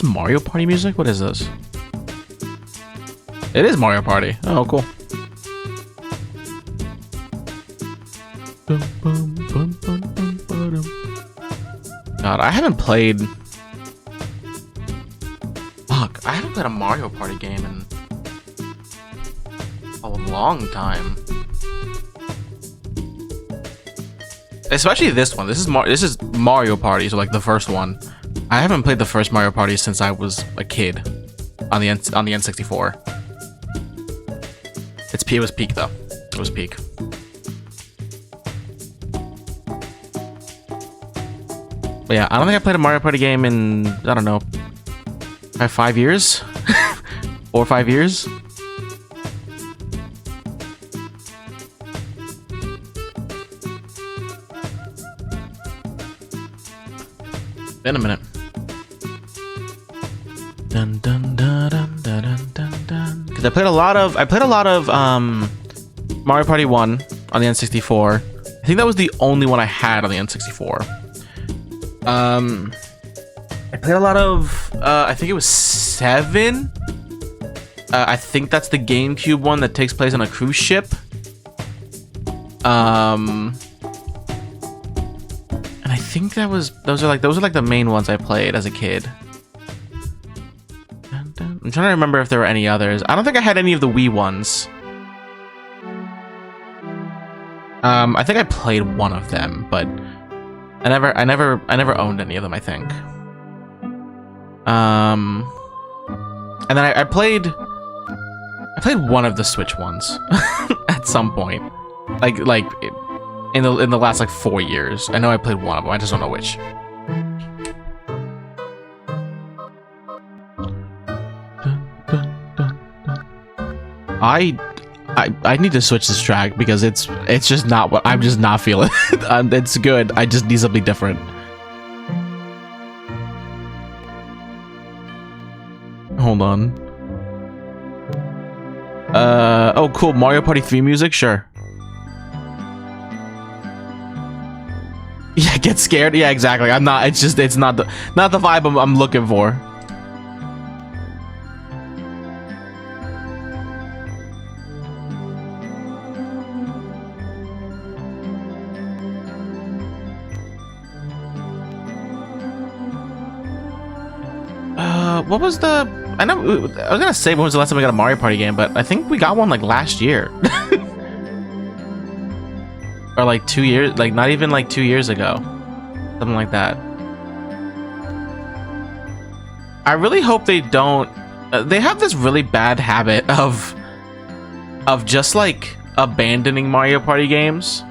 this Mario Party music? What is this? It is Mario Party. Oh, cool. God, I haven't played... Fuck, I haven't played a Mario Party game in a long time. Especially this one. This is Mario Party, so like the first one. I haven't played the first Mario Party since I was a kid on the N64. It was peak though. It was peak. But yeah, I don't think I played a Mario Party game in, I don't know, 5 years? 4 or 5 years? Been a minute. Dun dun dun dun dun dun dun. Because I played a lot of Mario Party 1 on the N64. I think that was the only one I had on the N64. I played a lot of I think it was 7. I think that's the GameCube one that takes place on a cruise ship. And I think those are like the main ones I played as a kid. I'm trying to remember if there were any others. I don't think I had any of the Wii ones. I think I played one of them, but I never owned any of them, I think. And then I played one of the Switch ones at some point, like in the last like 4 years. I know I played one of them. I just don't know which. I need to switch this track because it's just not what I'm just not feeling. It's good. I just need something different. Hold on. Oh, cool. Mario Party 3 music? Sure. Yeah, get scared. Yeah, exactly. I'm not. It's not the vibe I'm looking for. What was the... I know... I was gonna say when was the last time we got a Mario Party game, but I think we got one like last year. Or like 2 years... Like not even like 2 years ago. Something like that. I really hope they don't... they have this really bad habit of just like abandoning Mario Party games.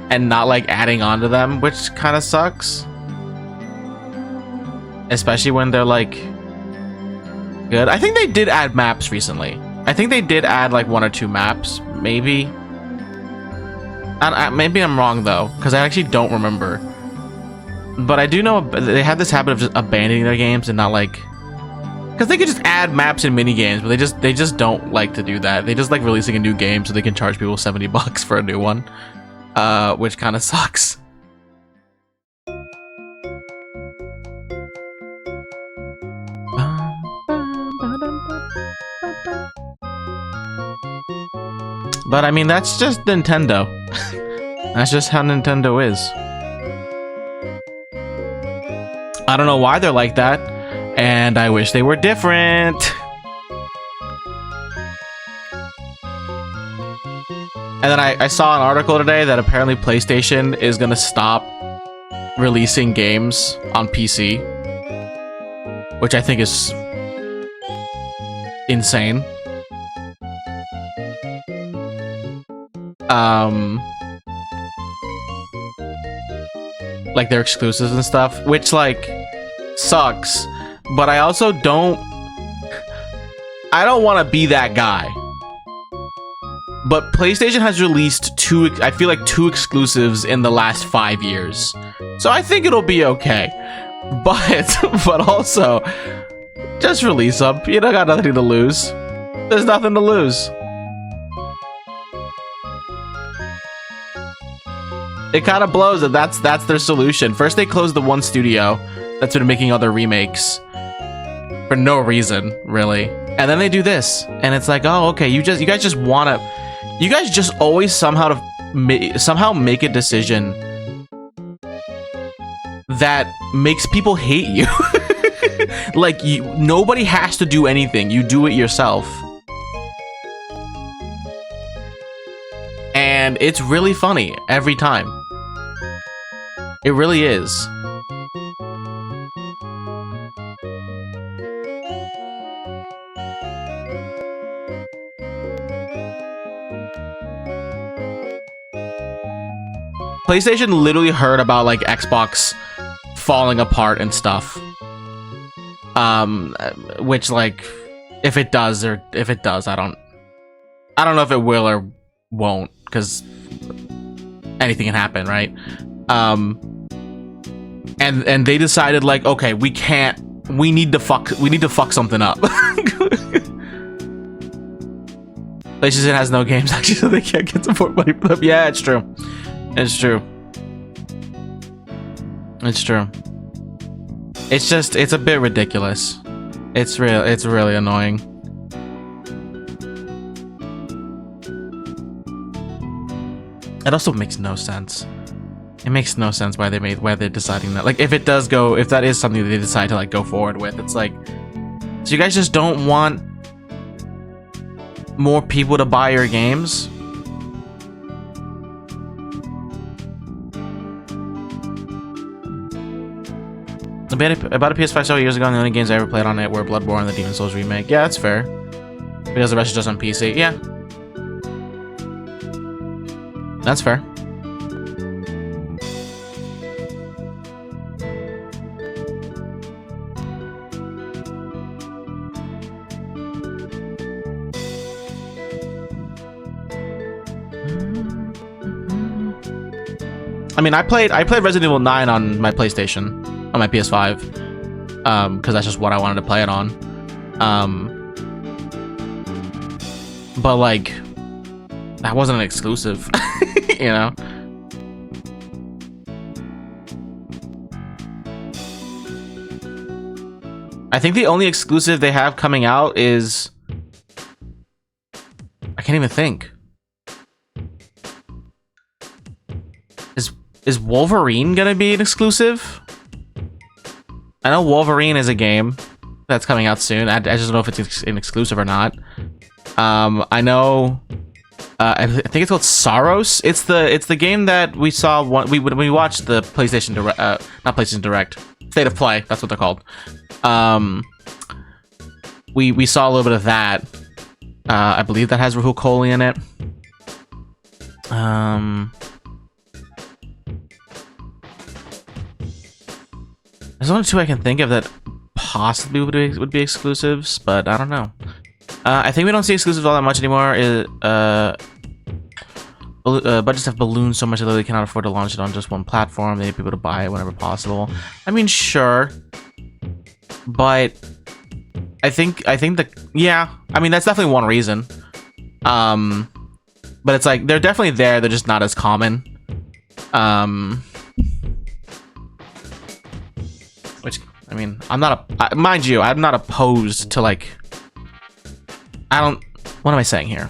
And not like adding on to them, which kind of sucks. Especially when they're like good. I think they did add maps recently. I think they did add like 1 or 2 maps, maybe. Maybe I'm wrong though, because I actually don't remember. But I do know they have this habit of just abandoning their games and not like, because they could just add maps and mini games, but they just don't like to do that. They just like releasing a new game so they can charge people $70 for a new one, which kind of sucks. But I mean, that's just Nintendo. That's just how Nintendo is. I don't know why they're like that, and I wish they were different. And then I saw an article today that apparently PlayStation is gonna stop releasing games on PC, which I think is insane. Like their exclusives and stuff, which like sucks, but I also don't want to be that guy. But PlayStation has released I feel like 2 exclusives in the last 5 years, so I think it'll be okay. But also, just release them. You don't got nothing to lose. There's nothing to lose. It kind of blows that that's their solution. First they closed the one studio that's been making other remakes for no reason, really. And then they do this, and it's like, oh, okay, you guys just always somehow make a decision that makes people hate you. Like, nobody has to do anything. You do it yourself. And it's really funny every time. It really is. PlayStation literally heard about like Xbox falling apart and stuff. Which, like, if it does, I don't know if it will or won't, because anything can happen, right? And they decided, like, okay, we need to fuck something up. PlayStation has no games actually, so they can't get support money for them. Yeah, it's true. It's true. It's true. It's just, it's a bit ridiculous. It's really annoying. It also makes no sense. It makes no sense why they're deciding that. Like, if that is something that they decide to like go forward with, it's like, so you guys just don't want more people to buy your games? About a PS5 several years ago, and the only games I ever played on it were Bloodborne and the Demon Souls remake. Yeah, that's fair. Because the rest is just on PC. Yeah. That's fair. I mean, I played Resident Evil 9 on my PlayStation, on my PS5, because that's just what I wanted to play it on. But like, that wasn't an exclusive, you know? I think the only exclusive they have coming out is, I can't even think. Is Wolverine gonna be an exclusive? I know Wolverine is a game that's coming out soon. I just don't know if it's an exclusive or not. I know. I think it's called Saros. It's the game that we saw when we watched the PlayStation Direct, not PlayStation Direct, State of Play. That's what they're called. We saw a little bit of that. I believe that has Rahul Kohli in it. There's only two I can think of that possibly would be exclusives, but I don't know. I think we don't see exclusives all that much anymore. Budgets have ballooned so much that they cannot afford to launch it on just one platform. They need people to buy it whenever possible. I mean, sure, but I think yeah. I mean, that's definitely one reason. But it's like they're definitely there. They're just not as common. Which, I mean, mind you, I'm not opposed to, like, what am I saying here?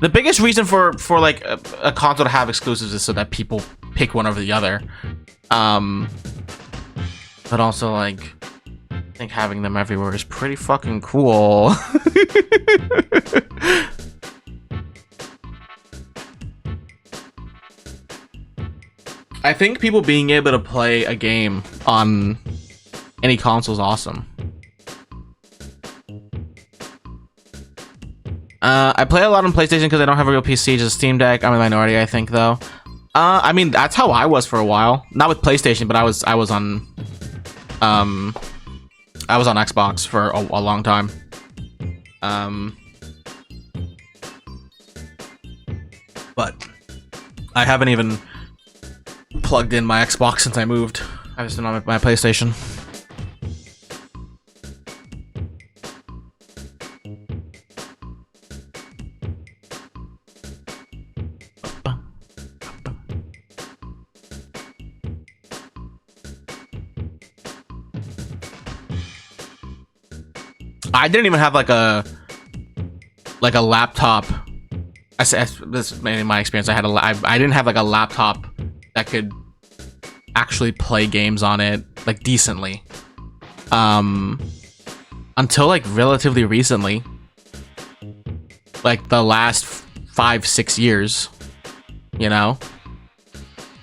The biggest reason for like a console to have exclusives is so that people pick one over the other. But also, like, I think having them everywhere is pretty fucking cool. I think people being able to play a game on any console is awesome. I play a lot on PlayStation because I don't have a real PC, just a Steam Deck. I'm a minority, I think, though. I mean, that's how I was for a while. Not with PlayStation, but I was on Xbox for a long time. But I haven't even plugged in my Xbox since I moved. I've just been on my PlayStation. I didn't even have like a laptop. This in my experience, I didn't have like a laptop that could actually play games on it like decently. Until like relatively recently, like the last 5-6 years, you know.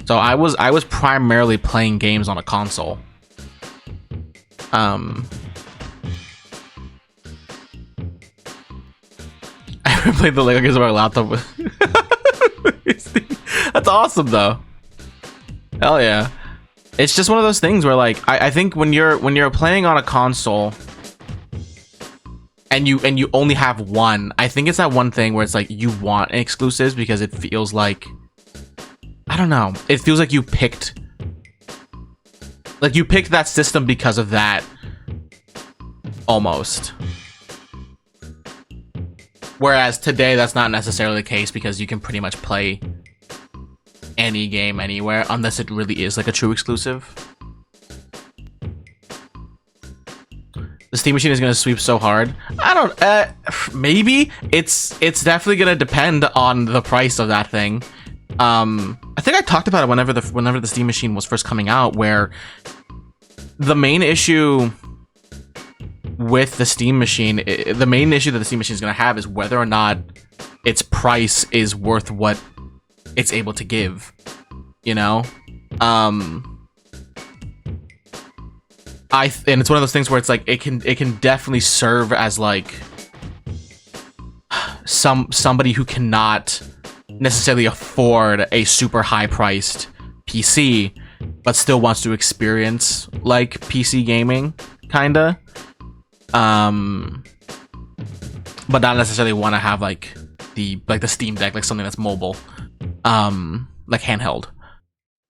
So I was primarily playing games on a console. I played the Lego games on my laptop. That's awesome though. Hell yeah. It's just one of those things where like I think when you're playing on a console and you only have one, I think it's that one thing where it's like you want exclusives because it feels like, I don't know, it feels like you picked that system because of that, almost. Whereas today that's not necessarily the case because you can pretty much play any game anywhere unless it really is like a true exclusive. The Steam Machine is going to sweep so hard. I don't, maybe it's definitely going to depend on the price of that thing. I think I talked about it whenever the Steam Machine was first coming out, where the main issue with the Steam Machine, the main issue that the Steam Machine is going to have is whether or not its price is worth what it's able to give, you know. And it's one of those things where it's like it can definitely serve as like somebody who cannot necessarily afford a super high priced PC but still wants to experience like PC gaming, kinda, but not necessarily want to have like the Steam Deck, like something that's mobile, like handheld.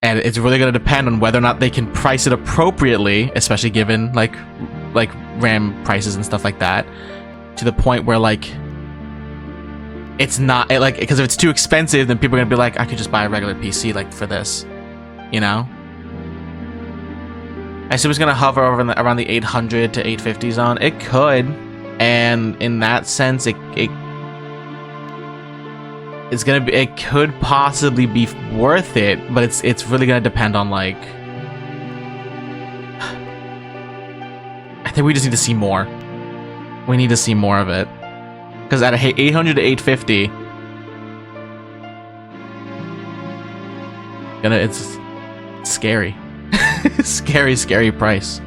And it's really going to depend on whether or not they can price it appropriately, especially given like RAM prices and stuff like that, to the point where like it's not like, because if it's too expensive, then people are going to be like, I could just buy a regular PC like for this, you know. I assume it's going to hover over around the 800 to 850 zone. It could, and in that sense, it could possibly be worth it, but it's really gonna depend on like, I think we just need to see more. We need to see more of it, because at 800 to 850, it's scary. Scary price.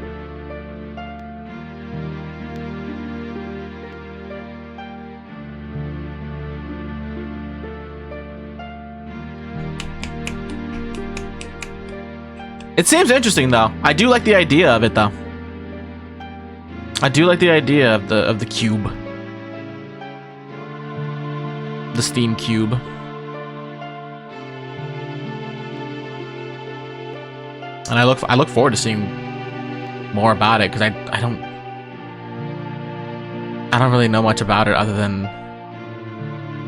It seems interesting though. I do like the idea of it though. I do like the idea of the cube. The Steam Cube. And I look forward to seeing more about it, because I don't really know much about it other than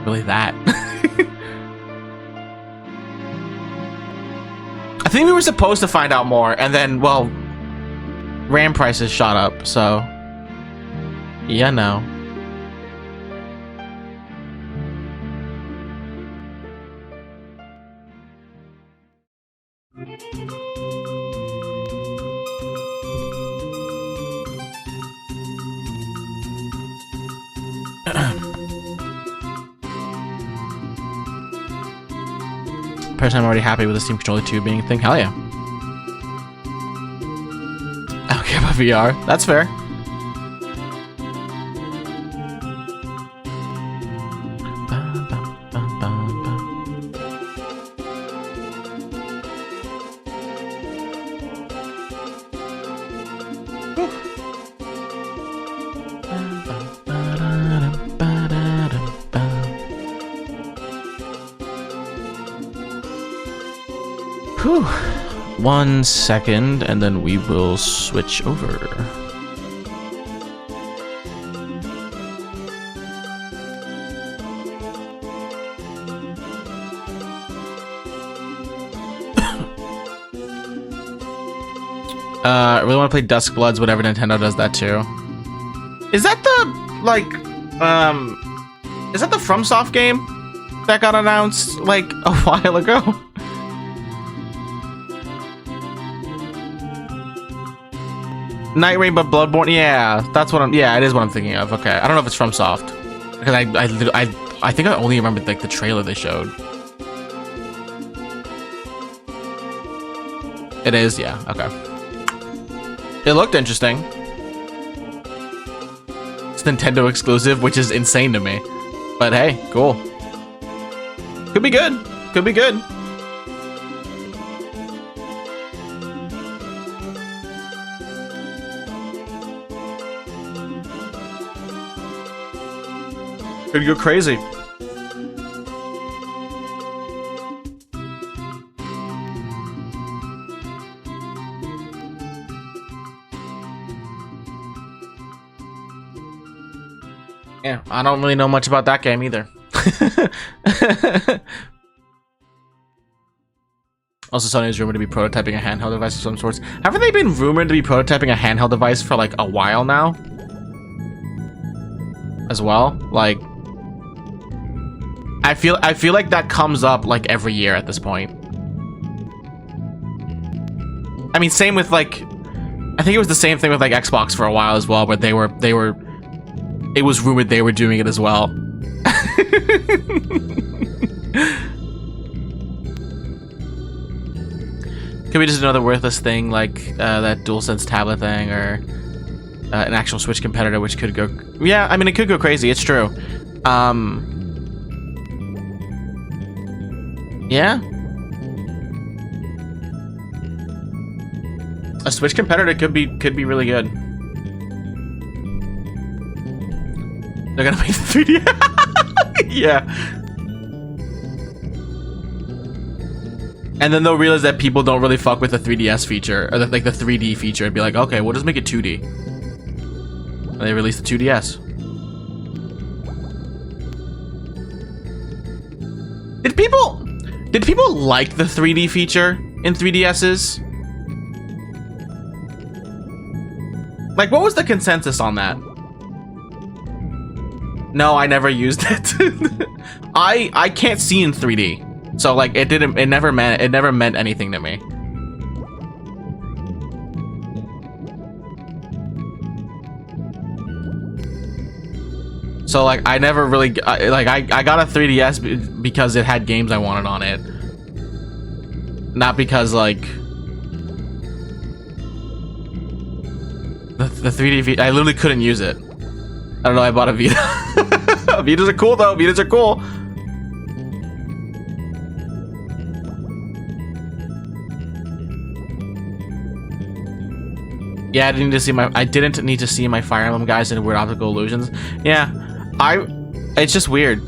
really that. I think we were supposed to find out more, and then, well, RAM prices shot up, so yeah, no. Personally, I'm already happy with the Steam Controller 2 being a thing. Hell yeah. I don't care about VR. That's fair. Whew. 1 second, and then we will switch over. I really want to play Dusk Bloods, whatever Nintendo does that too. Is that the, like, is that the FromSoft game that got announced, like, a while ago? Night Rain but Bloodborne? Yeah, that's what yeah, it is what I'm thinking of. Okay, I don't know if it's FromSoft. Because I think I only remembered, like, the trailer they showed. It is, yeah, okay. It looked interesting. It's Nintendo exclusive, which is insane to me. But hey, cool. Could be good. Could be good. Could go crazy. Yeah, I don't really know much about that game either. Also, Sony is rumored to be prototyping a handheld device of some sorts. Haven't they been rumored to be prototyping a handheld device for like a while now? As well, like, I feel like that comes up like every year at this point. I mean, same with like, I think it was the same thing with like Xbox for a while as well, where they were. It was rumored they were doing it as well. Could be just another worthless thing like that DualSense tablet thing, or an actual Switch competitor, which could go. Yeah, I mean, it could go crazy. It's true. Yeah. A Switch competitor could be really good. They're gonna make 3D. Yeah. And then they'll realize that people don't really fuck with the 3DS feature, or like the 3D feature, and be like, okay, we'll just make it 2D. And they released the 2DS. Did people like the 3D feature in 3DSs? Like, what was the consensus on that? No, I never used it. I can't see in 3D, so like it never meant anything to me. So like I never really I got a 3DS because it had games I wanted on it, not because like the 3D. I literally couldn't use it. I don't know. I bought a Vita. Vitas are cool though. Vitas are cool. Yeah, I didn't need to see my Fire Emblem guys in Weird Optical Illusions. Yeah, it's just weird.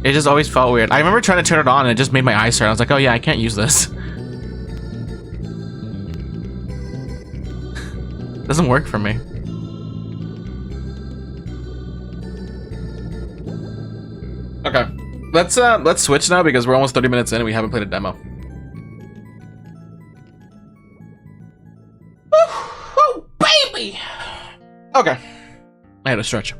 It just always felt weird. I remember trying to turn it on and it just made my eyes hurt. I was like, oh yeah, I can't use this. Doesn't work for me. Okay, let's switch now because we're almost 30 minutes in and we haven't played a demo. Oh, baby. Okay, I had to stretch.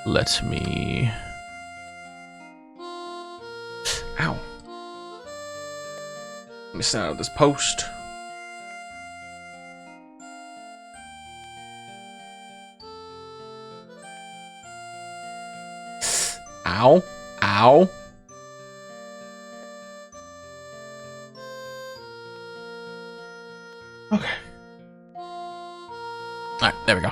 Let me. Ow. Let me send out this post. Ow. Ow. Okay. Alright, there we go.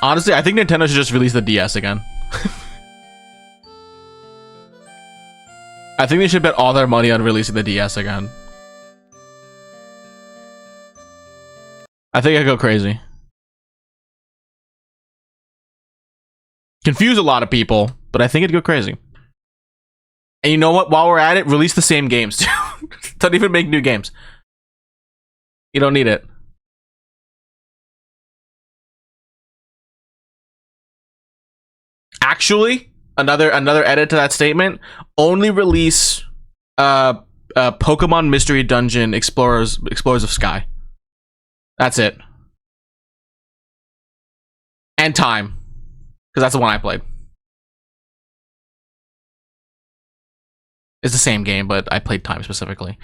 Honestly, I think Nintendo should just release the DS again. I think they should bet all their money on releasing the DS again. I think I'd go crazy. Confuse a lot of people, but I think it'd go crazy. And you know what? While we're at it, release the same games too. Don't even make new games. You don't need it. actually, another edit to that statement, only release Pokemon Mystery Dungeon Explorers of Sky. That's it. And Time, because that's the one I played. It's the same game, but I played Time specifically.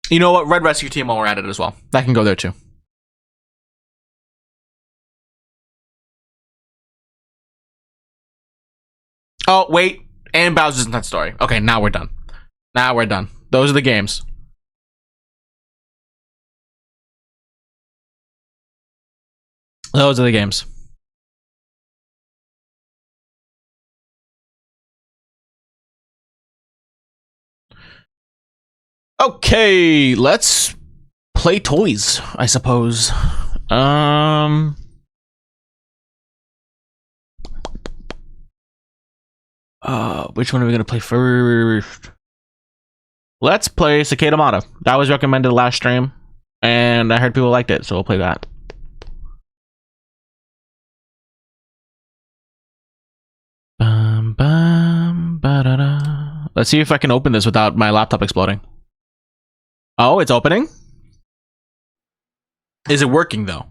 You know what? Red Rescue Team while we're at it as well. That can go there too. Oh, wait. And Bowser's Inside Story. Okay, now we're done. Now we're done. Those are the games. Those are the games. Okay, let's play toys, I suppose. Which one are we gonna play first? Let's play Cicada Mata. That was recommended last stream, and I heard people liked it, so we'll play that. Let's see if I can open this without my laptop exploding. Oh, it's opening? Is it working though?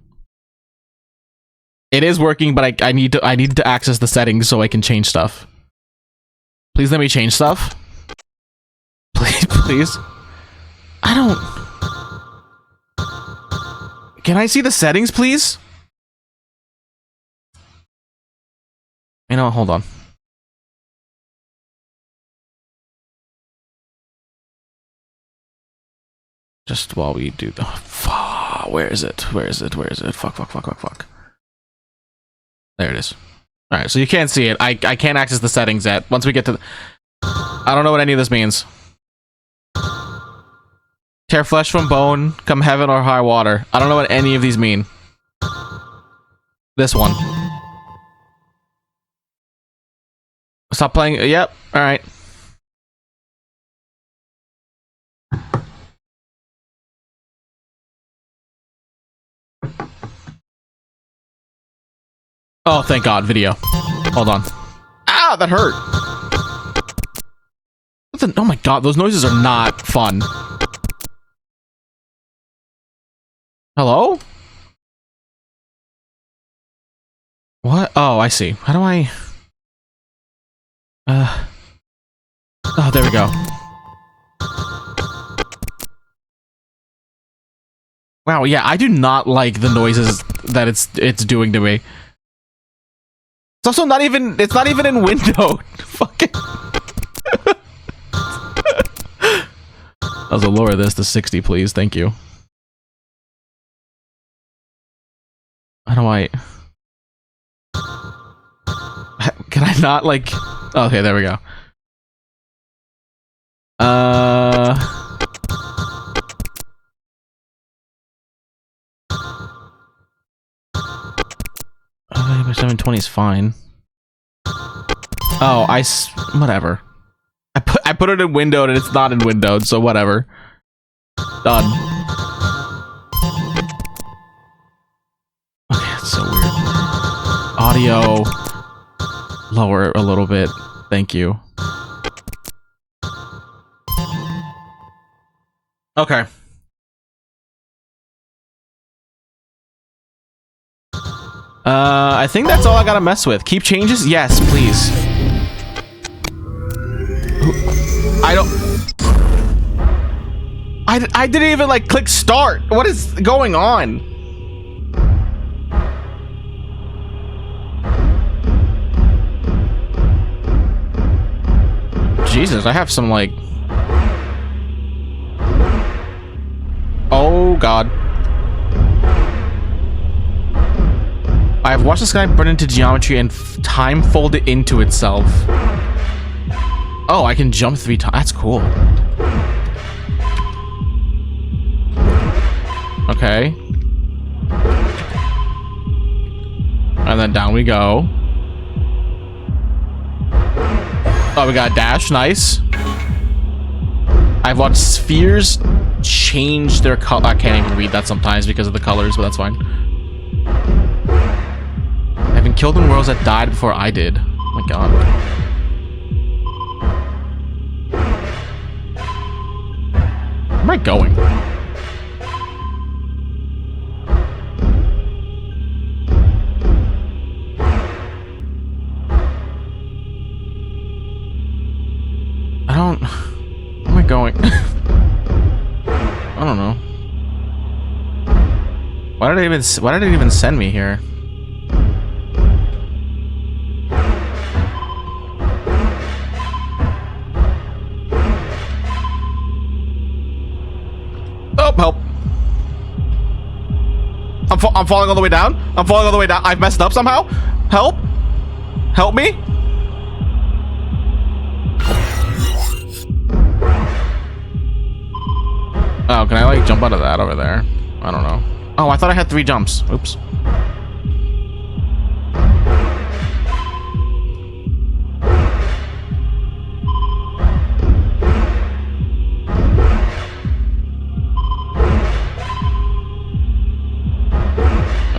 It is working, but I need to access the settings so I can change stuff. Please let me change stuff. Please. I don't... Can I see the settings, please? You know, hold on. Just while we do the... Where is it? Where is it? Where is it? Fuck. There it is. Alright, so you can't see it. I can't access the settings yet. Once we get to... I don't know what any of this means. Tear flesh from bone, come heaven or high water. I don't know what any of these mean. This one. Stop playing. Yep. Alright. Oh, thank God, video. Hold on. Ah, that hurt. Oh my God, those noises are not fun. Hello? What? Oh, I see. How do I... Oh, there we go. Wow, yeah, I do not like the noises that it's doing to me. It's also not even... It's not even in window. Fucking... I'll lower this to 60, please. Thank you. How do I... Can I not, like... Okay, there we go. Maybe 720 is fine. Oh, whatever. I put it in windowed and it's not in windowed, so whatever. Done. Okay, that's so weird. Audio. Lower a little bit. Thank you. Okay. I think that's all I gotta mess with. Keep changes? Yes, please. I didn't even like click start. What is going on? Jesus, I have some like... Oh God. I have watched the sky burn into geometry and time fold it into itself. Oh, I can jump 3 times. That's cool. Okay. And then down we go. Oh, we got a dash. Nice. I've watched spheres change their color. I can't even read that sometimes because of the colors, but that's fine. I've been killed in worlds that died before I did. Oh my god. Where am I going? I don't... Where am I going? I don't know. Why did it even send me here? Oh, help. I'm falling all the way down. I'm falling all the way down. I've messed up somehow. Help. Help me. Oh, can I like jump out of that over there? I don't know. Oh, I thought I had 3 jumps. Oops.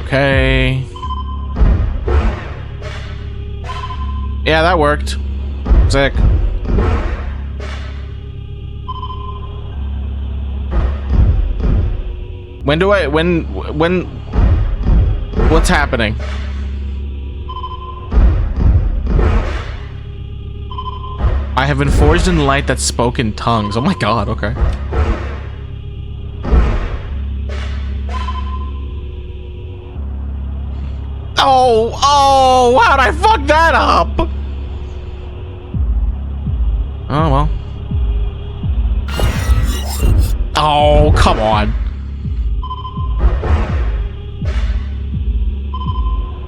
Okay. Yeah, that worked. Sick. What's happening? I have been forged in light that spoke in tongues. Oh my god, okay. Oh, how'd I fuck that up? Oh, well. Oh, come on.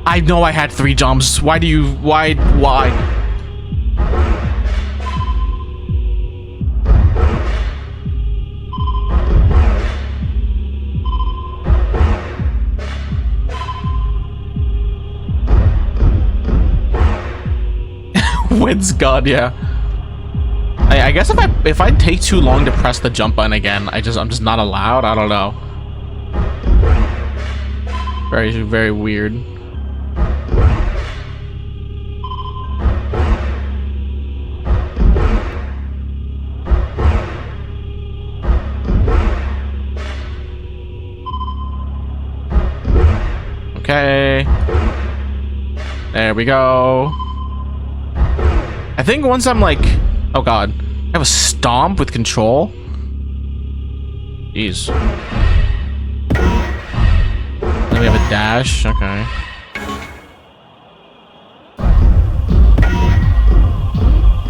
I know I had 3 jumps. Why? Wind's gone, yeah. I guess if I take too long to press the jump button again, I'm just not allowed. I don't know. Very, very weird. Okay. There we go. I think once I'm like... Oh god. I have a stomp with control? Jeez. Then we have a dash. Okay.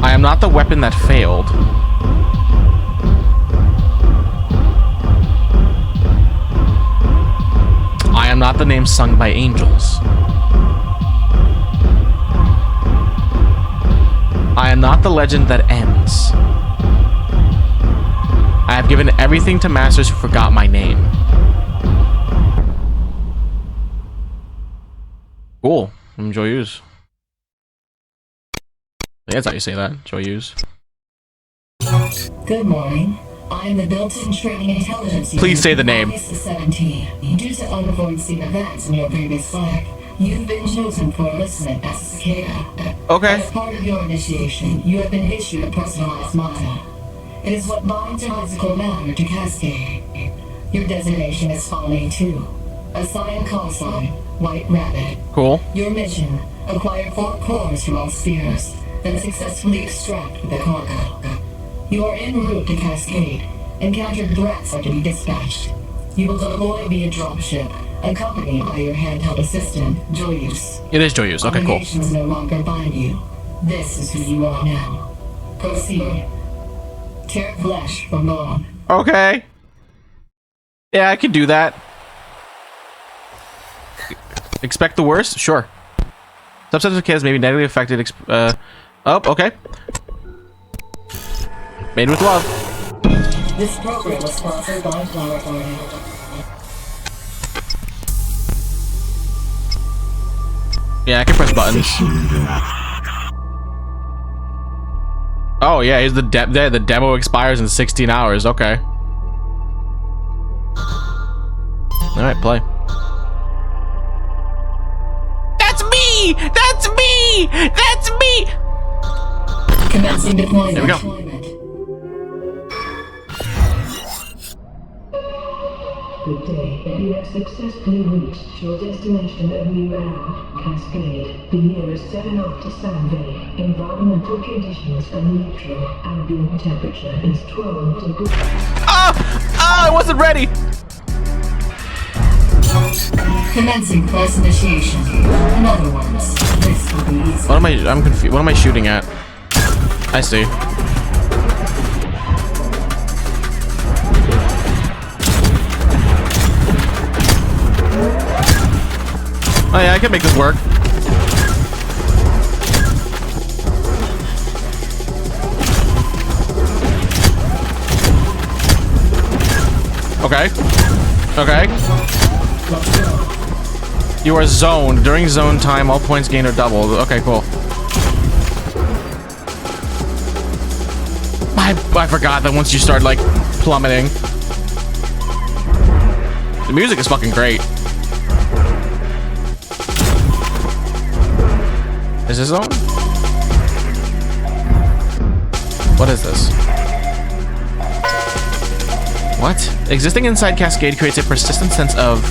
I am not the weapon that failed. I am not the name sung by angels. I am not the legend that ends. I have given everything to masters who forgot my name. Cool. I'm joyeuse. That's how you say that. Joyeuse. Good morning. I am the built-in training intelligence unit. Please say the name. 17. Due to unforeseen events in your previous life, you've been chosen for enlistment as a cicada. Okay. As part of your initiation, you have been issued a personalized motto. It is what binds your physical matter to Cascade. Your designation is Folly 2. Assign call sign, White Rabbit. Cool. Your mission, acquire 4 cores from all spheres, then successfully extract the cargo. You are en route to Cascade. Encountered threats are to be dispatched. You will deploy via dropship, accompanied by your handheld assistant, Joyeuse. It is Joyeuse. Okay, cool. Obligations no longer bind you. This is who you are now. Proceed. Tear flesh from bone. Okay. Yeah, I can do that. Expect the worst? Sure. Subsets of kids may be negatively affected. Oh, okay. Made with love. This program was sponsored by Flower Garden. Yeah, I can press buttons. Oh yeah, here's the demo expires in 16 hours. Okay. Alright, play. That's me! That's me! That's me! Commencing deployment. There we go. Good day. You have successfully reached your destination of Miran, Cascade. The year is 7 after Sunday. Environmental conditions are neutral. Ambient temperature is 12 degrees. Ah! Ah! I wasn't ready! Commencing first initiation. In other words, this will be easy. What am I? I'm confused. What am I shooting at? I see. Oh yeah, I can make this work. Okay. Okay. You are zoned. During zone time, all points gained are doubled. Okay, cool. I forgot that once you start, like, plummeting. The music is fucking great. Is this zone? What is this? What? Existing inside Cascade creates a persistent sense of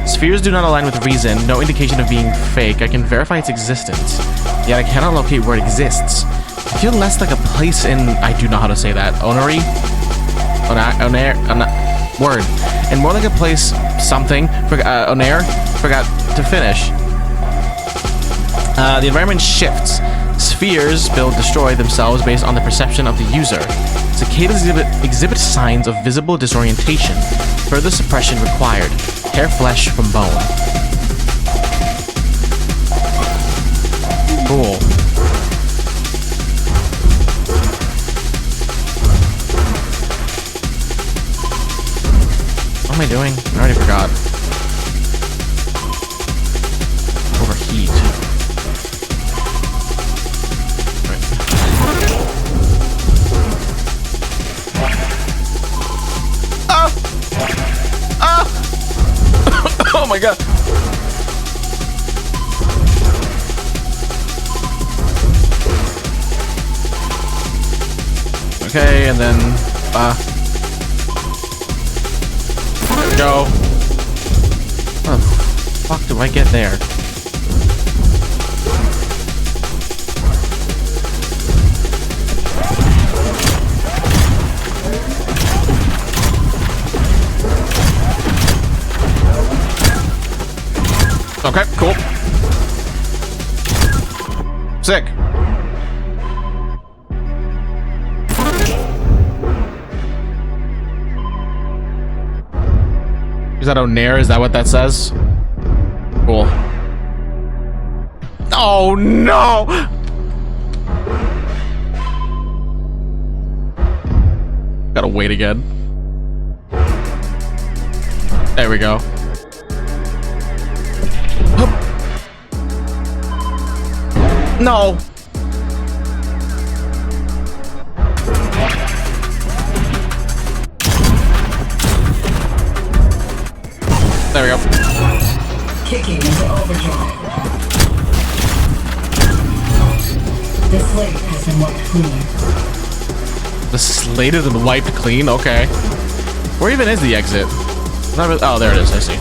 spheres do not align with reason, no indication of being fake. I can verify its existence, yet I cannot locate where it exists. I feel less like a place in, I do know how to say that, Onari? Word. And more like a place, something, Onair, forgot to finish. The environment shifts. Spheres destroy themselves based on the perception of the user. Cicadas exhibit signs of visible disorientation. Further suppression required. Hair flesh from bone. Cool. What am I doing? I already forgot. Overheat. Oh my god. Okay, and then there we go. How the fuck do I get there? Okay, cool. Sick. Is that Onair? Is that what that says? Cool. Oh no! Gotta wait again. There we go. No. There we go. Kicking into overdrive. The slate has been wiped clean. The slate has been wiped clean? Okay. Where even is the exit? Not really, oh, there it is. I see.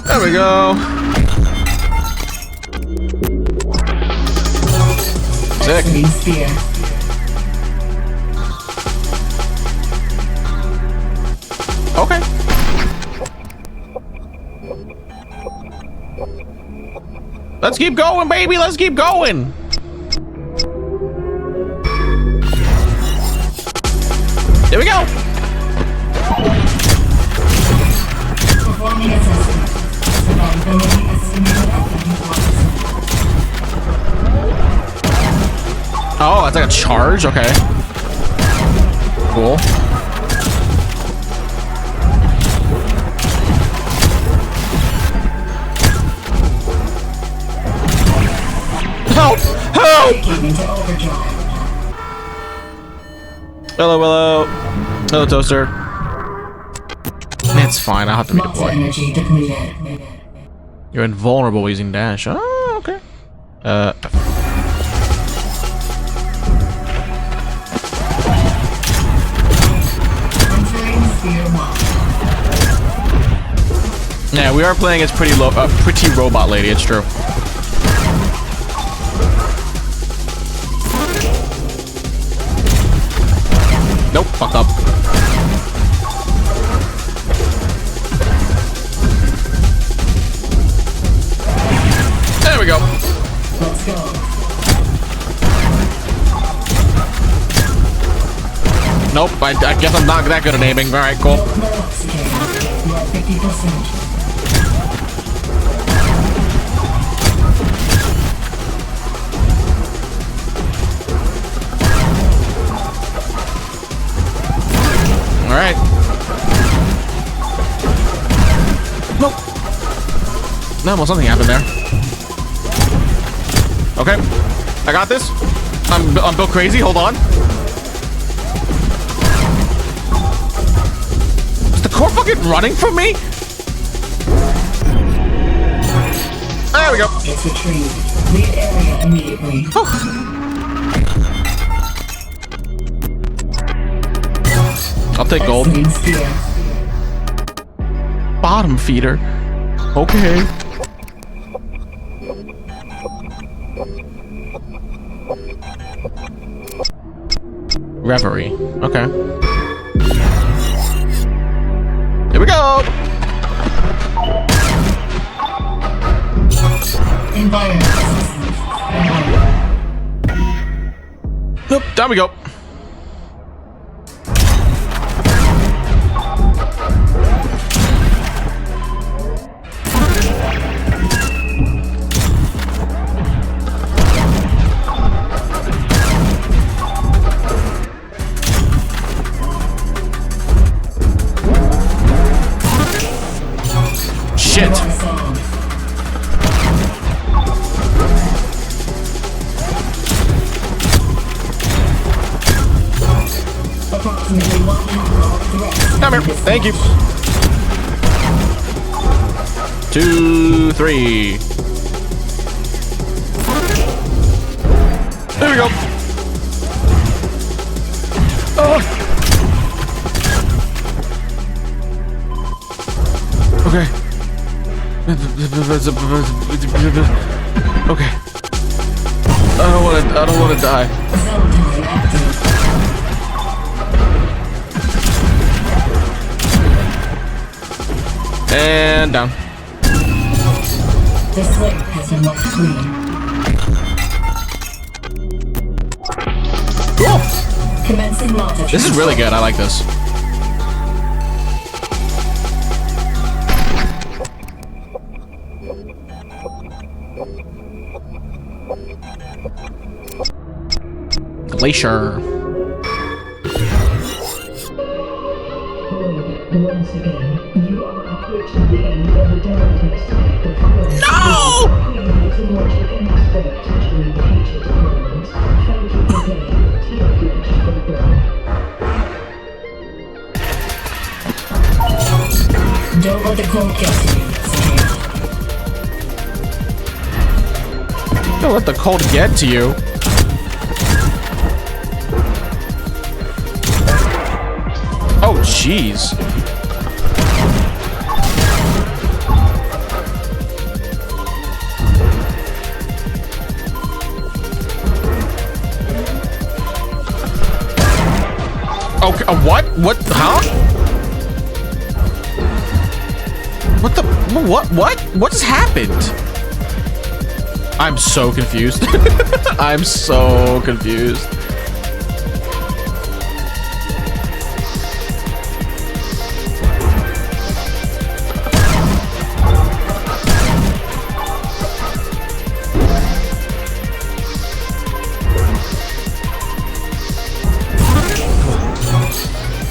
There we go. Sick. Spear. Okay. Let's keep going, baby. Let's keep going. Here we go. Performing assessment. Survivability estimated at 34%. Oh, that's like a charge? Okay. Cool. Help! Help! Kicking into overdrive. Hello, hello. Hello, Toaster. It's fine, I'll have to Lots of redeploy. energy depleted. You're invulnerable using dash. Oh, okay. Entering sphere 1. Yeah, we are playing as pretty robot lady, it's true. Nope, fucked up. There we go. Let's go. Nope, I guess I'm not that good at aiming. Alright, cool. No oxygen. You are 50%. Alright. Nope. No, well, something happened there. Okay. I got this. I'm built crazy. Hold on. Is the core fucking running from me? There we go. It's retrieved. Leave area immediately. I'll take gold. Exiting sphere. Bottom feeder. Okay. Reverie. Okay. Here we go. Environment. Nope. Down we go. Shit. Approximately 1/2 threats. Come here. Thank you. 2, 3. There we go. Oh. Okay. Okay. I don't want to die. Zone time active. And down. The slate has been wiped clean. Cool. Commencing launch. This is really good. I like this. Glacier. Once again, you are approaching the end of the demo test. The following No! is what you can expect during future deployments. Thank you for playing. Take good for the burn. Don't let the cold get to you. Don't let the cold get to you. Oh, jeez. Okay, what? What? Huh? What the? What? What just happened? I'm so confused. I'm so confused.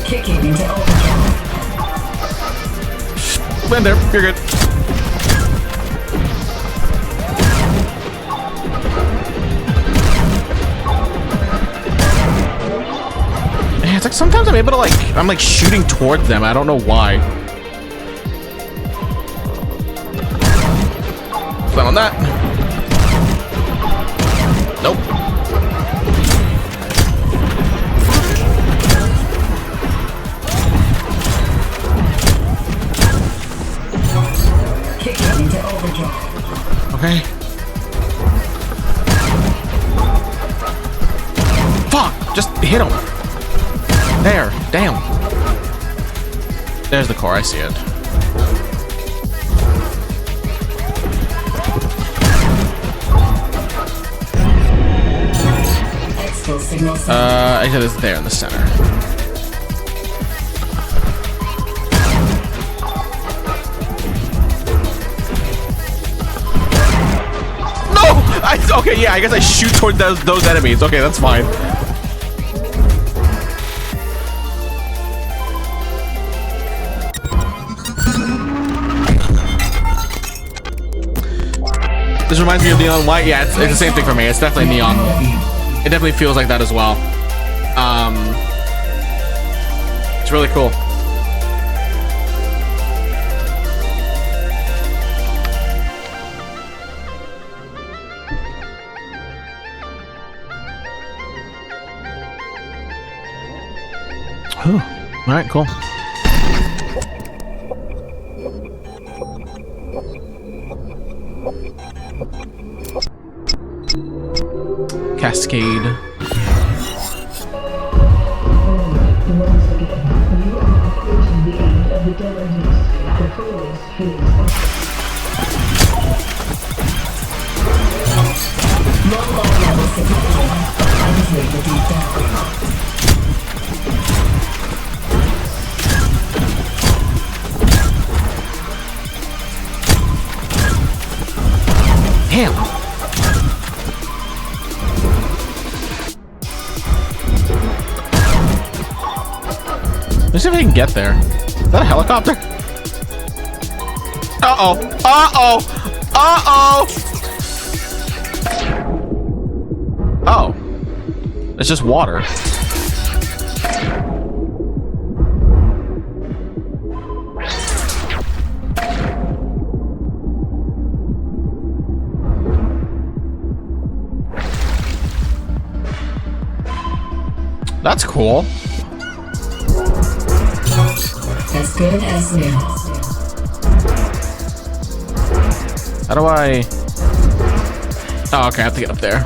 Kicking into overdrive. Land there. You're good. like sometimes I'm able to like, I'm like shooting towards them. I don't know why. Plan on that. Nope. Kicking into overdrive. Okay. Fuck! Just hit him. There. Damn. There's the core. I see it. I said it's there in the center. No! Okay, yeah, I guess I shoot toward those enemies. Okay, that's fine. This reminds me of Neon White. Yeah, it's the same thing for me. It's definitely Neon. It definitely feels like that as well. It's really cool. Oh, all right, cool. Cascade. Damn. Let's see if I can get there. Is that a helicopter? Uh-oh. Uh-oh. Uh-oh. Oh. It's just water. That's cool. As good as new. How do I... Oh, okay, I have to get up there.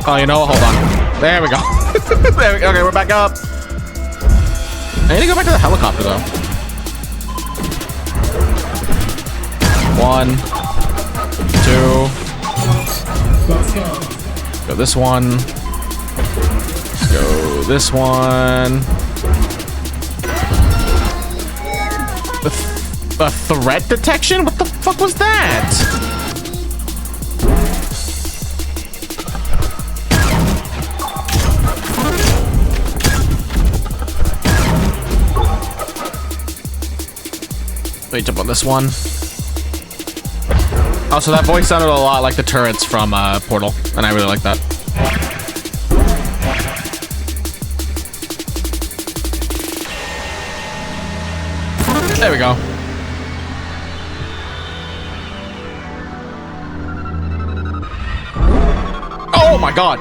Oh, you know what? Hold on. There we go. There we go. Okay, we're back up. I need to go back to the helicopter, though. 1, 2. Let's go. Go this one. Let's go this one. A threat detection? What the fuck was that? Wait, jump on this one. Oh, so that voice sounded a lot like the turrets from Portal, and I really like that. There we go. Oh my god!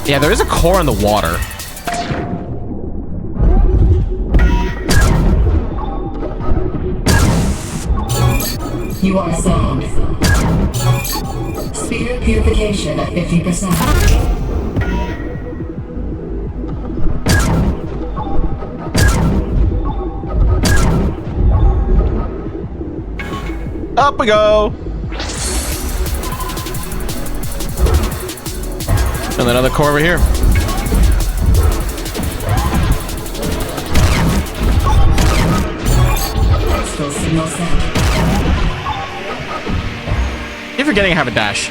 Yeah, there is a core in the water. You are sound. Speed of purification at 50%. Up we go. And another core over here. Still signal sent. You're forgetting I have a dash.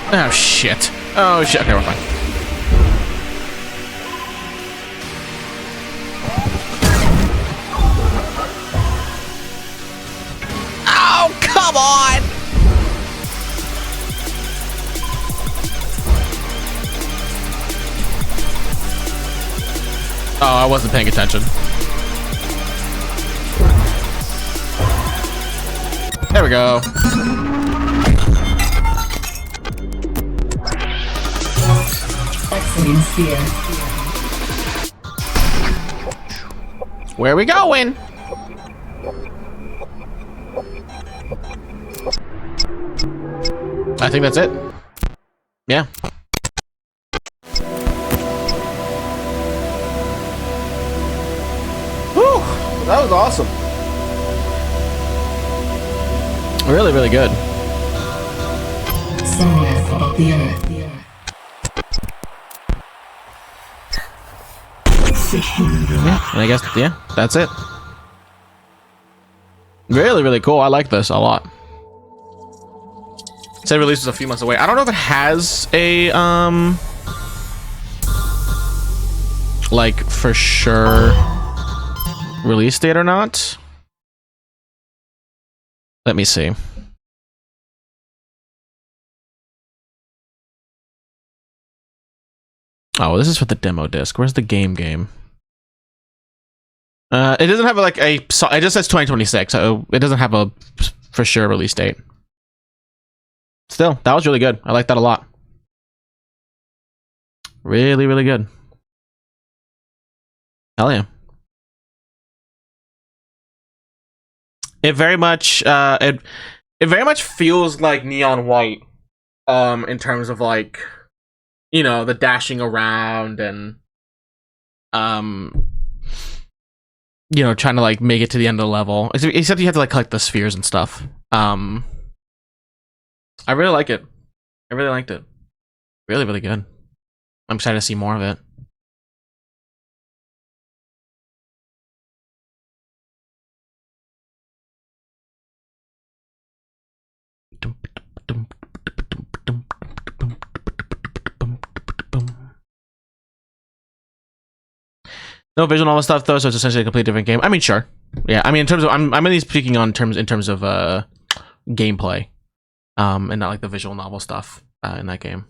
Oh shit. Oh shit. Okay, we're fine. Oh, I wasn't paying attention. There we go. Exiting sphere. Where are we going? I think that's it. Yeah. Whew, that was awesome. Really, really good. Somewhere above the earth. Yeah, and I guess, yeah, that's it. Really, really cool. I like this a lot. It said release is a few months away. I don't know if it has a, like, for sure release date or not. Let me see. Oh, this is for the demo disc. Where's the game? It doesn't have like a. So it just says 2026. So it doesn't have a for sure release date. Still, that was really good. I like that a lot. Really, really good. Hell yeah. It very much it very much feels like Neon White, in terms of like, you know, the dashing around and you know, trying to like make it to the end of the level. Except you have to like collect the spheres and stuff. I really like it. I really liked it. Really, really good. I'm excited to see more of it. No visual novel stuff though, so it's essentially a completely different game. I mean, sure. Yeah, I mean, in terms of I'm only speaking on in terms of gameplay, and not like the visual novel stuff in that game.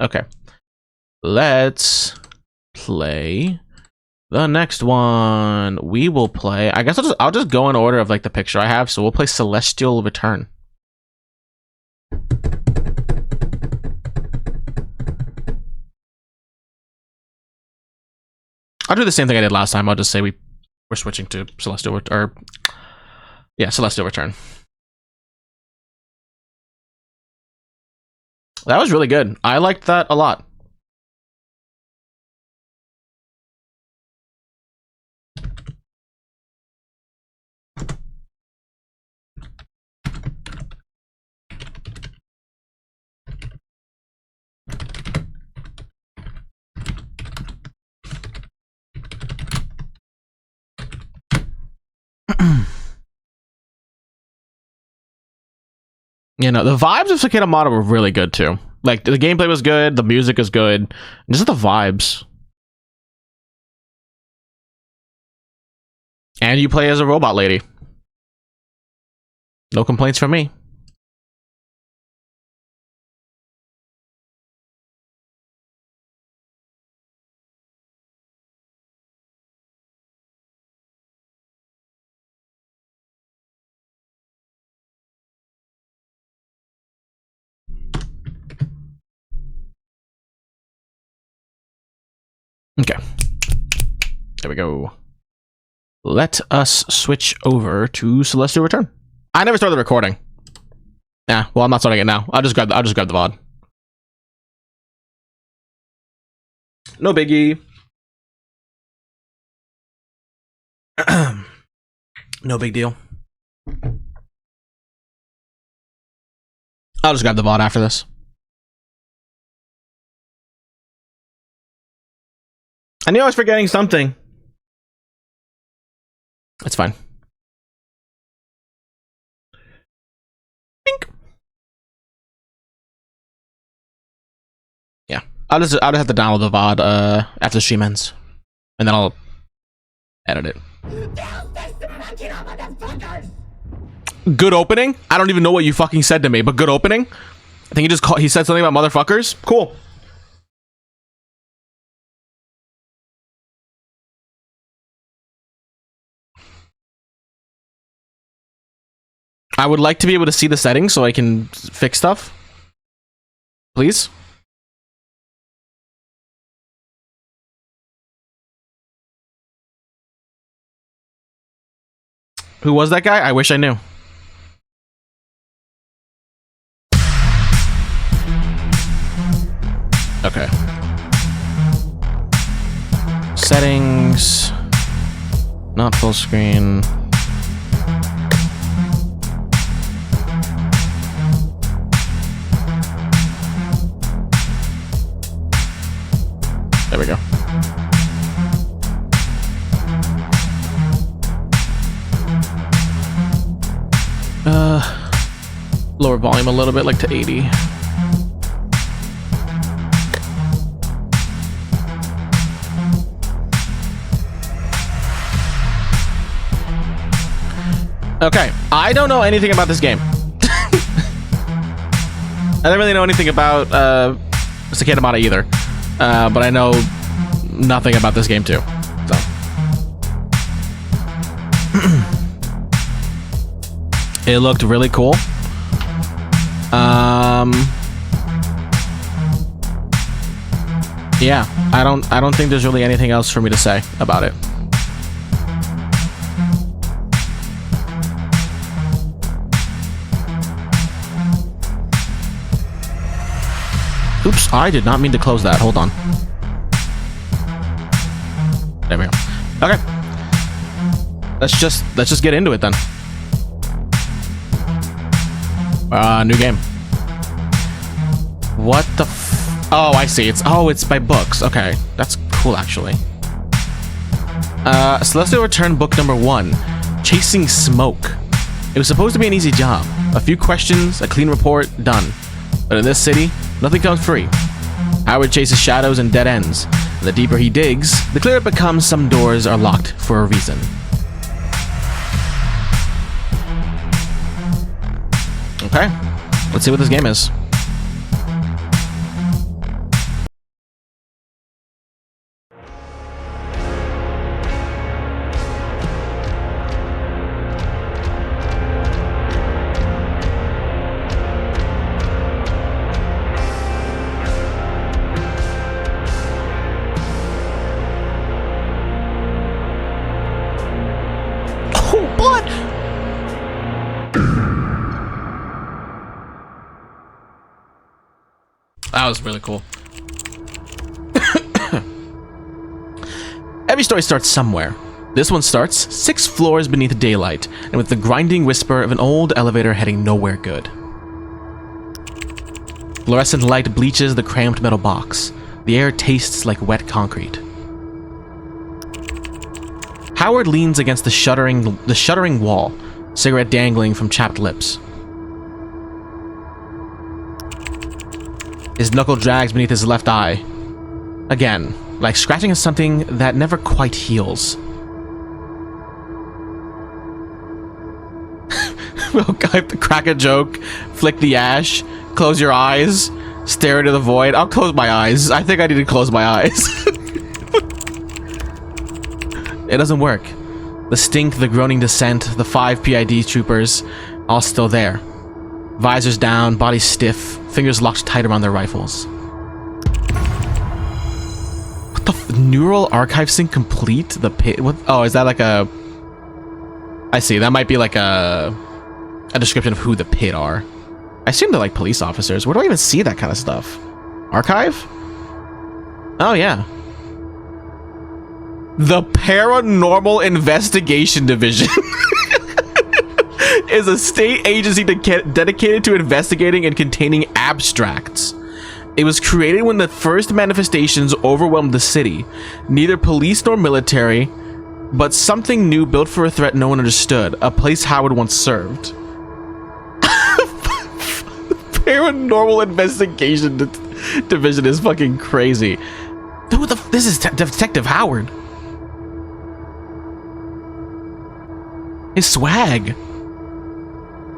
Okay, let's play the next one. We will play, I guess I'll just go in order of like the picture I have. So we'll play Celestial Return. I'll do the same thing I did last time. I'll just say we're switching to Celestial Celestial Return. That was really good. I liked that a lot. You know, the vibes of Cicada Mata were really good too. Like, the gameplay was good, the music is good, just the vibes. And you play as a robot lady. No complaints from me. Okay. There we go. Let us switch over to Celestial Return. I never started the recording. Yeah, well, I'm not starting it now. I'll just grab the VOD. No biggie. No big deal. I'll just grab the VOD after this. I knew I was forgetting something. It's fine. Bink. Yeah, I'll just have to download the VOD after the stream ends, and then I'll edit it. Good opening? I don't even know what you fucking said to me, but good opening? I think he said something about motherfuckers. Cool. I would like to be able to see the settings so I can fix stuff. Please? Who was that guy? I wish I knew. Okay. Settings. Not full screen. There we go. Lower volume a little bit, like to 80. Okay, I don't know anything about this game. I don't really know anything about Cicada Mata either, but I know nothing about this game too. So. It looked really cool. Yeah, I don't think there's really anything else for me to say about it. Oops, I did not mean to close that. Hold on. There we go. Okay. Let's just get into it then. New game. What the oh, I see. It's by books. Okay. That's cool actually. Celestial Return book number 1. Chasing Smoke. It was supposed to be an easy job. A few questions, a clean report, done. But in this city, nothing comes free. Howard chases shadows and dead ends. The deeper he digs, the clearer it becomes some doors are locked for a reason. Okay, let's see what this game is. That was really cool. Every story starts somewhere. This one starts 6 floors beneath daylight, and with the grinding whisper of an old elevator heading nowhere good. Fluorescent light bleaches the cramped metal box. The air tastes like wet concrete. Howard leans against the shuddering wall, cigarette dangling from chapped lips. His knuckle drags beneath his left eye. Again, like scratching at something that never quite heals. Okay, crack a joke, flick the ash, close your eyes, stare into the void. I'll close my eyes. I think I need to close my eyes. It doesn't work. The stink, the groaning descent, the 5 PID troopers, all still there. Visors down, bodies stiff, fingers locked tight around their rifles. What the neural archive sync complete? The pit? What? Oh, is that like a? I see. That might be like a description of who the pit are. I assume they're like police officers. Where do I even see that kind of stuff? Archive? Oh yeah. The Paranormal Investigation Division. Is a state agency dedicated to investigating and containing abstracts. It was created when the first manifestations overwhelmed the city. Neither police nor military, but something new built for a threat no one understood. A place Howard once served. Paranormal Investigation Division is fucking crazy. Dude, this is Detective Howard. His swag.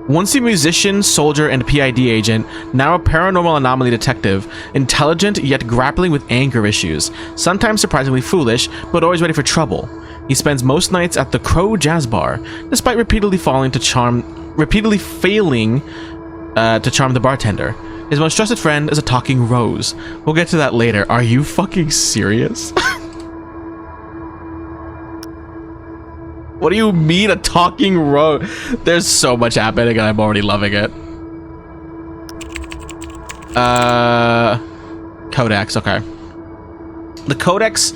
Once a musician, soldier, and PID agent, now a paranormal anomaly detective, intelligent yet grappling with anger issues, sometimes surprisingly foolish, but always ready for trouble. He spends most nights at the Crow Jazz Bar, despite repeatedly failing to charm the bartender. His most trusted friend is a talking rose. We'll get to that later. Are you fucking serious? What do you mean a talking rose? There's so much happening and I'm already loving it. Codex, okay. The Codex,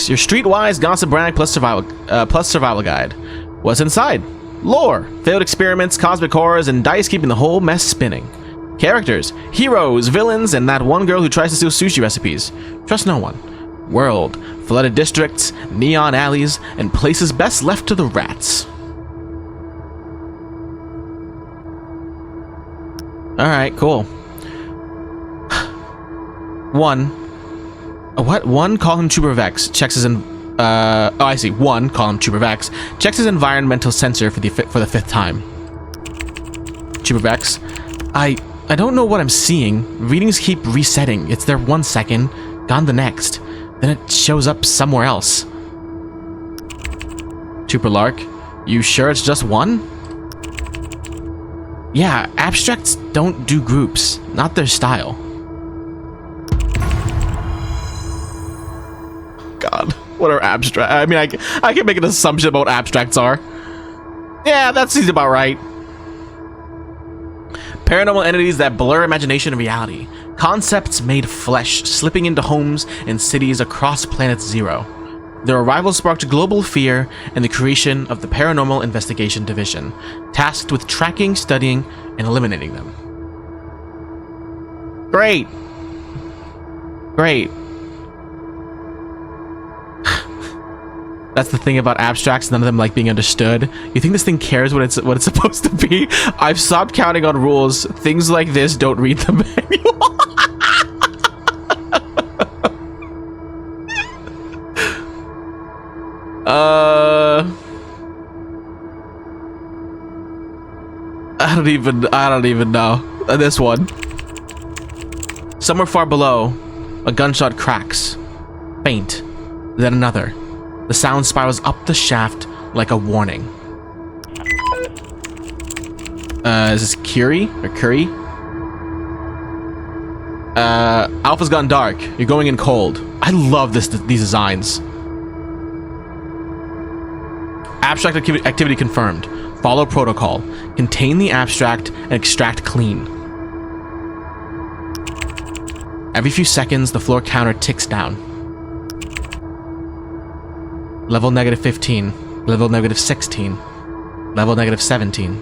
your streetwise gossip brag plus survival guide. What's inside? Lore, failed experiments, cosmic horrors, and dice keeping the whole mess spinning. Characters, heroes, villains, and that one girl who tries to steal sushi recipes. Trust no one. World, flooded districts, neon alleys, and places best left to the rats. Alright, cool. One, call him Trooper Vex, checks his I see. One, call him Trooper Vex, checks his environmental sensor for the fifth time. Trooper Vex, I don't know what I'm seeing. Readings keep resetting. It's there 1 second, gone the next. Then it shows up somewhere else. Trooper Lark, you sure it's just one? Yeah, abstracts don't do groups. Not their style. God, what are abstracts? I mean, I can make an assumption about what abstracts are. Yeah, that seems about right. Paranormal entities that blur imagination and reality. Concepts made flesh, slipping into homes and cities across Planet Zero. Their arrival sparked global fear and the creation of the Paranormal Investigation Division, tasked with tracking, studying, and eliminating them. Great. Great. That's the thing about abstracts, none of them like being understood. You think this thing cares what it's supposed to be? I've stopped counting on rules. Things like this don't read the manual. I don't even know. This one. Somewhere far below, a gunshot cracks. Faint. Then another. The sound spirals up the shaft like a warning. Is this Curie? Or Curry? Alpha's gone dark. You're going in cold. I love these designs. Abstract activity confirmed. Follow protocol. Contain the abstract and extract clean. Every few seconds, the floor counter ticks down. Level -15. Level -16. Level -17.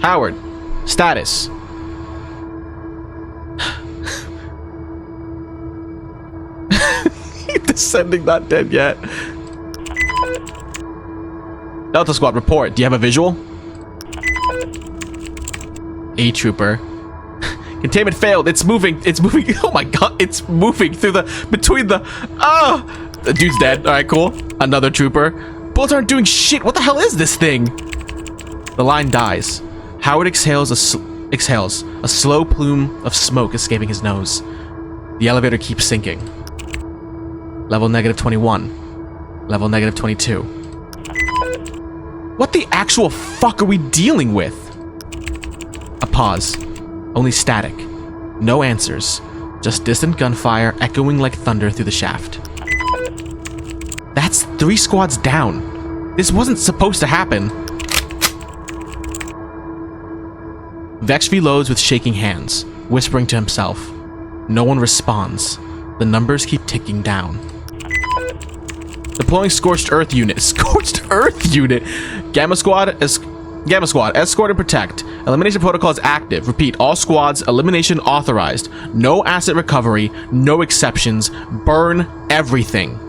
Howard. Status. Descending, not dead yet. Delta Squad, report. Do you have a visual? A trooper. Containment failed. It's moving. It's moving. Oh my god. It's moving through between the... Ah! The dude's dead. Alright, cool. Another trooper. Bullets aren't doing shit. What the hell is this thing? The line dies. Howard exhales a slow plume of smoke escaping his nose. The elevator keeps sinking. Level -21. Level -22. What the actual fuck are we dealing with? A pause. Only static. No answers. Just distant gunfire echoing like thunder through the shaft. That's 3 squads down. This wasn't supposed to happen. Vex reloads with shaking hands, whispering to himself. No one responds. The numbers keep ticking down. Deploying Scorched Earth Unit. Scorched Earth Unit! Gamma Squad, escort and protect. Elimination protocol is active. Repeat, all squads, elimination authorized. No asset recovery, no exceptions. Burn everything.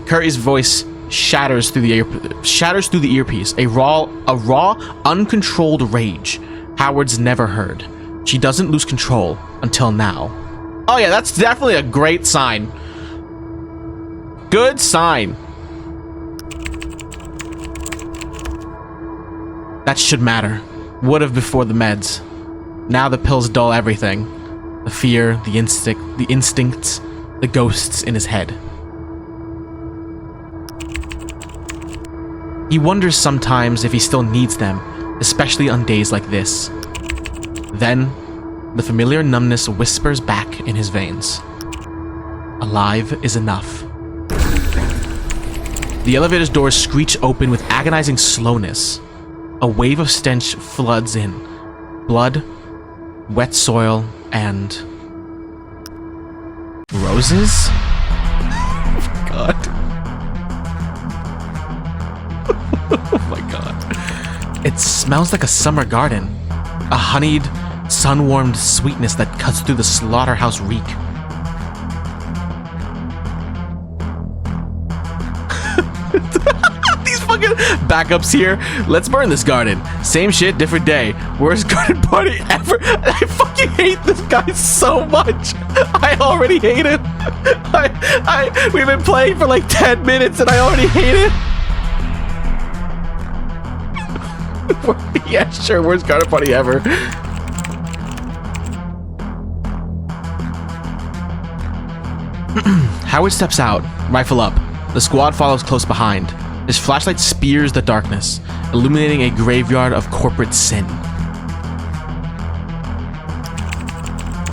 Curry's voice shatters through the earpiece. A raw, uncontrolled rage. Howard's never heard. She doesn't lose control until now. Oh yeah, that's definitely a great sign. Good sign. That should matter. Would have before the meds. Now the pills dull everything. The fear, the instincts, the ghosts in his head. He wonders sometimes if he still needs them, especially on days like this. Then, the familiar numbness whispers back in his veins. Alive is enough. The elevator's doors screech open with agonizing slowness. A wave of stench floods in. Blood, wet soil, and... roses? Oh, God. Oh my God. It smells like a summer garden. A honeyed, sun-warmed sweetness that cuts through the slaughterhouse reek. These fucking backups here. Let's burn this garden. Same shit, different day. Worst garden party ever. I fucking hate this guy so much. I already hate him. We've been playing for like 10 minutes and I already hate it. Yeah, sure, worst garden party ever. Howard steps out, rifle up. The squad follows close behind. His flashlight spears the darkness, illuminating a graveyard of corporate sin.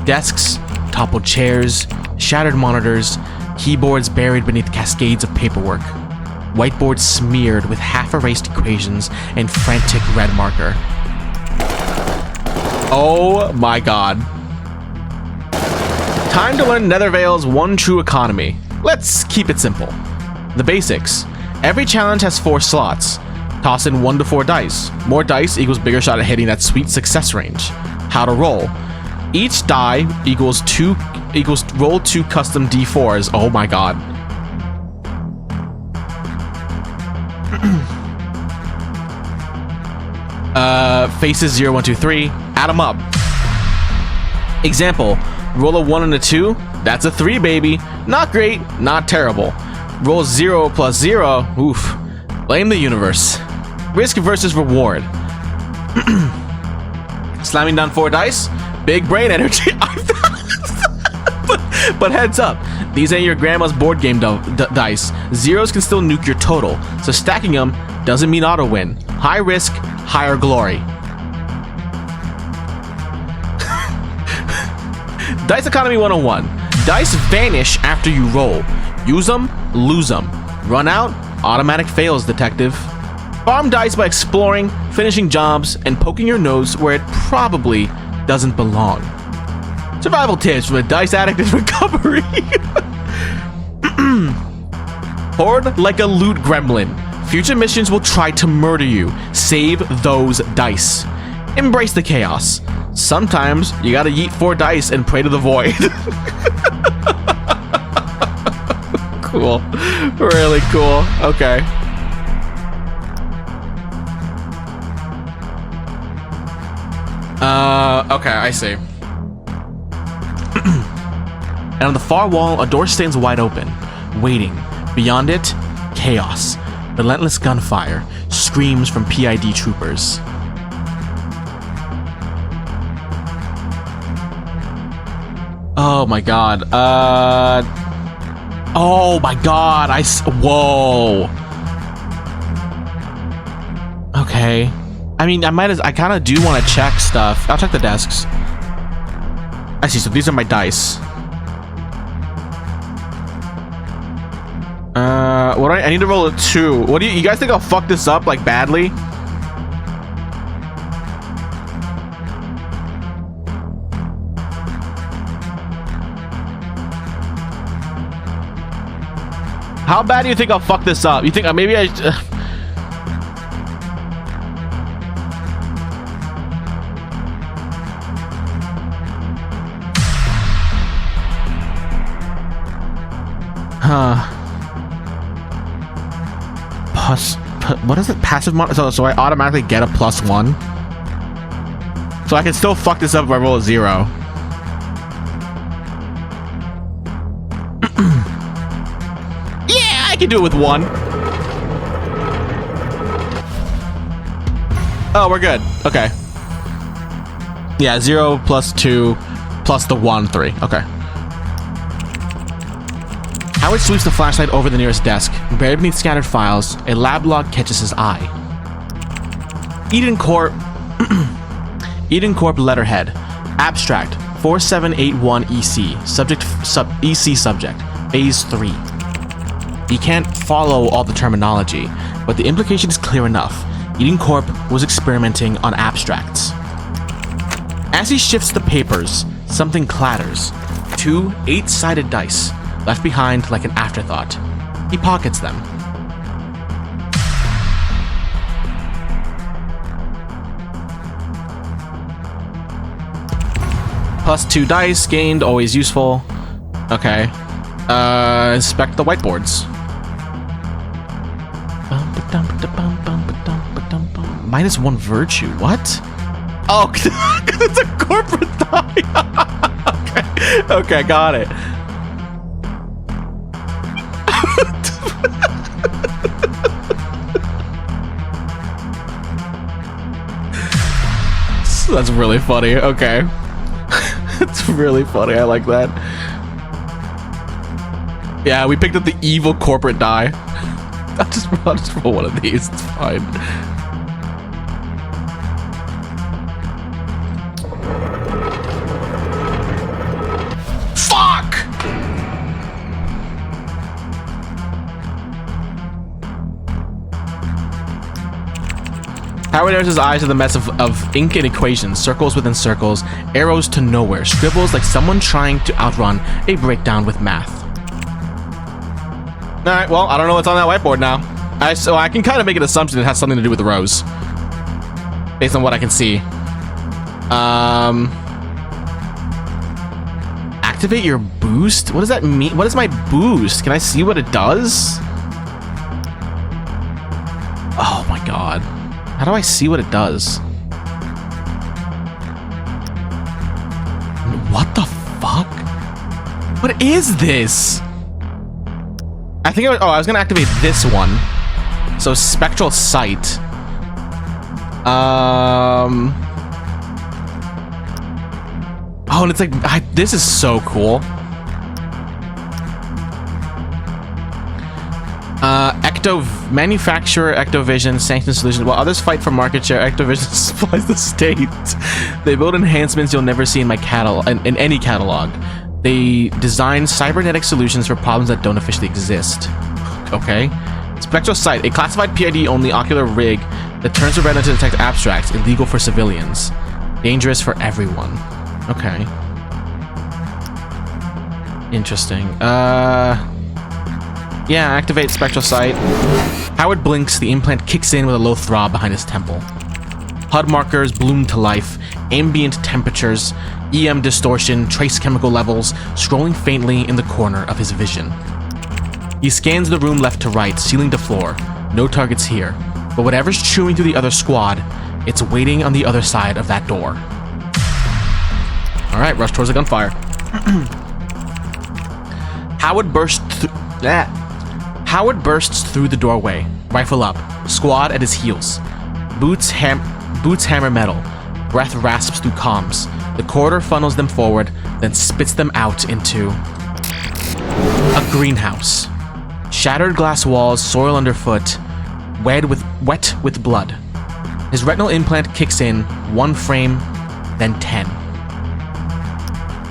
Desks, toppled chairs, shattered monitors, keyboards buried beneath cascades of paperwork. Whiteboards smeared with half-erased equations and frantic red marker. Oh my God. Time to learn Nethervale's one true economy. Let's keep it simple. The basics. Every challenge has 4 slots. Toss in 1 to 4 dice. More dice equals bigger shot at hitting that sweet success range. How to roll. Each die equals roll 2 custom D4s. Oh my God. Faces 0, 1, 2, 3. Add them up. Example. Roll a 1 and a 2. That's a 3, baby. Not great, not terrible. Roll 0 plus 0. Oof. Blame the universe. Risk versus reward. Slamming down 4 dice. Big brain energy. But heads up, these ain't your grandma's board game dice. Zeros can still nuke your total, so stacking them doesn't mean auto win. High risk, higher glory. Dice Economy 101. Dice vanish after you roll. Use them, lose them. Run out, automatic fails, detective. Farm dice by exploring, finishing jobs, and poking your nose where it probably doesn't belong. Survival tips from a dice addict in recovery. Hoard like a loot gremlin. Future missions will try to murder you. Save those dice. Embrace the chaos. Sometimes you gotta yeet 4 dice and pray to the void. Cool. Really cool. Okay. Okay, I see. And on the far wall, a door stands wide open, waiting. Beyond it, chaos. Relentless gunfire. Screams from PID troopers. Oh my God. Oh my God. Whoa. Okay. I mean, I kind of do want to check stuff. I'll check the desks. I see. So these are my dice. What do I need to roll a 2. What do you guys think? I'll fuck this up like badly? How bad do you think I'll fuck this up? You think maybe I... What is it? Passive mod? So I automatically get a +1. So I can still fuck this up if I roll a 0. Yeah! can do it with 1. Oh, we're good. Okay. Yeah, 0 plus 2 plus the 1, 3. Okay. Howard sweeps the flashlight over the nearest desk. Buried beneath scattered files, a lab log catches his eye. Eden Corp. Eden Corp letterhead. Abstract 4781 EC. EC subject. Phase 3. He can't follow all the terminology, but the implication is clear enough. Eden Corp was experimenting on abstracts. As he shifts the papers, something clatters. 2 8-sided dice, left behind like an afterthought. He pockets them. Plus 2 dice gained, always useful. Okay. Inspect the whiteboards. -1 virtue. What? Oh, it's a corporate die. Okay. Okay, got it. That's really funny. Okay. It's really funny. I like that. Yeah, we picked up the evil corporate die. I'll just roll one of these. It's fine. Fuck! Howard narrows his eyes to the mess of ink and equations, circles within circles, arrows to nowhere, scribbles like someone trying to outrun a breakdown with math. Alright, well, I don't know what's on that whiteboard now. So I can kind of make an assumption it has something to do with the rows. Based on what I can see. Activate your boost? What does that mean? What is my boost? Can I see what it does? Oh my god. How do I see what it does? What the fuck? What is this? I think I was gonna activate this one. So spectral sight. Oh, and it's like this is so cool. Manufacturer Ectovision sanctions solutions. While others fight for market share, Ectovision supplies the state. They build enhancements you'll never see in my in any catalog. They design cybernetic solutions for problems that don't officially exist. Okay. Spectral Sight, a classified PID-only ocular rig that turns the retina to detect abstracts, illegal for civilians. Dangerous for everyone. Okay. Interesting. Yeah, activate Spectral Sight. Howard blinks, the implant kicks in with a low throb behind his temple. HUD markers bloom to life, ambient temperatures, EM distortion, trace chemical levels, scrolling faintly in the corner of his vision. He scans the room left to right, ceiling to floor. No targets here, but whatever's chewing through the other squad, it's waiting on the other side of that door. Alright, rush towards the gunfire. Howard bursts through the doorway, rifle up, squad at his heels. Boots hammer metal, breath rasps through comms. The corridor funnels them forward, then spits them out into a greenhouse. Shattered glass walls, soil underfoot, wet with blood. His retinal implant kicks in, 1 frame, then 10.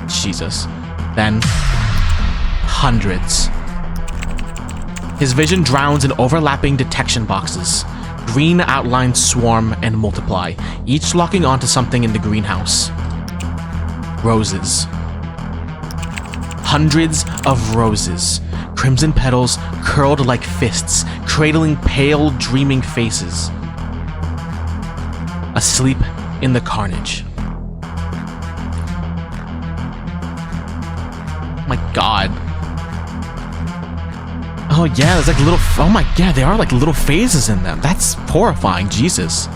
Jesus. Then hundreds. His vision drowns in overlapping detection boxes. Green outlines swarm and multiply, each locking onto something in the greenhouse. Roses. Hundreds of roses. Crimson petals curled like fists, cradling pale, dreaming faces. Asleep in the carnage. Oh my god. Oh yeah, there's like little, oh my god, there are like little phases in them. That's horrifying, Jesus.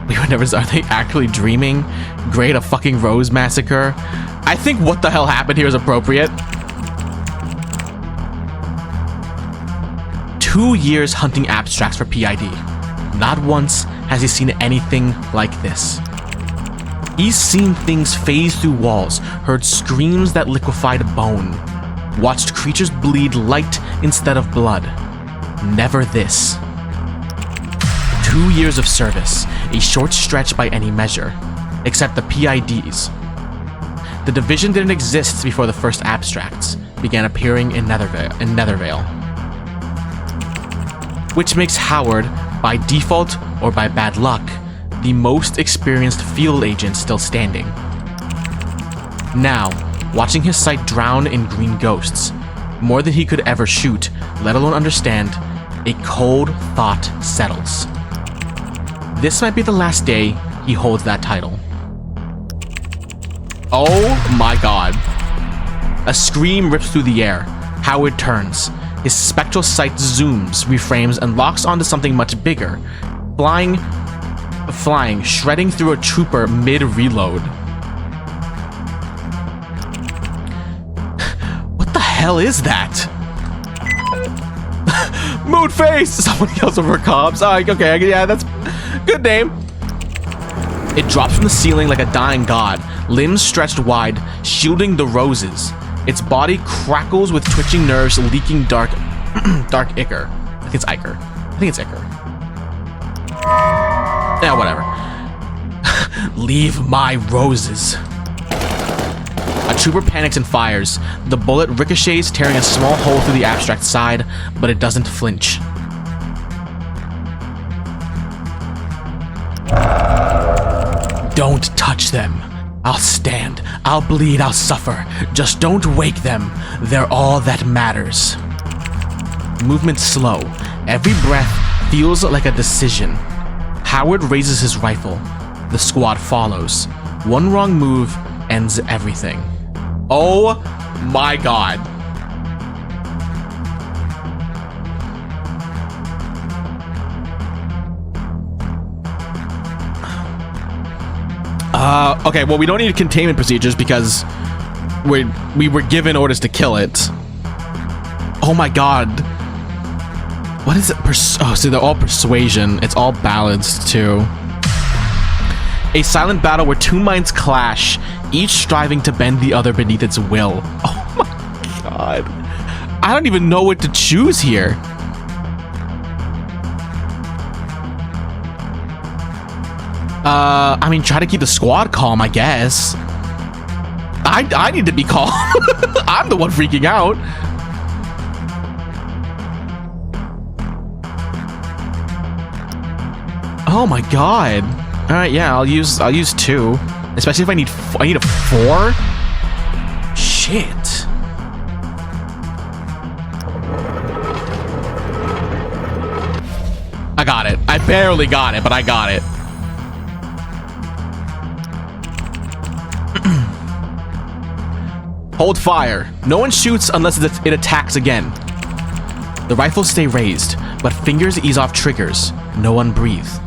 We would never, are they actually dreaming? Great, a fucking rose massacre. I think what the hell happened here is appropriate. 2 years hunting abstracts for PID. Not once has he seen anything like this. He's seen things phase through walls, heard screams that liquefied bone, watched creatures bleed light instead of blood. Never this. 2 years of service, a short stretch by any measure, except the PIDs. The division didn't exist before the first abstracts began appearing in Nethervale. Which makes Howard, by default or by bad luck, the most experienced field agent still standing. Now, watching his sight drown in green ghosts, more than he could ever shoot, let alone understand, a cold thought settles. This might be the last day he holds that title. Oh my god. A scream rips through the air. Howard turns. His spectral sight zooms, reframes, and locks onto something much bigger. Flying, shredding through a trooper mid-reload. What the hell is that? Moonface! Someone yells over comms. Okay, yeah, that's good name. It drops from the ceiling like a dying god, limbs stretched wide, shielding the roses. Its body crackles with twitching nerves, leaking dark ichor. I think it's ichor. Yeah, whatever. Leave my roses. A trooper panics and fires. The bullet ricochets, tearing a small hole through the abstract side, but it doesn't flinch. Don't touch them. I'll stand. I'll bleed. I'll suffer. Just don't wake them. They're all that matters. Movement slow. Every breath feels like a decision. Howard raises his rifle. The squad follows. One wrong move ends everything. Oh my god. Okay, well, we don't need containment procedures because we were given orders to kill it. Oh my god. What is it? Oh, so they're all persuasion. It's all balanced too. A silent battle where two minds clash, each striving to bend the other beneath its will. Oh my god. I don't even know what to choose here. I mean, try to keep the squad calm, I guess. I need to be calm. I'm the one freaking out. Oh my god. All right, yeah, I'll use 2, especially if I need a 4. Shit. I got it. I barely got it, but I got it. Hold fire. No one shoots unless it attacks again. The rifles stay raised, but fingers ease off triggers. No one breathes.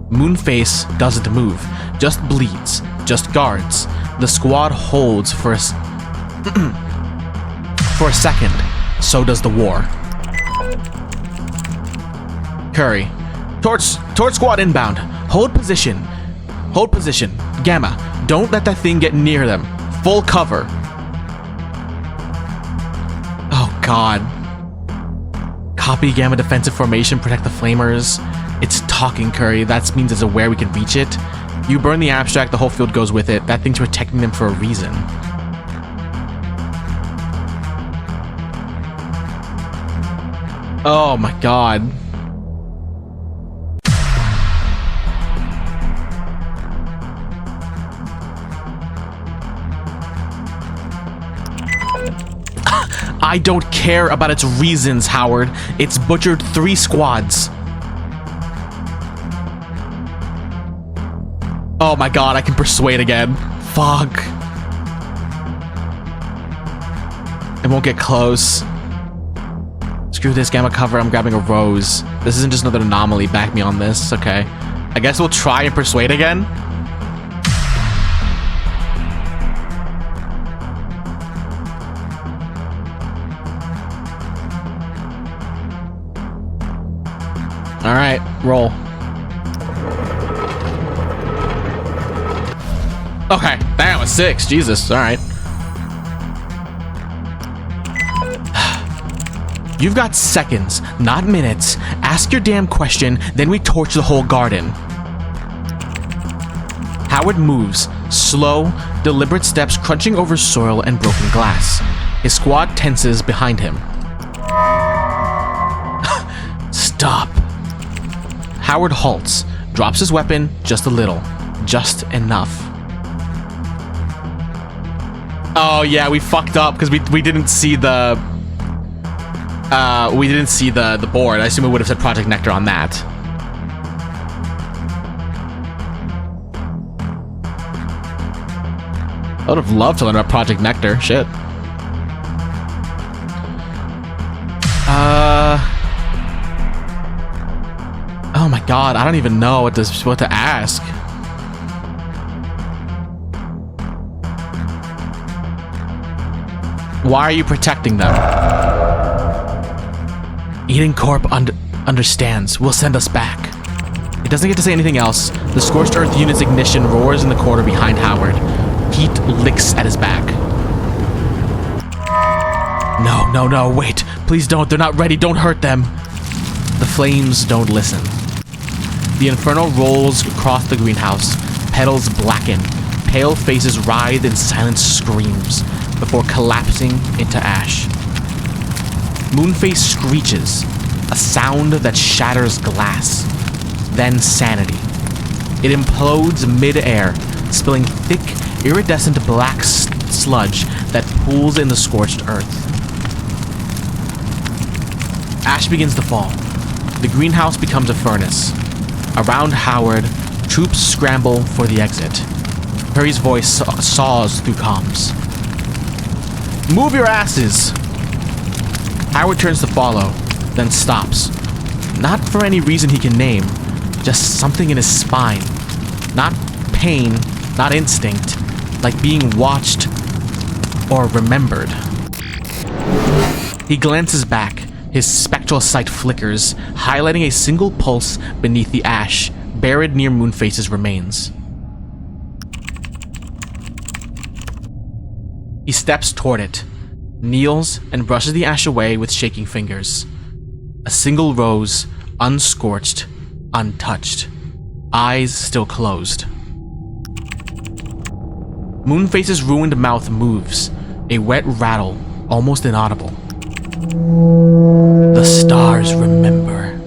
Moonface doesn't move, just bleeds, just guards. The squad holds for a second. So does the war. Curry. Torch squad inbound. Hold position. Hold position. Gamma. Don't let that thing get near them. Full cover. Oh god. Copy Gamma defensive formation, protect the flamers. It's talking, Curry. That means it's aware we can reach it. You burn the abstract, the whole field goes with it. That thing's protecting them for a reason. Oh my god. I don't care about its reasons, Howard. It's butchered 3 squads. Oh my god, I can persuade again. Fuck. It won't get close. Screw this, Gamma cover, I'm grabbing a rose. This isn't just another anomaly, back me on this, okay. I guess we'll try and persuade again. All right, roll. Okay, that was 6. Jesus, all right. You've got seconds, not minutes. Ask your damn question, then we torch the whole garden. Howard moves, slow, deliberate steps crunching over soil and broken glass. His squad tenses behind him. Stop. Howard halts, drops his weapon just a little, just enough. Oh yeah, we fucked up because we didn't see the the board. I assume it would have said Project Nectar on that. I would have loved to learn about Project Nectar. Shit. Oh my god, I don't even know what to ask. Why are you protecting them? Eden Corp understands. Will send us back. It doesn't get to say anything else. The Scorched Earth unit's ignition roars in the corridor behind Howard. Heat licks at his back. No, wait. Please don't. They're not ready. Don't hurt them. The flames don't listen. The inferno rolls across the greenhouse. Petals blacken. Pale faces writhe in silent screams before collapsing into ash. Moonface screeches, a sound that shatters glass. Then sanity. It implodes mid-air, spilling thick, iridescent black sludge that pools in the scorched earth. Ash begins to fall. The greenhouse becomes a furnace. Around Howard, troops scramble for the exit. Perry's voice saws through comms. Move your asses! Howard turns to follow, then stops. Not for any reason he can name, just something in his spine. Not pain, not instinct, like being watched or remembered. He glances back. His spectral sight flickers, highlighting a single pulse beneath the ash, buried near Moonface's remains. He steps toward it, kneels, and brushes the ash away with shaking fingers. A single rose, unscorched, untouched, eyes still closed. Moonface's ruined mouth moves, a wet rattle, almost inaudible. The stars remember.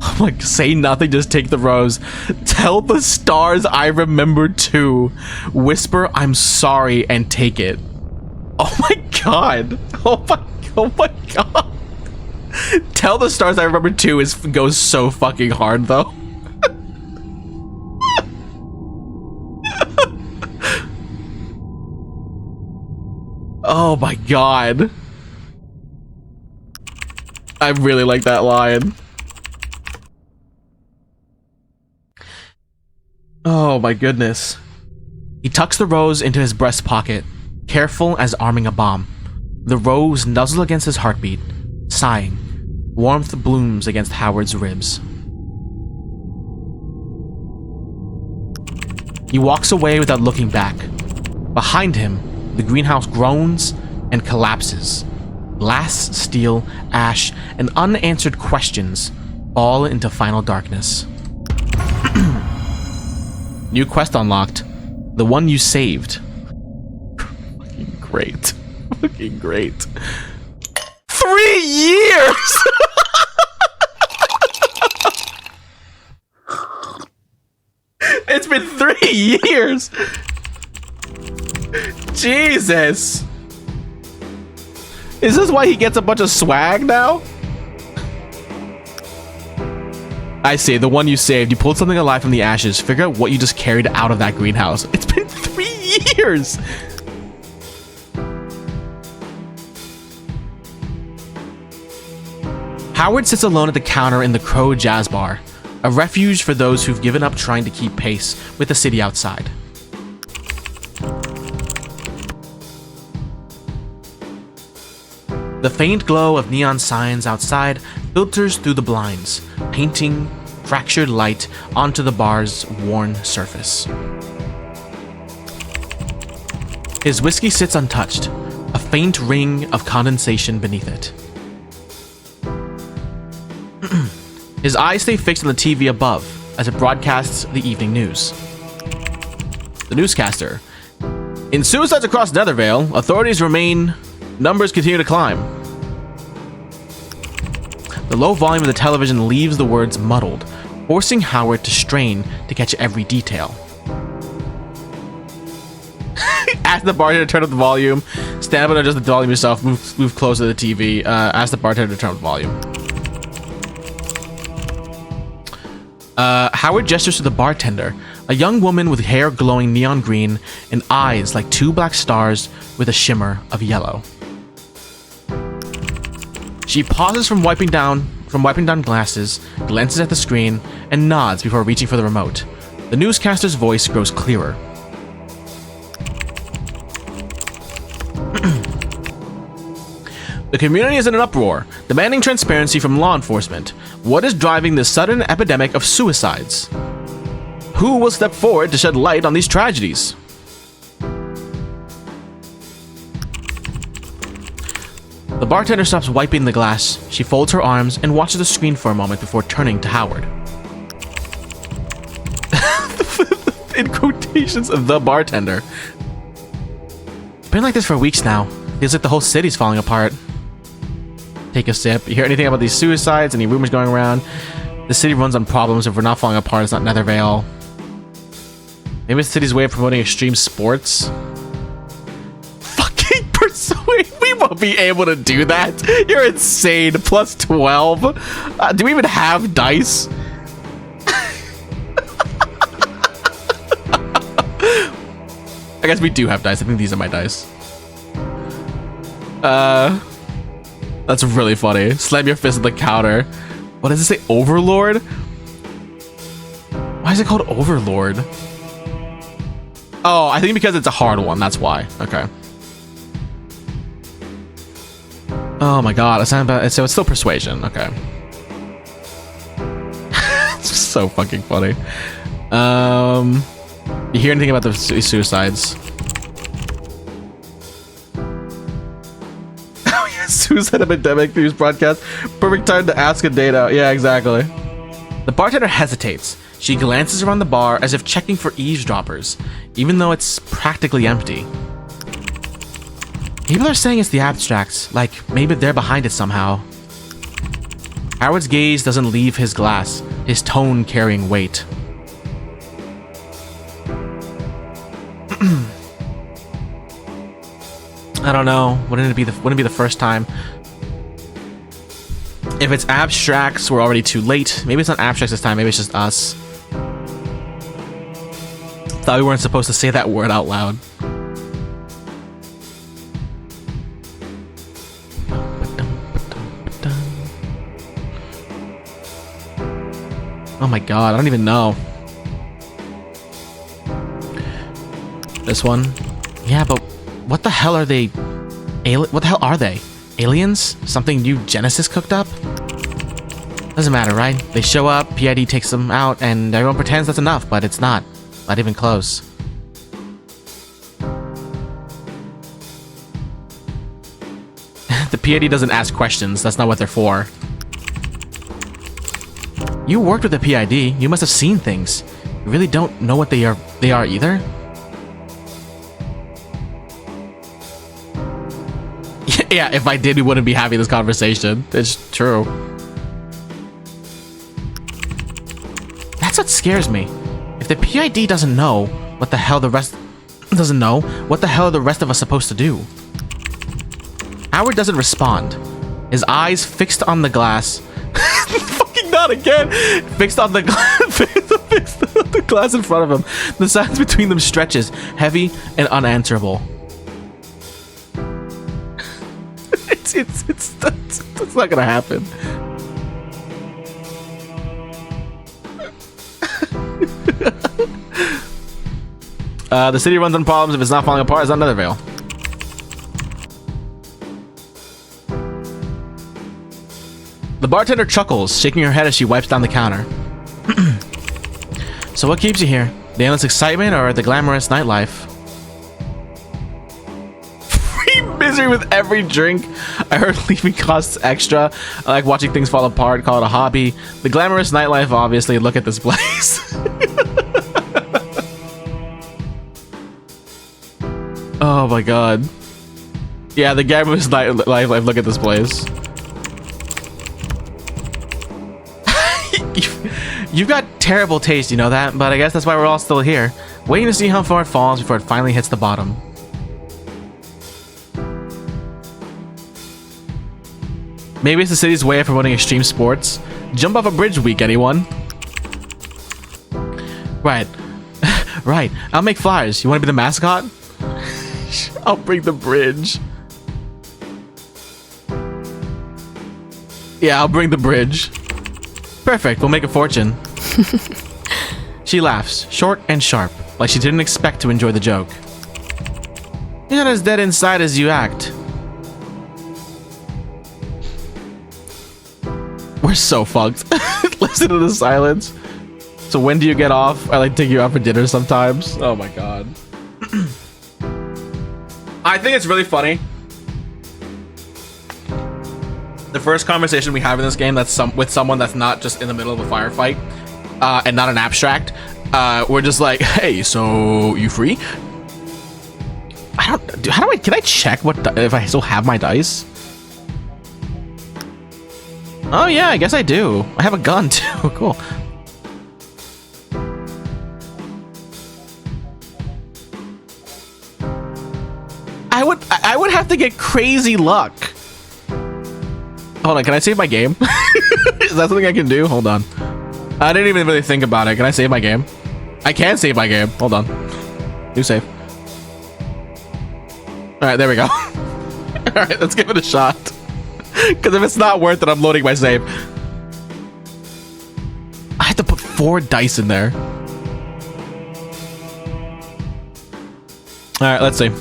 I'm like, say nothing, just take the rose. Tell the stars I remember too. Whisper, I'm sorry, and take it. Oh my god. Oh my god. Tell the stars I remember too goes so fucking hard though. Oh my god. I really like that line. Oh my goodness. He tucks the rose into his breast pocket, careful as arming a bomb. The rose nuzzles against his heartbeat, sighing. Warmth blooms against Howard's ribs. He walks away without looking back. Behind him, the greenhouse groans and collapses. Glass, steel, ash, and unanswered questions fall into final darkness. New quest unlocked. The one you saved. Fucking great. Fucking great. 3 years! It's been 3 years! Jesus! Is this why he gets a bunch of swag now? I see, the one you saved. You pulled something alive from the ashes. Figure out what you just carried out of that greenhouse. It's been 3 years! Howard sits alone at the counter in the Crow Jazz Bar, a refuge for those who've given up trying to keep pace with the city outside. The faint glow of neon signs outside filters through the blinds, painting fractured light onto the bar's worn surface. His whiskey sits untouched, a faint ring of condensation beneath it. His eyes stay fixed on the TV above as it broadcasts the evening news. The newscaster. In suicides across Nethervale, authorities remain... Numbers continue to climb. The low volume of the television leaves the words muddled, forcing Howard to strain to catch every detail. Ask the bartender to turn up the volume. Stand up and adjust the volume yourself. Move closer to the TV. Ask the bartender to turn up the volume. Howard gestures to the bartender, a young woman with hair glowing neon green and eyes like two black stars with a shimmer of yellow. She pauses from wiping down glasses, glances at the screen, and nods before reaching for the remote. The newscaster's voice grows clearer. The community is in an uproar, demanding transparency from law enforcement. What is driving this sudden epidemic of suicides? Who will step forward to shed light on these tragedies? The bartender stops wiping the glass. She folds her arms and watches the screen for a moment before turning to Howard. In quotations of the bartender. Been like this for weeks now. Feels like the whole city's falling apart. Take a sip. You hear anything about these suicides? Any rumors going around? The city runs on problems. If we're not falling apart, it's not Nethervale. Maybe it's the city's way of promoting extreme sports. Fucking persuade. We won't be able to do that. You're insane. Plus 12. Do we even have dice? I guess we do have dice. I think these are my dice. That's really funny. Slam your fist at the counter. What does it say? Overlord? Why is it called Overlord? Oh, I think because it's a hard one. That's why. Okay. Oh my god. So it's still persuasion. Okay. It's just so fucking funny. You hear anything about the suicides? Suicide epidemic news broadcast. Perfect time to ask a date out. Yeah, exactly. The bartender hesitates. She glances around the bar as if checking for eavesdroppers, even though it's practically empty. People are saying it's the abstracts, like maybe they're behind it somehow. Howard's gaze doesn't leave his glass, his tone carrying weight. I don't know. Wouldn't it be the first time? If it's abstracts, we're already too late. Maybe it's not abstracts this time. Maybe it's just us. Thought we weren't supposed to say that word out loud. Oh my god, I don't even know. This one? Yeah, but what the hell are they? What the hell are they? Aliens? Something new Genesis cooked up? Doesn't matter, right? They show up, PID takes them out, and everyone pretends that's enough, but it's not. Not even close. The PID doesn't ask questions. That's not what they're for. You worked with the PID. You must have seen things. You really don't know what they are either? Yeah, if I did, we wouldn't be having this conversation. It's true. That's what scares me. If the PID doesn't know what the hell the rest doesn't know, what the hell are the rest of us supposed to do? Howard doesn't respond. His eyes fixed on the glass. Fucking not again. Fixed on the glass. Fixed on the glass in front of him. The silence between them stretches, heavy and unanswerable. It's not gonna happen. The city runs on problems. If it's not falling apart, it's not Nethervale. bartender chuckles, shaking her head as she wipes down the counter. So what keeps you here? The endless excitement or the glamorous nightlife? Free misery with every drink. I heard leaving costs extra. I like watching things fall apart, call it a hobby. The glamorous nightlife, obviously. Look at this place. Oh my god. Yeah, the glamorous nightlife, look at this place. You've got terrible taste, you know that, but I guess that's why we're all still here, waiting to see how far it falls before it finally hits the bottom. Maybe it's the city's way of promoting extreme sports. Jump off a bridge week, anyone? Right. Right, I'll make flyers. You want to be the mascot? I'll bring the bridge. Yeah, I'll bring the bridge. Perfect, we'll make a fortune. She laughs, short and sharp, like she didn't expect to enjoy the joke. You're not as dead inside as you act. We're so fucked. Listen to the silence. So when do you get off? I like take you out for dinner sometimes. Oh my god. I think it's really funny. The first conversation we have in this game that's with someone that's not just in the middle of a firefight and not an abstract, we're just like, hey, so you free? Can I check if I still have my dice? Oh yeah, I guess I do. I have a gun too. Cool. I would have to get crazy luck. Hold on, can I save my game? Is that something I can do? Hold on. I didn't even really think about it. Can I save my game? I can save my game. Hold on. New save. Alright, there we go. Alright, let's give it a shot. Because if it's not worth it, I'm loading my save. I had to put 4 dice in there. Alright, let's see.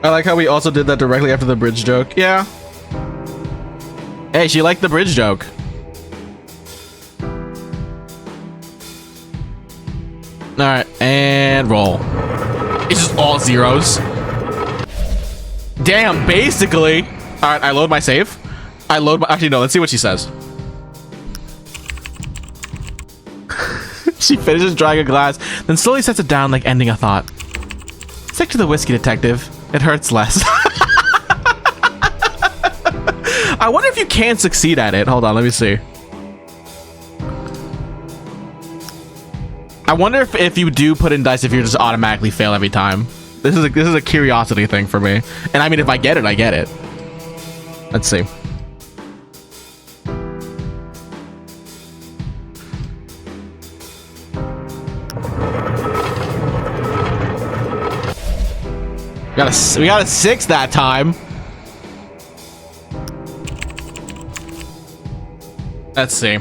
I like how we also did that directly after the bridge joke. Yeah. Hey, she liked the bridge joke. Alright, and roll. It's just all zeros. Damn, basically. Alright, I load my save. Actually, no, let's see what she says. She finishes drying a glass, then slowly sets it down like ending a thought. Stick to the whiskey, detective. It hurts less. I wonder if you can succeed at it. Hold on, let me see. I wonder if you do put in dice, if you just automatically fail every time. This is a curiosity thing for me. And I mean, if I get it, I get it. Let's see. We got a 6 that time. Let's see.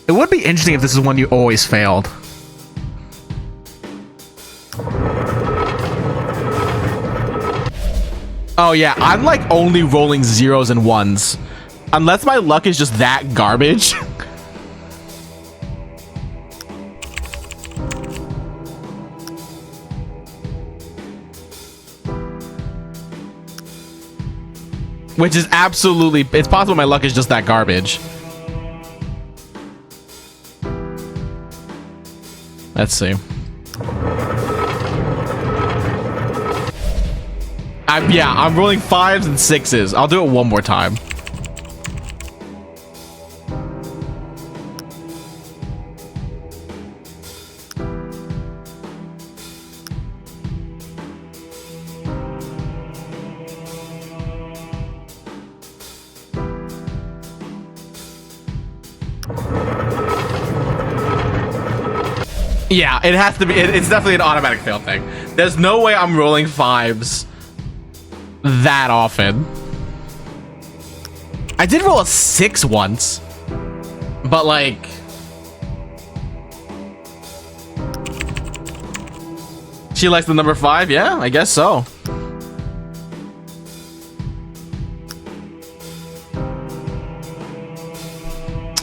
It would be interesting if this is one you always failed. Oh yeah, I'm like only rolling 0s and 1s. Unless my luck is just that garbage. Which is absolutely, it's possible my luck is just that garbage. Let's see. I'm rolling 5s and 6s. I'll do it one more time. Yeah, it has to be. It's definitely an automatic fail thing. There's no way I'm rolling 5s that often. I did roll a 6 once, but like, she likes the number 5. Yeah, I guess so.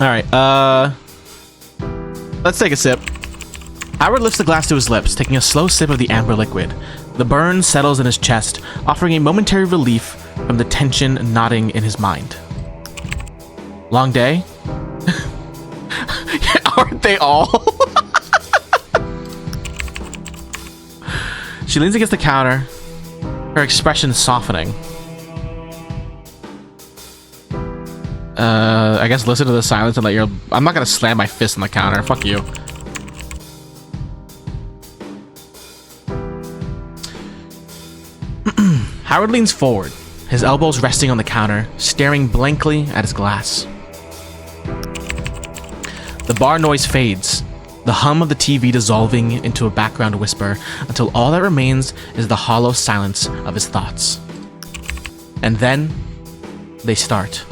All right, let's take a sip. Howard lifts the glass to his lips, taking a slow sip of the amber liquid. The burn settles in his chest, offering a momentary relief from the tension knotting in his mind. Long day? Aren't they all? She leans against the counter, her expression softening. I guess listen to the silence and let your... I'm not gonna slam my fist on the counter. Fuck you. Howard leans forward, his elbows resting on the counter, staring blankly at his glass. The bar noise fades, the hum of the TV dissolving into a background whisper until all that remains is the hollow silence of his thoughts. And then they start.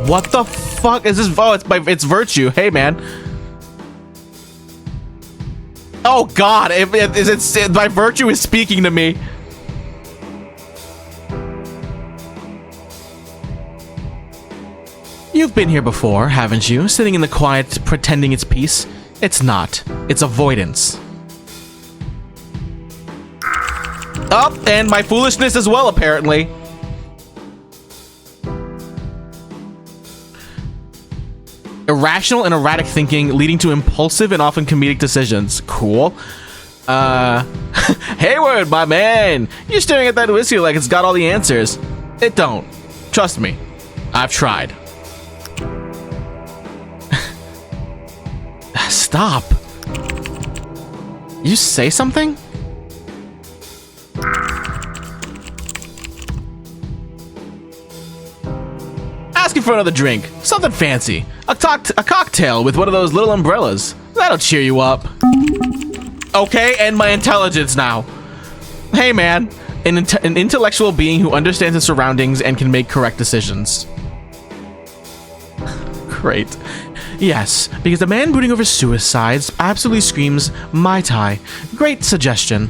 What the fuck is this? Oh, it's Virtue. Hey, man. Oh God! My Virtue is speaking to me. You've been here before, haven't you? Sitting in the quiet, pretending it's peace. It's not. It's avoidance. Oh, and my foolishness as well, apparently. Irrational and erratic thinking leading to impulsive and often comedic decisions. Cool. Hayward, my man. You're staring at that whiskey like it's got all the answers. It don't. Trust me. I've tried. Stop. You say something? Asking for another drink. Something fancy. A cocktail with one of those little umbrellas. That'll cheer you up. Okay, and my intelligence now. Hey man, an intellectual being who understands his surroundings and can make correct decisions. Great. Yes, because the man brooding over suicides absolutely screams Mai Tai. Great suggestion.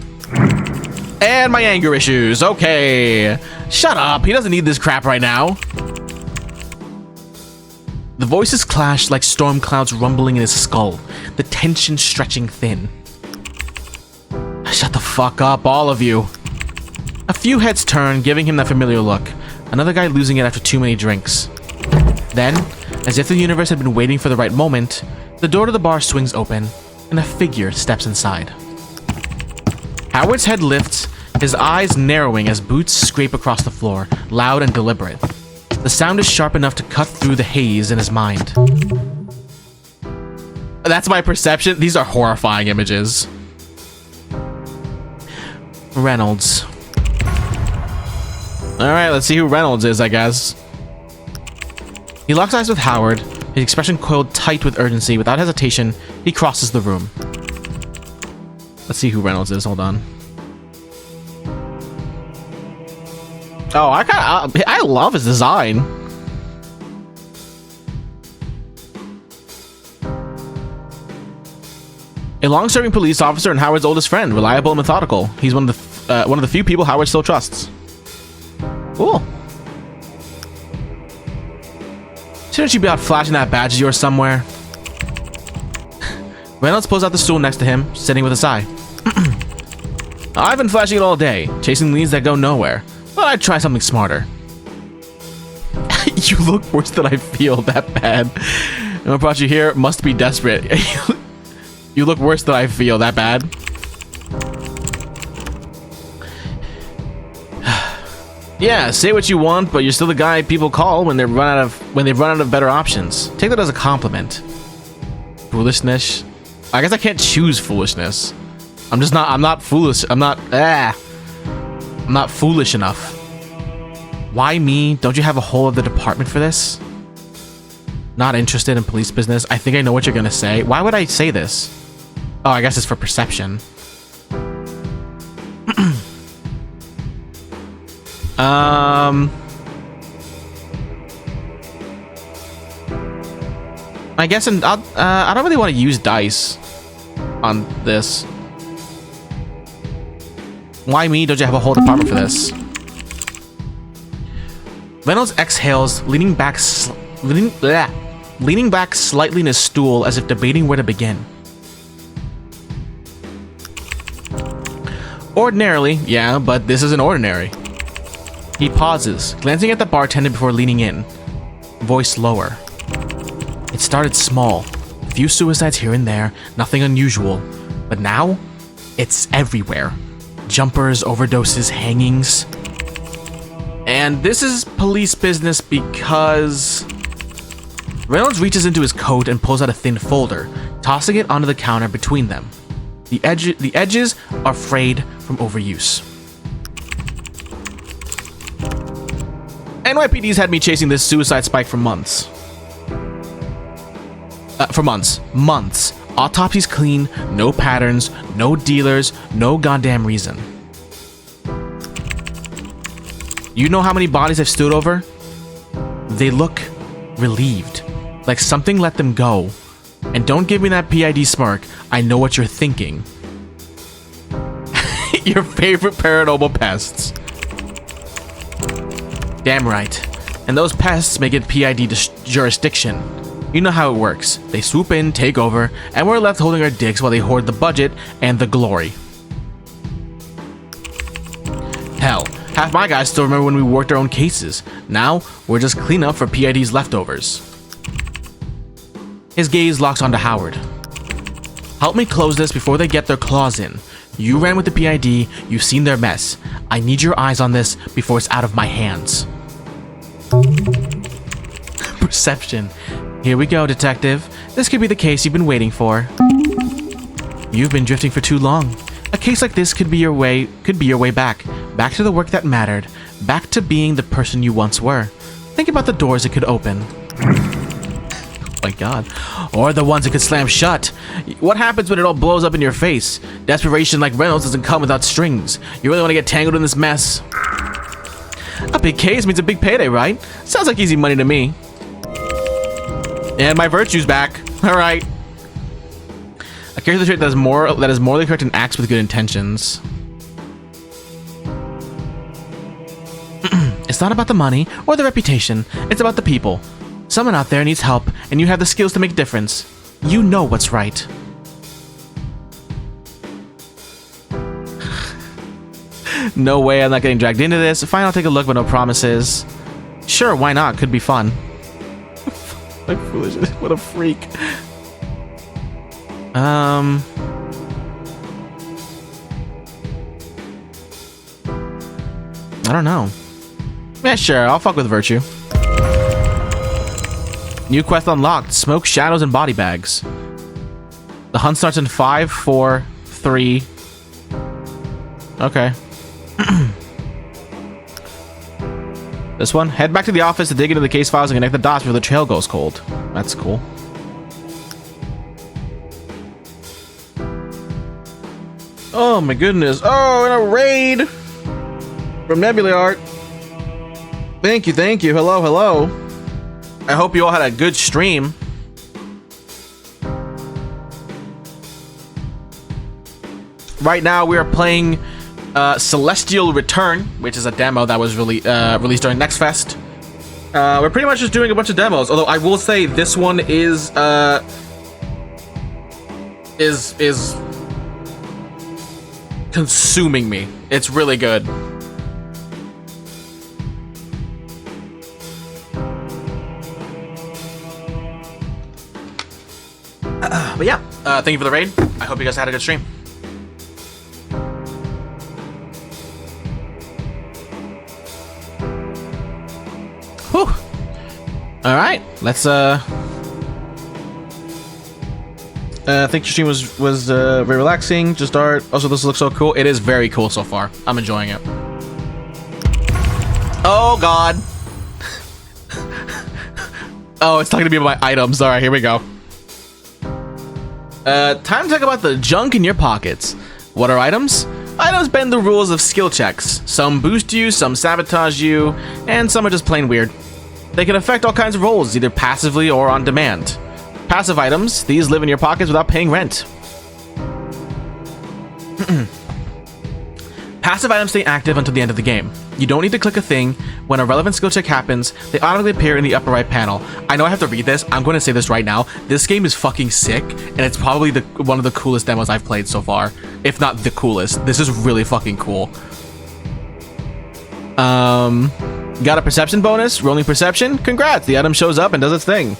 And my anger issues. Okay. Shut up. He doesn't need this crap right now. The voices clash like storm clouds rumbling in his skull, the tension stretching thin. Shut the fuck up, all of you. A few heads turn, giving him that familiar look. Another guy losing it after too many drinks. Then, as if the universe had been waiting for the right moment, the door to the bar swings open, and a figure steps inside. Howard's head lifts, his eyes narrowing as boots scrape across the floor, loud and deliberate. The sound is sharp enough to cut through the haze in his mind. That's my perception. These are horrifying images. Reynolds. Alright, let's see who Reynolds is, I guess. He locks eyes with Howard, his expression coiled tight with urgency. Without hesitation, he crosses the room. Let's see who Reynolds is. Hold on. Oh, I love his design. A long-serving police officer and Howard's oldest friend, reliable and methodical. He's one of the few people Howard still trusts. Cool. Shouldn't you be out flashing that badge of yours somewhere? Reynolds pulls out the stool next to him, sitting with a sigh. I've been flashing it all day, chasing leads that go nowhere. But I'd try something smarter. You look worse than I feel. That bad. And what brought you here must be desperate. You look worse than I feel. That bad. Yeah, say what you want, but you're still the guy people call when they've run out of better options. Take that as a compliment. Foolishness. I guess I can't choose foolishness. I'm not foolish. I'm not foolish enough. Why me? Don't you have a whole other department for this? Not interested in police business. I think I know what you're gonna say. Why would I say this? Oh, I guess it's for perception. I guess I don't really want to use dice on this. Why me? Don't you have a whole department for this? Reynolds exhales, leaning back slightly in his stool as if debating where to begin. Ordinarily, yeah, but this isn't ordinary. He pauses, glancing at the bartender before leaning in. Voice lower. It started small. A few suicides here and there, nothing unusual. But now, it's everywhere. Jumpers, overdoses, hangings. And this is police business because... Reynolds reaches into his coat and pulls out a thin folder, tossing it onto the counter between them. The edges are frayed from overuse. NYPD's had me chasing this suicide spike for months. Months. Autopsies clean, no patterns, no dealers, no goddamn reason. You know how many bodies I've stood over? They look relieved, like something let them go. And don't give me that PID smirk, I know what you're thinking. Your favorite paranormal pests. Damn right. And those pests make it PID jurisdiction. You know how it works. They swoop in, take over, and we're left holding our dicks while they hoard the budget and the glory. Hell, half my guys still remember when we worked our own cases. Now, we're just clean up for PID's leftovers. His gaze locks onto Howard. Help me close this before they get their claws in. You ran with the PID, you've seen their mess. I need your eyes on this before it's out of my hands. Perception. Here we go, detective. This could be the case you've been waiting for. You've been drifting for too long. A case like this could be your way back. Back to the work that mattered. Back to being the person you once were. Think about the doors it could open. Oh my god. Or the ones it could slam shut. What happens when it all blows up in your face? Desperation like Reynolds doesn't come without strings. You really want to get tangled in this mess? A big case means a big payday, right? Sounds like easy money to me. And my virtue's back. Alright. A character trait that is morally correct and acts with good intentions. It's not about the money or the reputation. It's about the people. Someone out there needs help, and you have the skills to make a difference. You know what's right. No way, I'm not getting dragged into this. Fine, I'll take a look, but no promises. Sure, why not? Could be fun. Like foolishness. What a freak. I don't know. Yeah, sure, I'll fuck with virtue. New quest unlocked. Smoke, shadows, and body bags. The hunt starts in 5, 4, 3. Okay. This one. Head back to the office to dig into the case files and connect the dots before the trail goes cold. That's cool. Oh my goodness. Oh, and a raid from Nebula Art. Thank you, thank you. Hello, hello. I hope you all had a good stream. Right now we are playing Celestial Return, which is a demo that was released during Next Fest. We're pretty much just doing a bunch of demos, although I will say this one is consuming me. It's really good. But yeah, thank you for the raid. I hope you guys had a good stream. Whew. All right, let's I think your stream was very relaxing. Just art. Also, this looks so cool. It is very cool so far. I'm enjoying it. Oh God. Oh, it's talking to me about my items. All right, here we go. Time to talk about the junk in your pockets. What are items? Items bend the rules of skill checks. Some boost you, some sabotage you, and some are just plain weird. They can affect all kinds of roles, either passively or on demand. Passive items, these live in your pockets without paying rent. Passive items stay active until the end of the game. You don't need to click a thing. When a relevant skill check happens, they automatically appear in the upper right panel. I know I have to read this. I'm going to say this right now. This game is fucking sick, and it's probably one of the coolest demos I've played so far. If not the coolest. This is really fucking cool. Got a perception bonus? Rolling perception? Congrats! The item shows up and does its thing.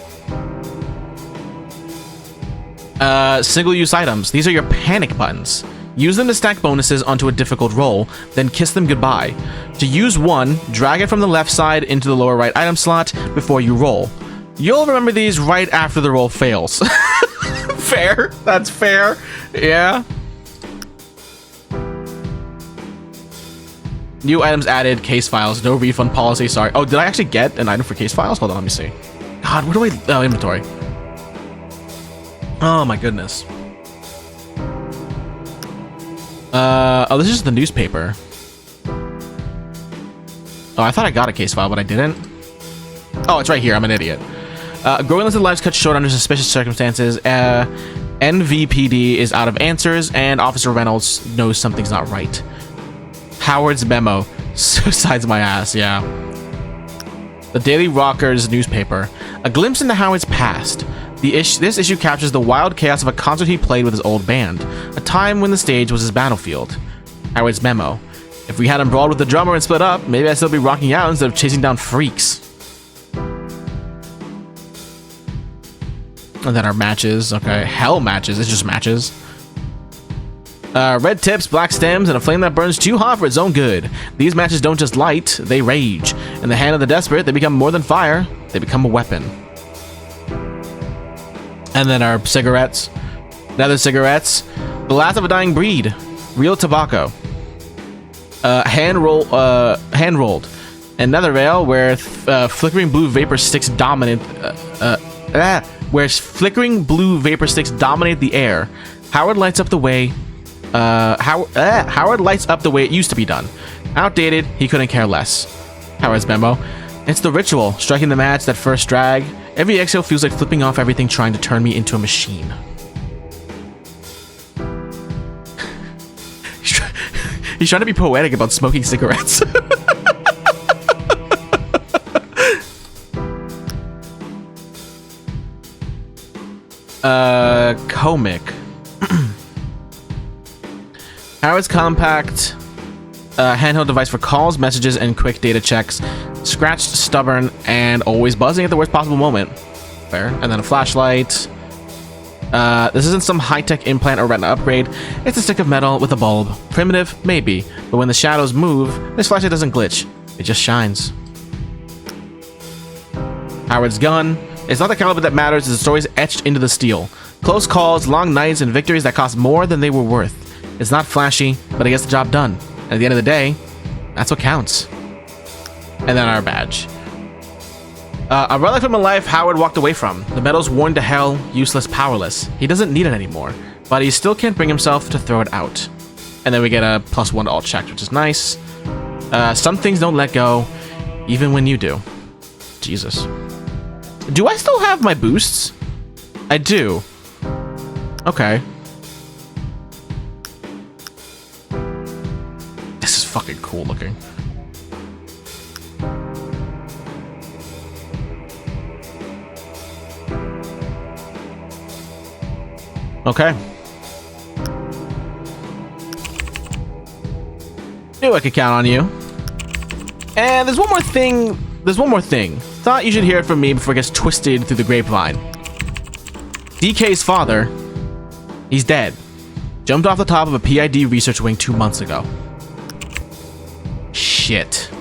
Single-use items. These are your panic buttons. Use them to stack bonuses onto a difficult roll, then kiss them goodbye. To use one, drag it from the left side into the lower right item slot before you roll. You'll remember these right after the roll fails. Fair. That's fair. Yeah. New items added, case files, no refund policy, sorry. Oh, did I actually get an item for case files? Hold on, let me see. God, where do I... Oh, inventory. Oh my goodness. Oh, this is the newspaper. Oh, I thought I got a case file, but I didn't. Oh, it's right here. I'm an idiot. Growing list of lives cut short under suspicious circumstances. NVPD is out of answers, and Officer Reynolds knows something's not right. Howard's memo. Suicide's my ass, yeah. The Daily Rocker's newspaper. A glimpse into Howard's past. This issue captures the wild chaos of a concert he played with his old band, a time when the stage was his battlefield. Howard's memo. If we hadn't brawled with the drummer and split up, maybe I'd still be rocking out instead of chasing down freaks. And then our matches. Okay, hell matches. It's just matches. Red tips, black stems, and a flame that burns too hot for its own good. These matches don't just light, they rage. In the hand of the desperate, they become more than fire. They become a weapon. And then our cigarettes. Nether cigarettes. The last of a dying breed. Real tobacco. Hand rolled. And nether rail where flickering blue vapor sticks dominate. Where flickering blue vapor sticks dominate the air. Howard lights up the way. Howard lights up the way it used to be done. Outdated. He couldn't care less. Howard's memo. It's the ritual, striking the match that first drag. Every exhale feels like flipping off everything trying to turn me into a machine. He's trying to be poetic about smoking cigarettes. Comic. Howard's compact handheld device for calls, messages, and quick data checks. Scratched, stubborn, and always buzzing at the worst possible moment. Fair. And then a flashlight. This isn't some high-tech implant or retina upgrade. It's a stick of metal with a bulb. Primitive? Maybe. But when the shadows move, this flashlight doesn't glitch. It just shines. Howard's gun. It's not the caliber that matters, it's the stories etched into the steel. Close calls, long nights, and victories that cost more than they were worth. It's not flashy, but it gets the job done. And at the end of the day, that's what counts. And then our badge. A relic from a life Howard walked away from. The medal's worn to hell, useless, powerless. He doesn't need it anymore, but he still can't bring himself to throw it out. And then we get a +1 to all checks, which is nice. Some things don't let go, even when you do. Jesus. Do I still have my boosts? I do. Okay. This is fucking cool looking. Okay. Knew I could count on you. And there's one more thing. Thought you should hear it from me before it gets twisted through the grapevine. DK's father, he's dead. Jumped off the top of a PID research wing 2 months ago. Shit.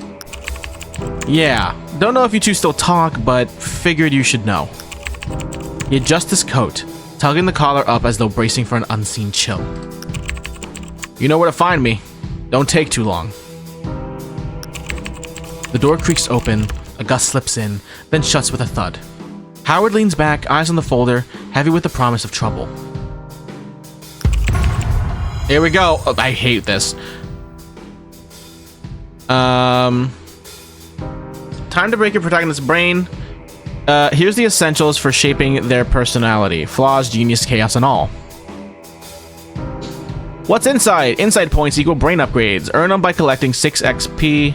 Yeah, don't know if you two still talk, but figured you should know. He adjusts his coat, tugging the collar up as though bracing for an unseen chill. You know where to find me. Don't take too long. The door creaks open, a gust slips in, then shuts with a thud. Howard leans back, eyes on the folder, heavy with the promise of trouble. Here we go. Oh, I hate this. Time to break your protagonist's brain. Here's the essentials for shaping their personality. Flaws, genius, chaos, and all. What's inside? Inside points equal brain upgrades. Earn them by collecting 6 XP.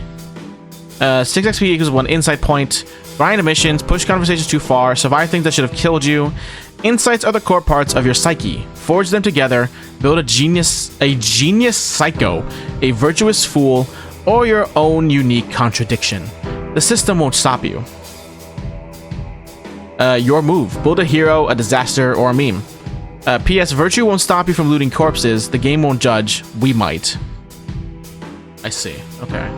6 XP equals 1 insight point. Grind missions, push conversations too far, survive things that should have killed you. Insights are the core parts of your psyche. Forge them together, build a genius psycho, a virtuous fool, or your own unique contradiction. The system won't stop you. Your move. Build a hero, a disaster, or a meme. P.S. Virtue won't stop you from looting corpses. The game won't judge. We might. I see. Okay.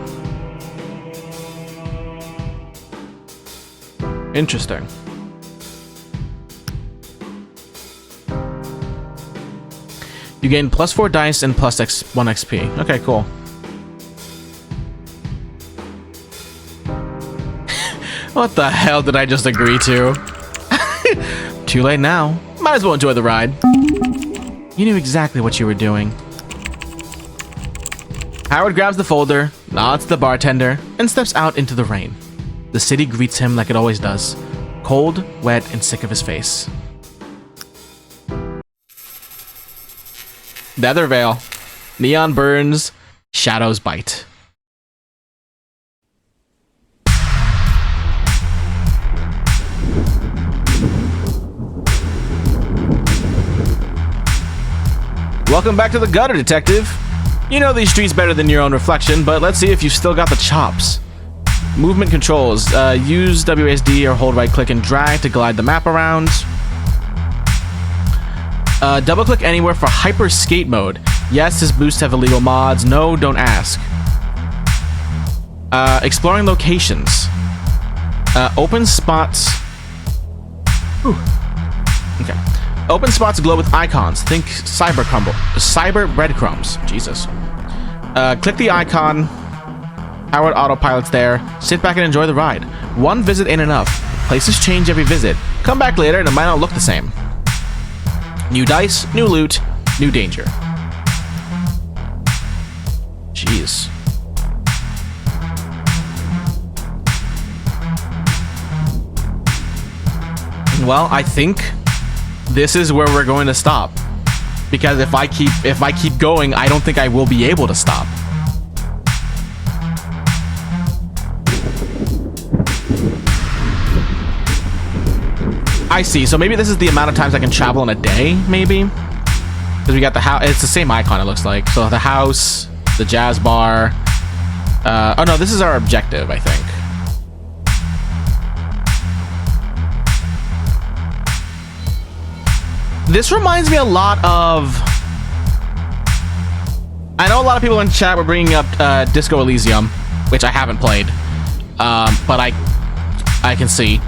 Interesting. You gain +4 dice and +1 XP. Okay, cool. What the hell did I just agree to? Too late now. Might as well enjoy the ride. You knew exactly what you were doing. Howard grabs the folder, nods to the bartender, and steps out into the rain. The city greets him like it always does. Cold, wet, and sick of his face. Nethervale. Neon burns, shadows bite. Welcome back to the gutter, detective. You know these streets better than your own reflection, but let's see if you've still got the chops. Movement controls. Use WASD or hold right click and drag to glide the map around. Double click anywhere for hyper skate mode. Yes, this boosts have illegal mods. No, don't ask. Exploring locations. Open spots. Whew. Okay. Open spots glow with icons. Think cyber breadcrumbs. Jesus. Click the icon. Howard autopilot's there. Sit back and enjoy the ride. One visit ain't enough. Places change every visit. Come back later and it might not look the same. New dice, new loot, new danger. Jeez. Well, I think this is where we're going to stop. Because if I keep going, I don't think I will be able to stop. I see. So maybe this is the amount of times I can travel in a day, maybe? Because we got the house. It's the same icon, it looks like. So the house, the jazz bar. Oh no, this is our objective, I think. This reminds me a lot of... I know a lot of people in chat were bringing up Disco Elysium, which I haven't played. But I can see.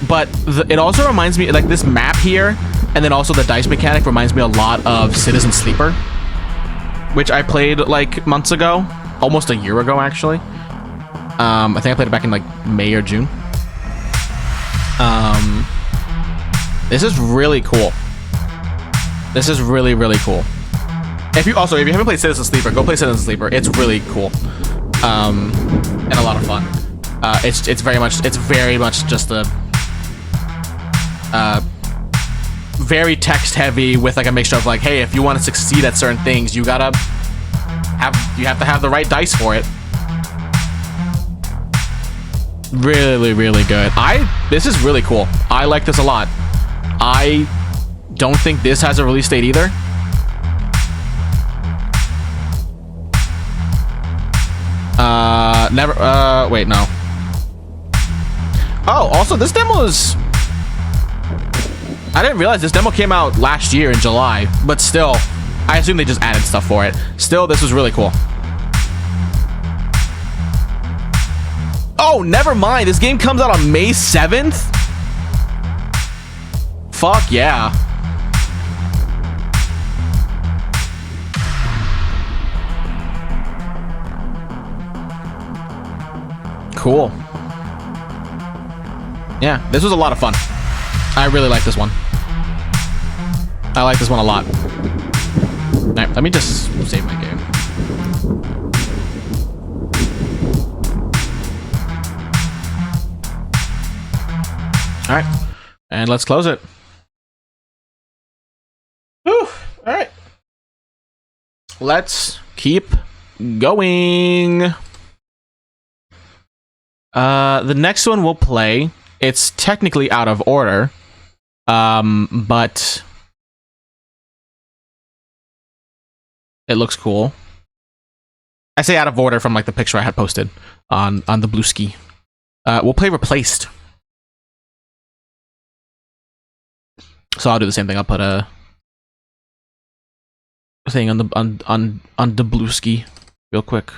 But it also reminds me, like this map here, and then also the dice mechanic reminds me a lot of Citizen Sleeper, which I played like months ago, almost a year ago actually. I think I played it back in like May or June. This is really cool. This is really, really cool. If you haven't played Citizen Sleeper, go play Citizen Sleeper. It's really cool. And a lot of fun. It's very much just a very text heavy with like a mixture of like, hey, if you want to succeed at certain things, you have to have the right dice for it. Really, really good. This is really cool. I like this a lot. I don't think this has a release date either. Wait, no. Oh, also this demo is... I didn't realize this demo came out last year in July, but still, I assume they just added stuff for it. Still, this was really cool. Oh, never mind. This game comes out on May 7th? Fuck yeah. Cool. Yeah, this was a lot of fun. I really like this one. I like this one a lot. Alright, let me just save my game. Alright, and let's close it. Whew, alright. Let's keep going. The next one we'll play, it's technically out of order, but it looks cool. I say out of order from like the picture I had posted on the Bluesky. We'll play Replaced. So I'll do the same thing. I'll put a thing on the Bluesky real quick.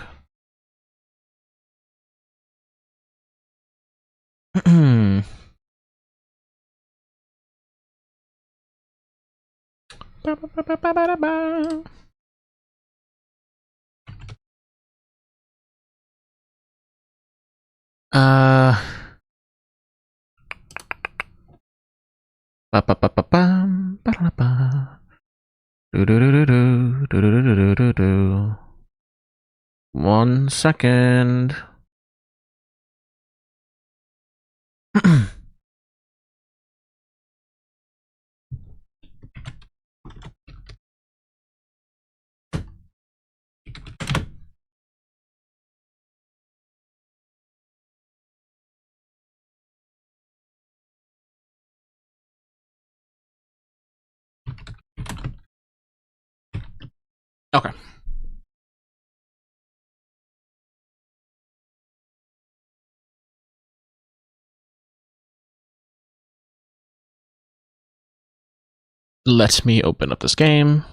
One second. Okay. Let me open up this game.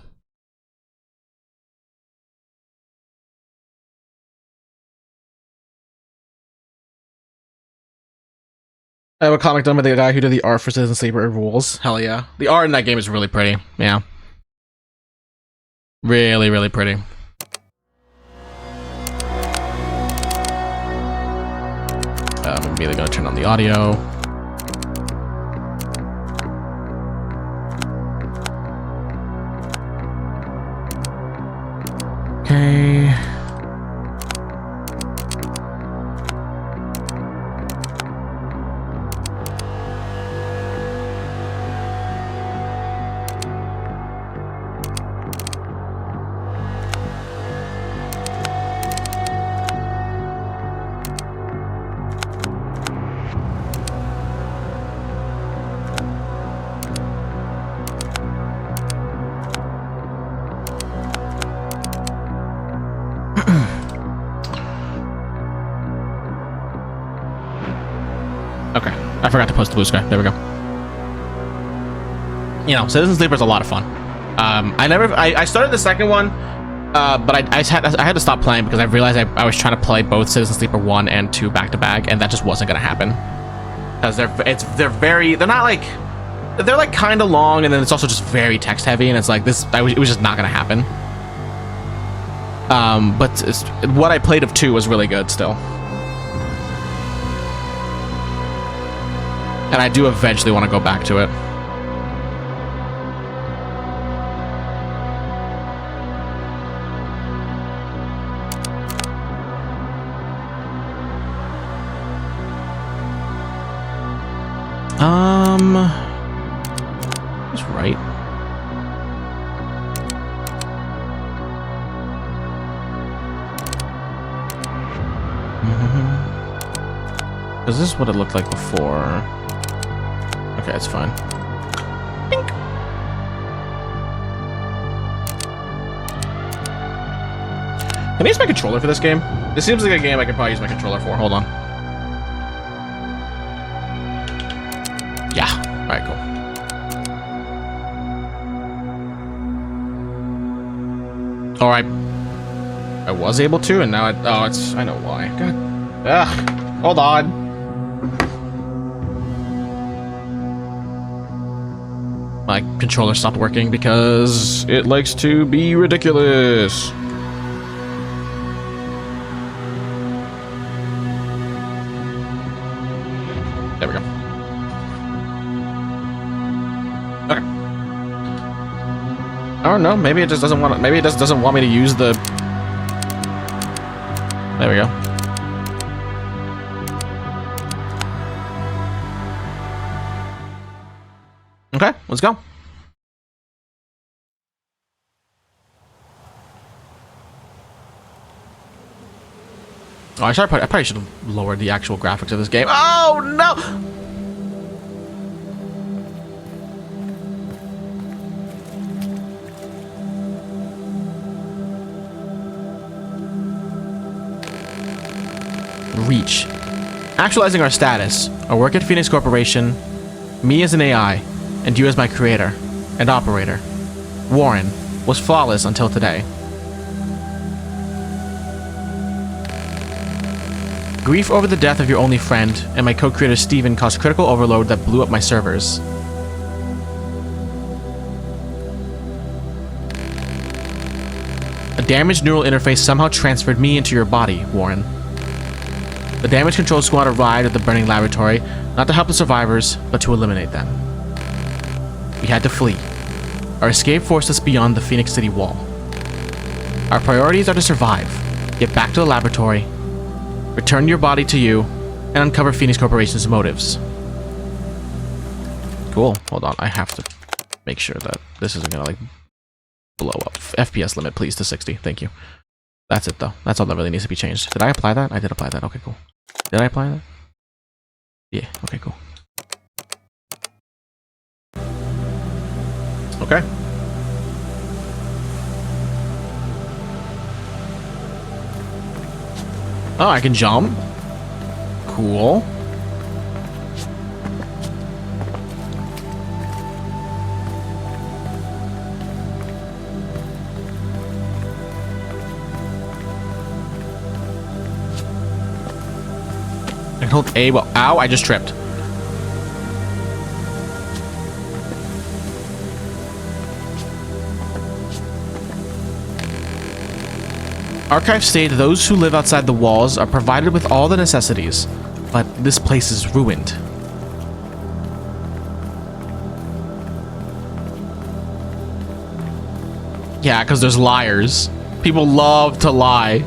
I have a comic done by the guy who did the art for Citizen Sleeper Rules. Hell yeah. The art in that game is really pretty. Yeah. Really, really pretty. I'm immediately going to turn on the audio. Okay. Okay, I forgot to post the Bluesky. There we go. You know, Citizen Sleeper is a lot of fun. I started the second one, but I had to stop playing because I realized I was trying to play both Citizen Sleeper 1 and 2 back to back, and that just wasn't gonna happen. Because they're like kind of long, and then it's also just very text heavy, and it's like this. It was just not gonna happen. But what I played of 2 was really good still. And I do eventually want to go back to it. That's right. Is this what it looked like before? Okay, it's fine. Bink. Can I use my controller for this game? This seems like a game I could probably use my controller for. Hold on. Yeah. Alright, cool. Alright. I was able to, and now I know why. God. Ugh. Hold on. My controller stopped working because it likes to be ridiculous. There we go. Okay. I don't know. Maybe it just doesn't want. Maybe it just doesn't want me to use the. There we go. Okay, let's go. Oh, I probably should have lowered the actual graphics of this game. Oh no! Reach. Actualizing our status. Our work at Phoenix Corporation, me as an AI, and you as my creator and operator, Warren, was flawless until today. Grief over the death of your only friend and my co-creator Steven caused critical overload that blew up my servers. A damaged neural interface somehow transferred me into your body, Warren. The damage control squad arrived at the burning laboratory, not to help the survivors, but to eliminate them. We had to flee. Our escape forced us beyond the Phoenix City wall. Our priorities are to survive, get back to the laboratory, return your body to you, and uncover Phoenix Corporation's motives. Cool. Hold on. I have to make sure that this isn't gonna, like, blow up. FPS limit, please, to 60. Thank you. That's it, though. That's all that really needs to be changed. Did I apply that? I did apply that. Okay, cool. Did I apply that? Yeah. Okay, cool. Okay. Oh, I can jump. Cool. I can hold A. Well, ow! I just tripped. Archive state those who live outside the walls are provided with all the necessities, but this place is ruined. Yeah, because there's liars. People love to lie.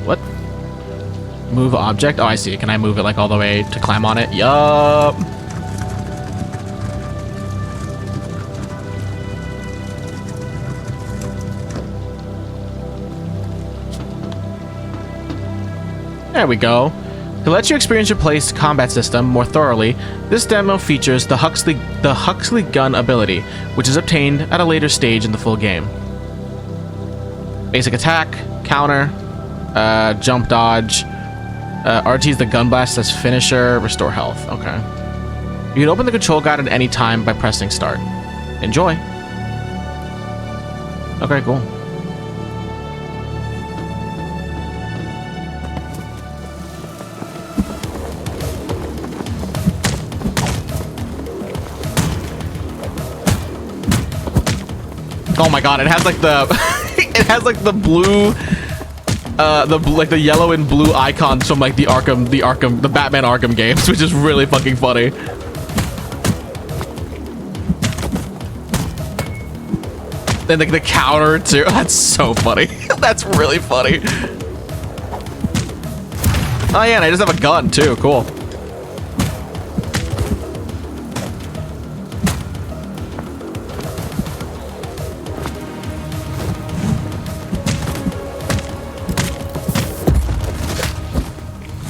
What? Move object? Oh, I see. Can I move it like all the way to climb on it? Yup. There we go. To let you experience your play's combat system more thoroughly, this demo features the Huxley gun ability, which is obtained at a later stage in the full game. Basic attack, counter, jump dodge, RT is the gun blast as finisher, restore health. Okay. You can open the control guide at any time by pressing start. Enjoy. Okay, cool. Oh my god, it has like the it has like the blue the yellow and blue icons from like the Batman Arkham games, which is really fucking funny. Then like the counter too. That's so funny. That's really funny. Oh yeah, and I just have a gun too. Cool.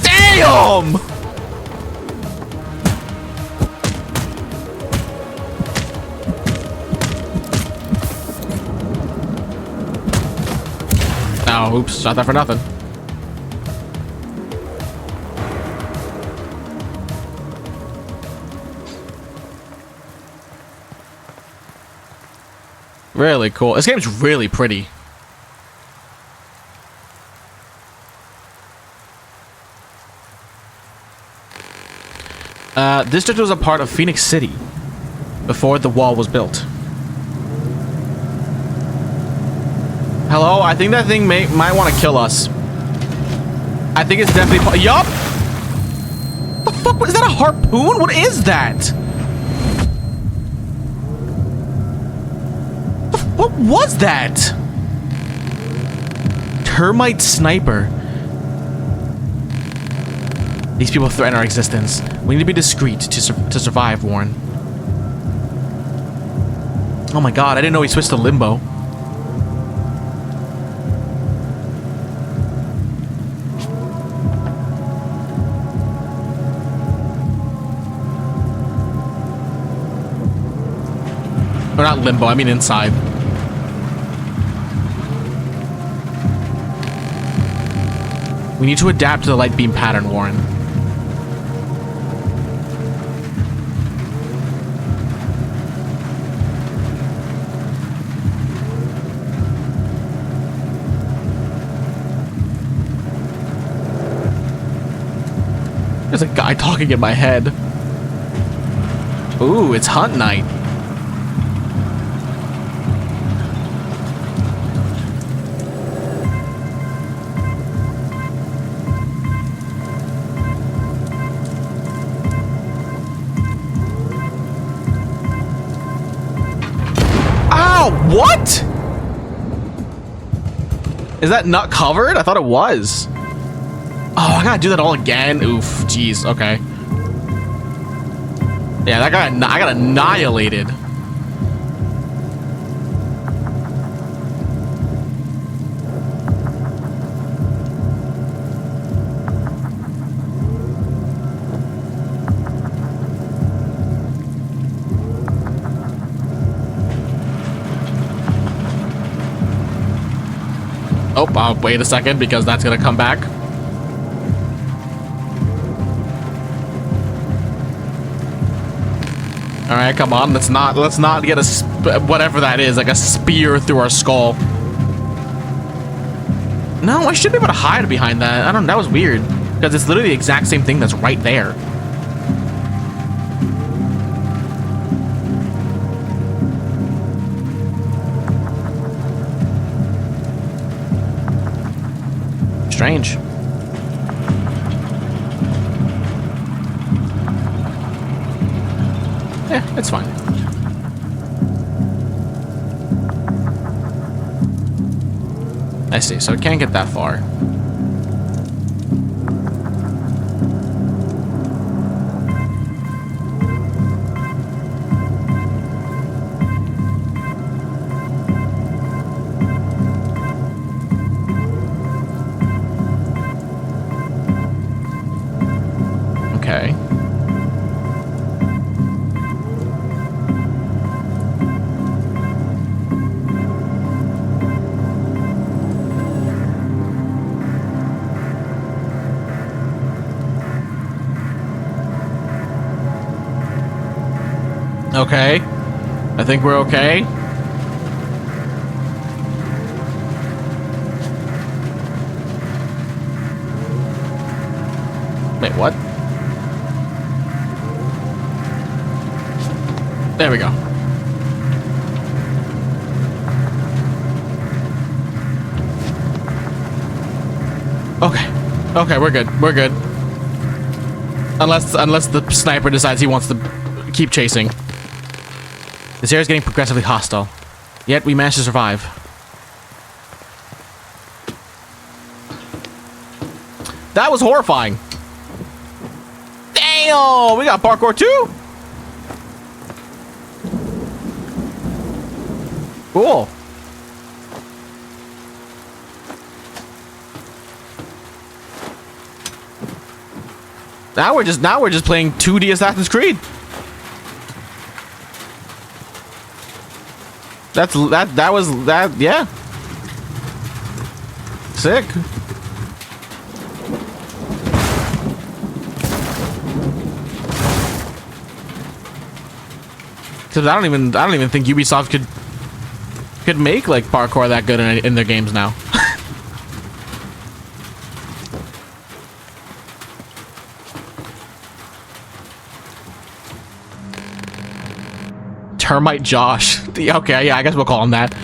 Damn! Oh, oops, shot that for nothing. Really cool. This game's really pretty. This district was a part of Phoenix City before the wall was built. Hello? I think that thing might want to kill us. I think it's definitely... Yup! The fuck? Is that a harpoon? What is that? What was that? Termite sniper. These people threaten our existence. We need to be discreet to survive, Warren. Oh my god, I didn't know he switched to limbo. Or not limbo, I mean inside. We need to adapt to the light beam pattern, Warren. There's a guy talking in my head. Ooh, it's hunt night. What? Is that not covered? I thought it was. Oh, I gotta do that all again. Oof, jeez. Okay. Yeah, that guy. I got annihilated. Oh, I'll wait a second because that's gonna come back. All right, come on. Let's not get a whatever that is, like a spear through our skull. No, I should be able to hide behind that. I don't. That was weird because it's literally the exact same thing that's right there. Strange. Yeah, it's fine. I see, so it can't get that far. Okay. Okay. I think we're okay. Wait, what? There we go. Okay. Okay, we're good. We're good. Unless the sniper decides he wants to keep chasing. This area is getting progressively hostile. Yet we managed to survive. That was horrifying. Damn! We got parkour too? Cool. Now we're just playing 2D Assassin's Creed. Yeah. Sick. Cause I don't even think Ubisoft could make like parkour that good in their games now. Termite Josh. Okay, yeah, I guess we'll call him that.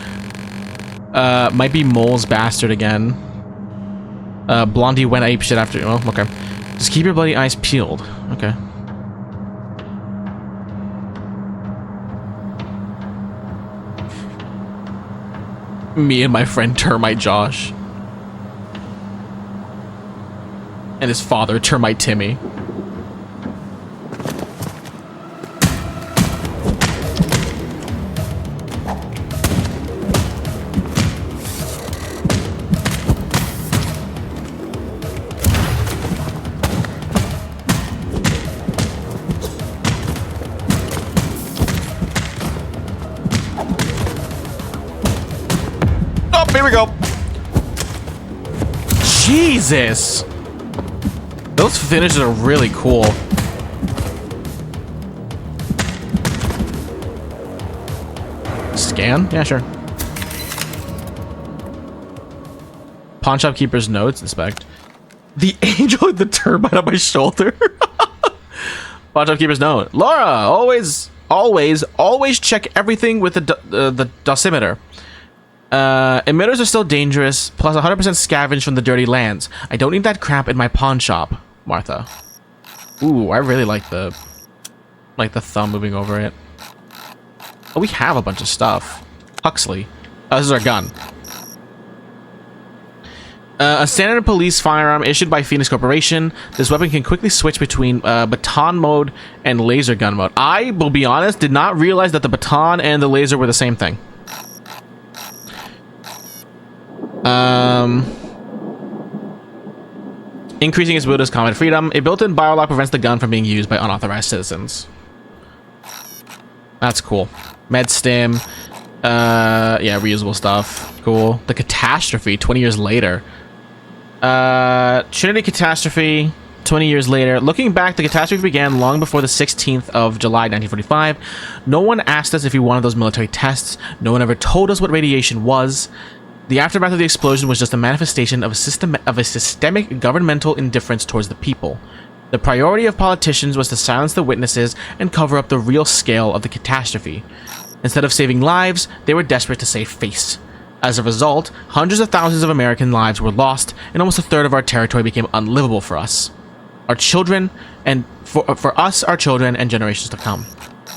Might be Mole's bastard again. Blondie went ape shit after. Oh, okay. Just keep your bloody eyes peeled. Okay. Me and my friend Termite Josh. And his father, Termite Timmy. Oh, here we go. Jesus. Those finishes are really cool. Scan? Yeah, sure. Pawn shop keeper's notes. Inspect. The angel with the termite on my shoulder. Pawn shop keeper's note. Laura, always check everything with the dosimeter. Emitters are still dangerous, plus 100% scavenged from the dirty lands. I don't need that crap in my pawn shop, Martha. Ooh, I really like the thumb moving over it. Oh, we have a bunch of stuff. Huxley. Oh, this is our gun. A standard police firearm issued by Phoenix Corporation. This weapon can quickly switch between baton mode and laser gun mode. I will be honest, did not realize that the baton and the laser were the same thing. Increasing its wielders' combat freedom. A built-in biolock prevents the gun from being used by unauthorized citizens. That's cool. Med stim. Yeah, reusable stuff. Cool. The catastrophe, 20 years later. Trinity catastrophe, 20 years later. Looking back, the catastrophe began long before the 16th of July, 1945. No one asked us if we wanted those military tests. No one ever told us what radiation was. The aftermath of the explosion was just a manifestation of a systemic governmental indifference towards the people. The priority of politicians was to silence the witnesses and cover up the real scale of the catastrophe. Instead of saving lives, they were desperate to save face. As a result, hundreds of thousands of American lives were lost, and almost a third of our territory became unlivable for us. Our children, and for us, our children, and generations to come.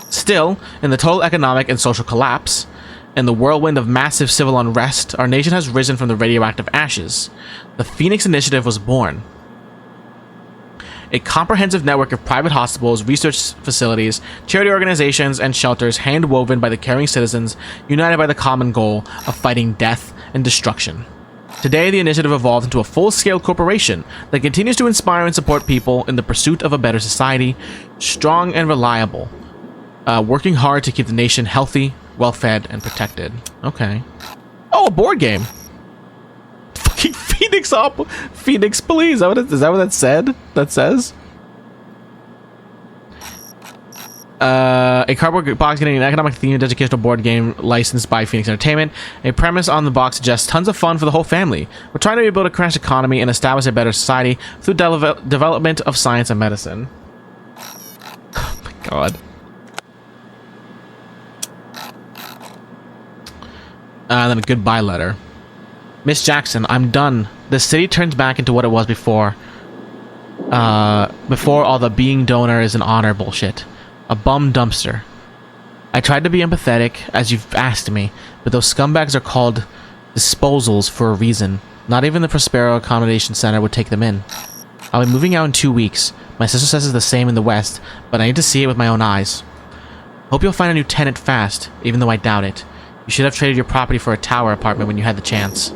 Still, in the total economic and social collapse, in the whirlwind of massive civil unrest, our nation has risen from the radioactive ashes. The Phoenix Initiative was born. A comprehensive network of private hospitals, research facilities, charity organizations, and shelters hand-woven by the caring citizens, united by the common goal of fighting death and destruction. Today, the initiative evolved into a full-scale corporation that continues to inspire and support people in the pursuit of a better society, strong and reliable, working hard to keep the nation healthy, well-fed, and protected. Okay. Oh, a board game. Fucking Phoenix Police. Is that what that said? That says? A cardboard box getting an economic themed educational board game licensed by Phoenix Entertainment. A premise on the box suggests tons of fun for the whole family. We're trying to rebuild a crashed economy and establish a better society through development of science and medicine. Oh my god. And then a goodbye letter. Miss Jackson, I'm done. The city turns back into what it was before. Before all the being donor is an honor bullshit. A bum dumpster. I tried to be empathetic, as you've asked me, but those scumbags are called disposals for a reason. Not even the Prospero Accommodation Center would take them in. I'll be moving out in 2 weeks. My sister says it's the same in the West, but I need to see it with my own eyes. Hope you'll find a new tenant fast, even though I doubt it. You should have traded your property for a tower apartment when you had the chance.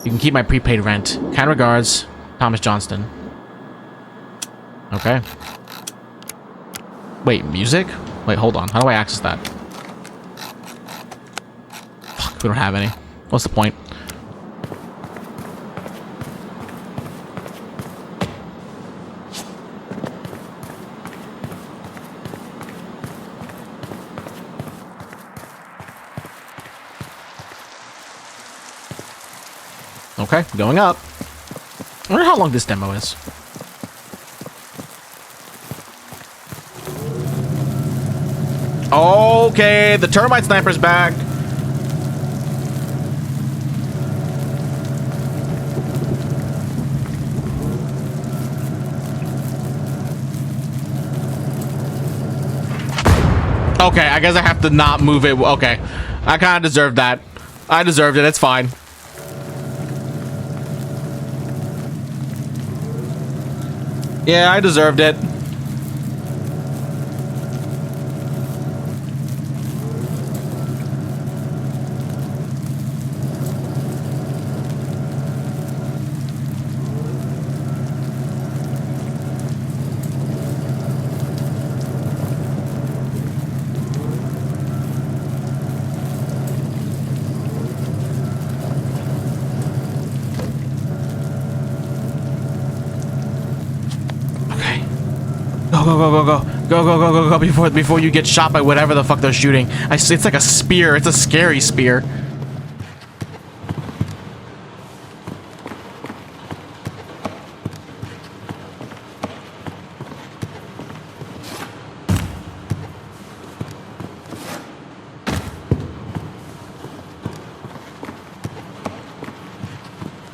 You can keep my prepaid rent. Kind regards, Thomas Johnston. Okay. Wait, music? Wait, hold on. How do I access that? Fuck, we don't have any. What's the point? Okay, going up. I wonder how long this demo is. Okay, the termite sniper's back. Okay, I guess I have to not move it. Okay, I kind of deserved that. I deserved it. It's fine. Yeah, I deserved it. Go before you get shot by whatever the fuck they're shooting. It's like a spear. It's a scary spear.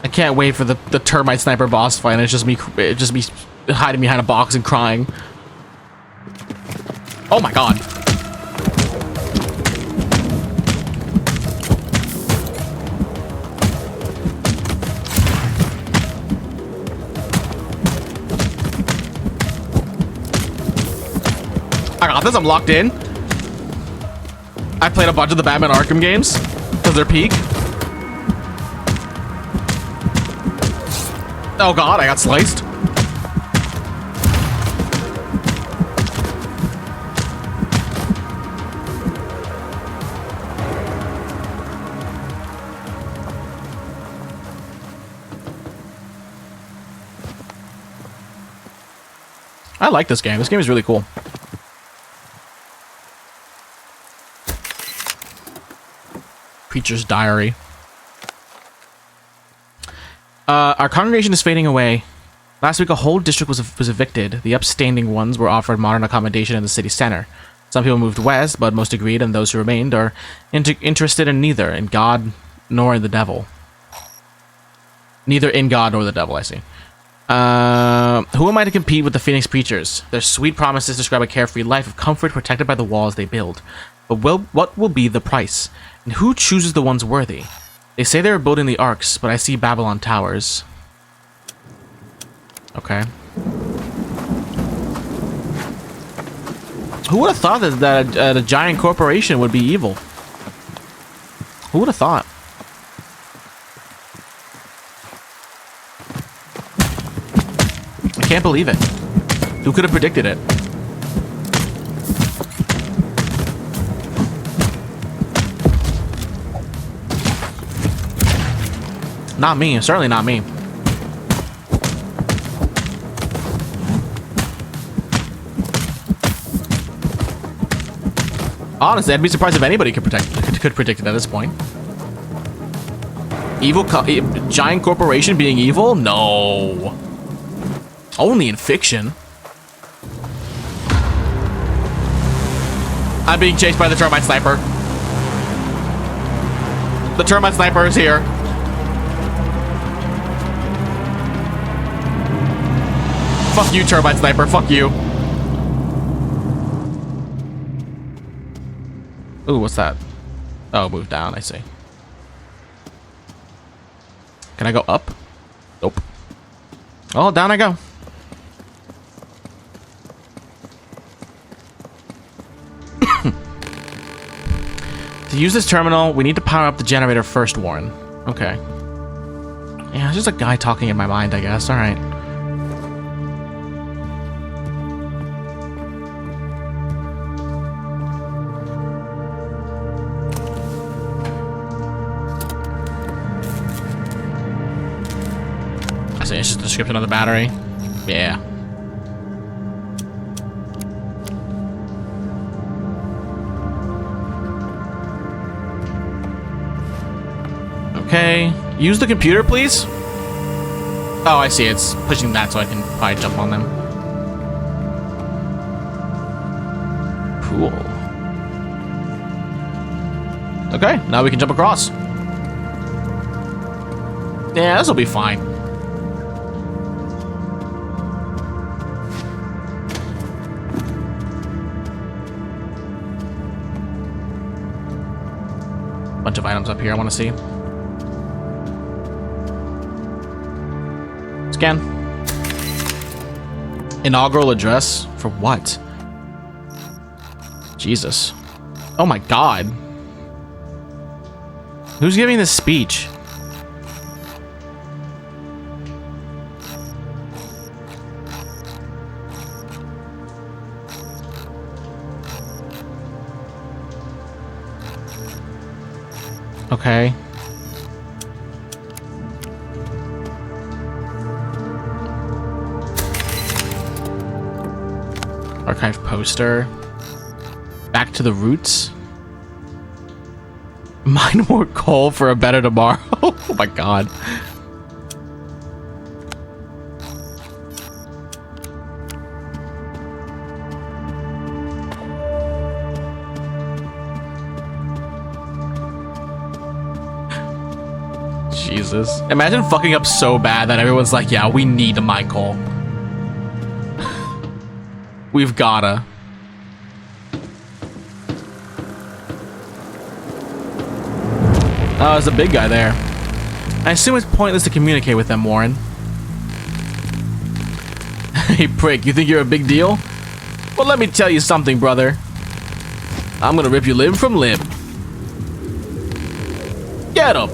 I can't wait for the termite sniper boss fight. And it's just me hiding behind a box and crying. Oh my god. I got this. I'm locked in. I played a bunch of the Batman Arkham games because they're peak. Oh god, I got sliced. I like this game. This game is really cool. Preacher's Diary. Our congregation is fading away. Last week, a whole district was evicted. The upstanding ones were offered modern accommodation in the city center. Some people moved west, but most agreed, and those who remained are interested in neither in God nor in the devil. Neither in God nor the devil, I see. Who am I to compete with the Phoenix Preachers? Their sweet promises describe a carefree life of comfort protected by the walls they build. But what will be the price? And who chooses the ones worthy? They say they are building the arcs, but I see Babylon towers. Okay. Who would have thought that a giant corporation would be evil? Who would have thought? I can't believe it. Who could have predicted it? Not me. Certainly not me. Honestly, I'd be surprised if anybody could predict it at this point. Giant corporation being evil? No. Only in fiction. I'm being chased by the termite sniper. The termite sniper is here. Fuck you, termite sniper. Fuck you. Ooh, what's that? Oh, move down. I see. Can I go up? Nope. Oh, down I go. To use this terminal, we need to power up the generator first, Warren. Okay. Yeah, it's just a guy talking in my mind, I guess. All right. I see, it's just a description of the battery. Yeah. Okay, use the computer, please. Oh, I see. It's pushing that so I can probably jump on them. Cool. Okay, now we can jump across. Yeah, this will be fine. Bunch of items up here I want to see. Scan. Inaugural address? For what? Jesus. Oh my god. Who's giving this speech? Okay. Archive poster. Back to the roots. Mine more coal for a better tomorrow. Oh my god. Jesus. Imagine fucking up so bad that everyone's like, yeah, we need to mine coal. We've gotta. Oh, there's a big guy there. I assume it's pointless to communicate with them, Warren. Hey, prick, you think you're a big deal? Well, let me tell you something, brother. I'm gonna rip you limb from limb. Get him!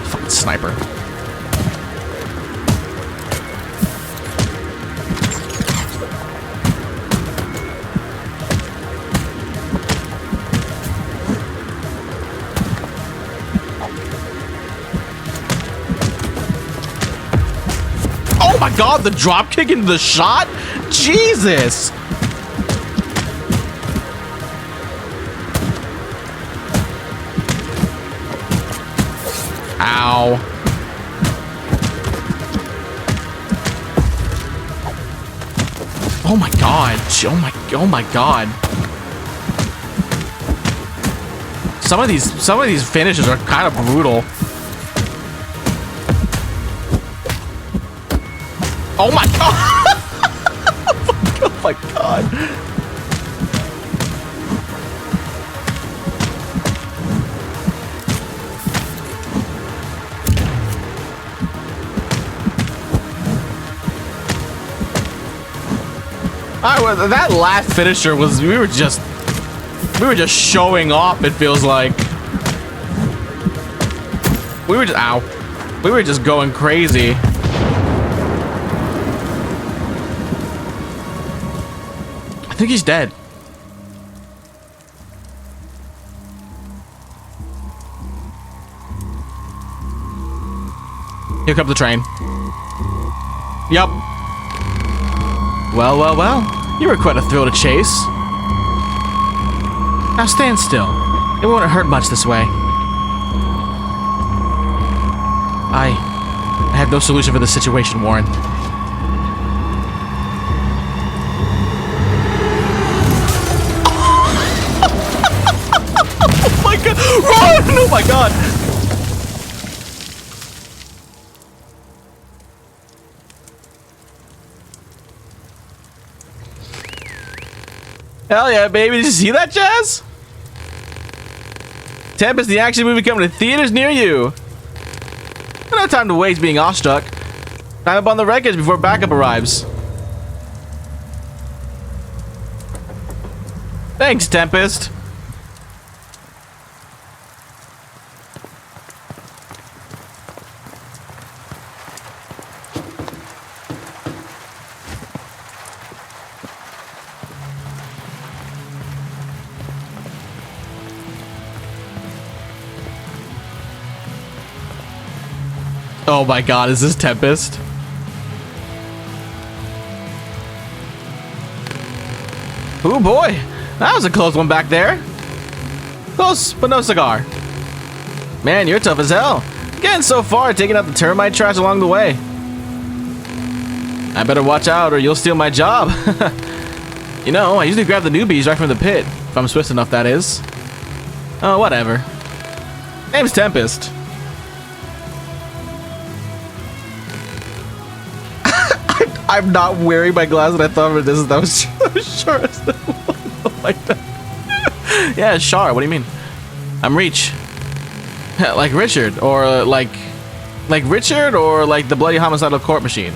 Fucking sniper. Oh my god, the drop kick into the shot? Jesus! Ow. Oh my god. Oh my god. Some of these finishes are kind of brutal. Oh my god! Oh my god. That last finisher was we were just showing off, it feels like. We were just going crazy. I think he's dead. Here comes the train. Yep. Well, well, well. You were quite a thrill to chase. Now stand still. It won't hurt much this way. I have no solution for this situation, Warren. Oh my god! Run! Oh my god! Hell yeah, baby. Did you see that, Jazz? Tempest, the action movie coming to theaters near you. No time to waste being awestruck. Climb up on the wreckage before backup arrives. Thanks, Tempest. Oh my god, is this Tempest? Oh boy, that was a close one back there. Close, but no cigar. Man, you're tough as hell. Getting so far, taking out the termite trash along the way. I better watch out or you'll steal my job. You know, I usually grab the newbies right from the pit. If I'm Swiss enough, that is. Oh, whatever. Name's Tempest. I'm not wearing my glasses. I thought this that was Char. Oh my god. Yeah, Char. What do you mean? I'm Reach. Like Richard, or like Richard, or like the bloody homicidal court machine.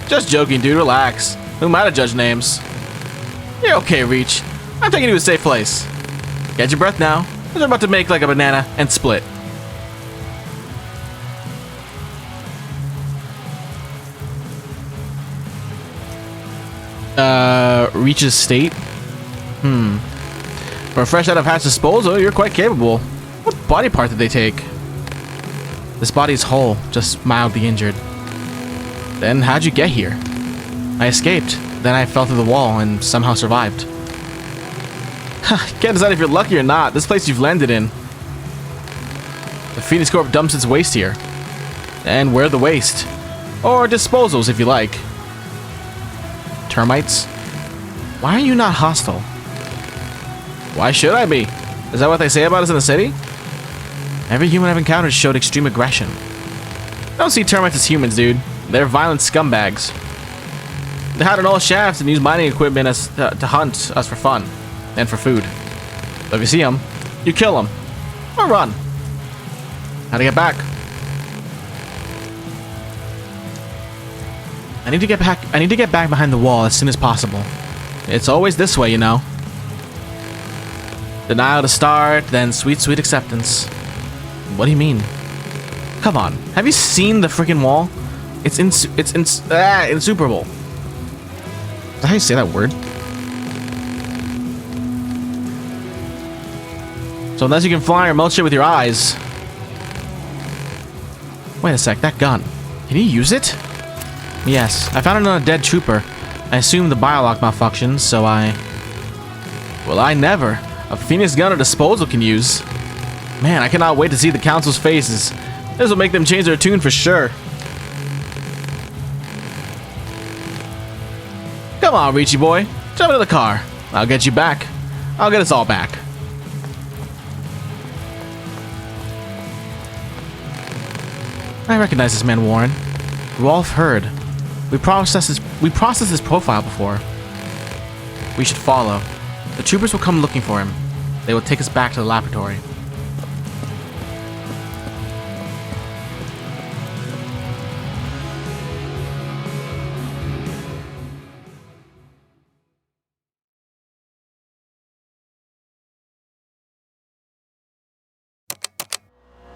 Just joking, dude. Relax. Who am I to judge names? You're okay, Reach. I'm taking you to a safe place. Get your breath now. We're about to make like a banana and split. Reach's state? For a fresh out of hatch disposal, you're quite capable. What body part did they take? This body's whole, just mildly injured. Then how'd you get here? I escaped. Then I fell through the wall and somehow survived. Can't decide if you're lucky or not. This place you've landed in. The Phoenix Corp dumps its waste here. And we're the waste. Or disposals, if you like. Termites? Why are you not hostile? Why should I be? Is that what they say about us in the city? Every human I've encountered showed extreme aggression. I don't see termites as humans, dude. They're violent scumbags. They hide in all shafts and use mining equipment as to hunt us for fun and for food. So if you see them, you kill them or run. How to get back? I need to get back behind the wall as soon as possible. It's always this way, you know. Denial to start, then sweet acceptance. What do you mean? Come on, have you seen the freaking wall? It's insuperable. Is that how you say that word? So unless you can fly or melt shit with your eyes. Wait a sec, that gun. Can you use it? Yes, I found it on a dead trooper. I assumed the biolock malfunctioned, so well, I never. A Phoenix gun or disposal can use. Man, I cannot wait to see the council's faces. This will make them change their tune for sure. Come on, Richie boy. Jump into the car. I'll get you back. I'll get us all back. I recognize this man, Warren. Rolf Hurd. We processed his profile before. We should follow. The troopers will come looking for him. They will take us back to the laboratory.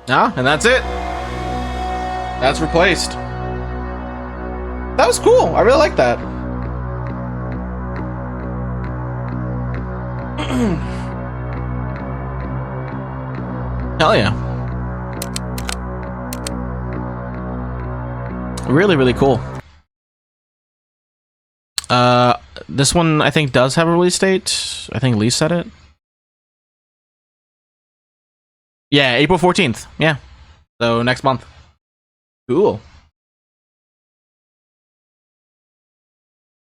Ah, and that's it. That's replaced. That was cool. I really like that. Hell yeah. Really, really cool. This one I think does have a release date. I think Lee said it. Yeah, April 14th. Yeah. So next month. Cool.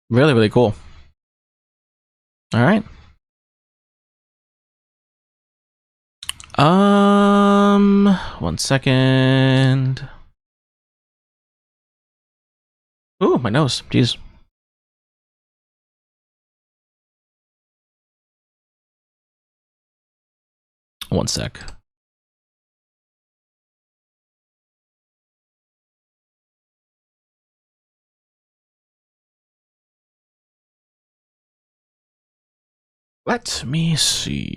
Really, really cool. All right. One second. Ooh, my nose. Jeez. One sec. Let me see.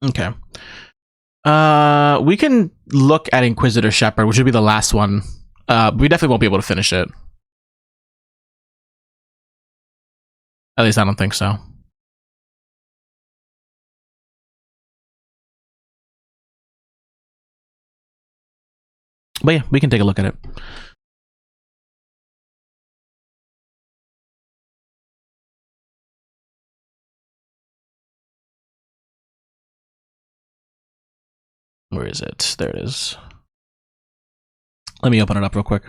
Okay. We can look at Inquisitor Shepard, which would be the last one We definitely won't be able to finish it. At least I don't think so. But yeah, we can take a look at it. Where is it? There it is. Let me open it up real quick.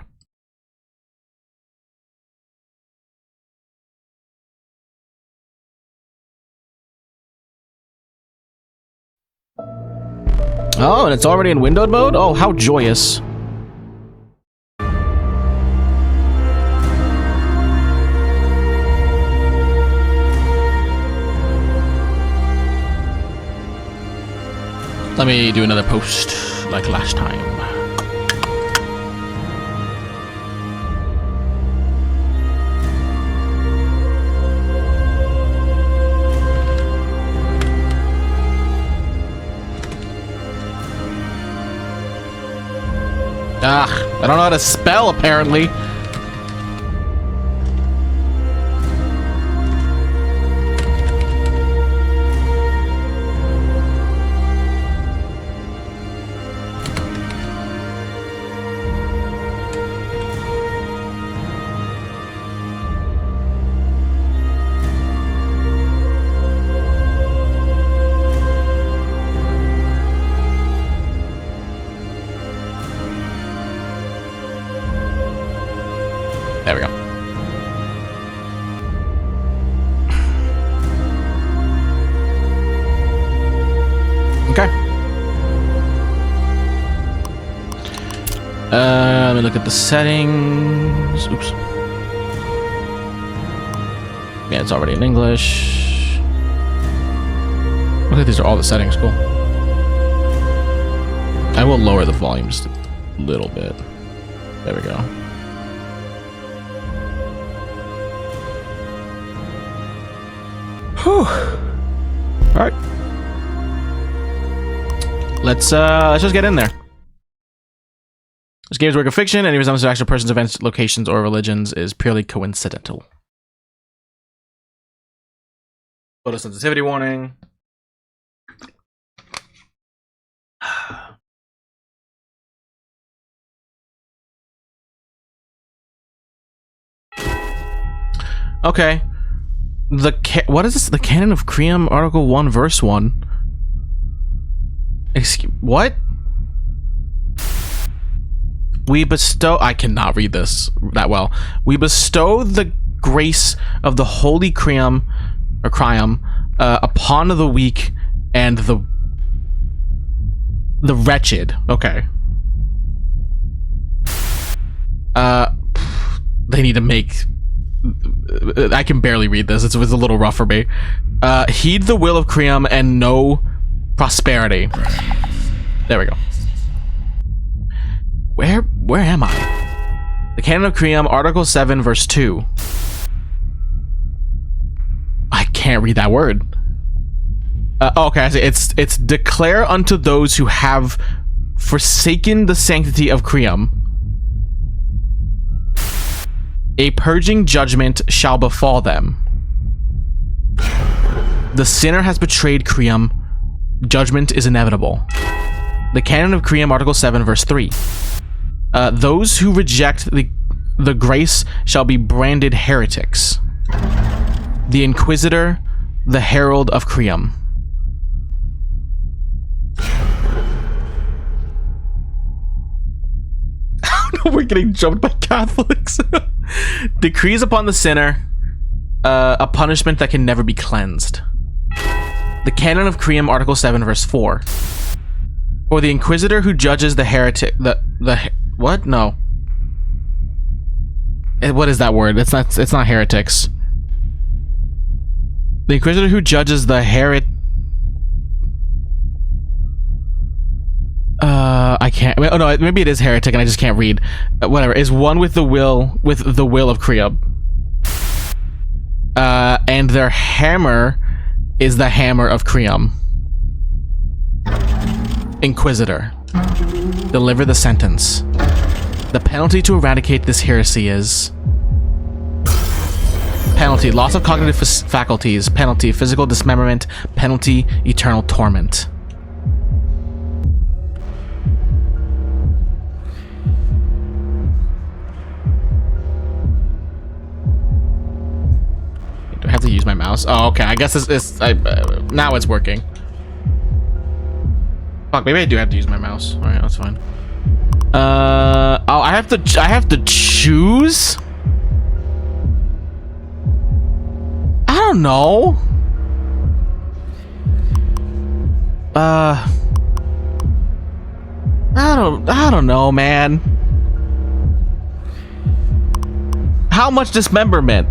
Oh, and it's already in windowed mode? Oh, how joyous. Let me do another post like last time. I don't know how to spell, apparently. There we go. Okay. Let me look at the settings. Oops. Yeah, it's already in English. Okay, these are all the settings. Cool. I will lower the volume just a little bit. There we go. Whew. All right. Let's just get in there. This game's work of fiction. Any resemblance to actual persons, events, locations, or religions is purely coincidental. Photosensitivity warning. Okay. What is this? The Canon of Cream, Article 1, Verse 1. Excuse, what? We bestow... I cannot read this that well. We bestow the grace of the Holy Cream, or Crium, upon the weak and the wretched. Okay. They need to make... I can barely read this. It's a little rough for me. Heed the will of Creum and know prosperity. There we go. Where am I? The Canon of Creum, Article 7, Verse 2. I can't read that word. Okay, I see. It's declare unto those who have forsaken the sanctity of Creum. A purging judgment shall befall them. The sinner has betrayed Creum. Judgment is inevitable. The Canon of Creum, Article 7, Verse 3. Those who reject the grace shall be branded heretics. The Inquisitor, the Herald of Creum. We're getting jumped by Catholics. Decrees upon the sinner a punishment that can never be cleansed. The Canon of Creum, Article 7, Verse 4. Or the Inquisitor who judges the heretic... What? No. What is that word? It's not heretics. The Inquisitor who judges the I can't... Oh no, maybe it is heretic and I just can't read. Whatever. Is one with the will of Creum. And their hammer is the hammer of Creum. Inquisitor. Deliver the sentence. The penalty to eradicate this heresy is... Penalty, loss of cognitive faculties. Penalty, physical dismemberment. Penalty, eternal torment. Do I have to use my mouse? Oh, okay. I guess now it's working. Fuck, maybe I do have to use my mouse. All right, that's fine. Oh, I have to choose? I don't know. I don't know, man. How much dismemberment?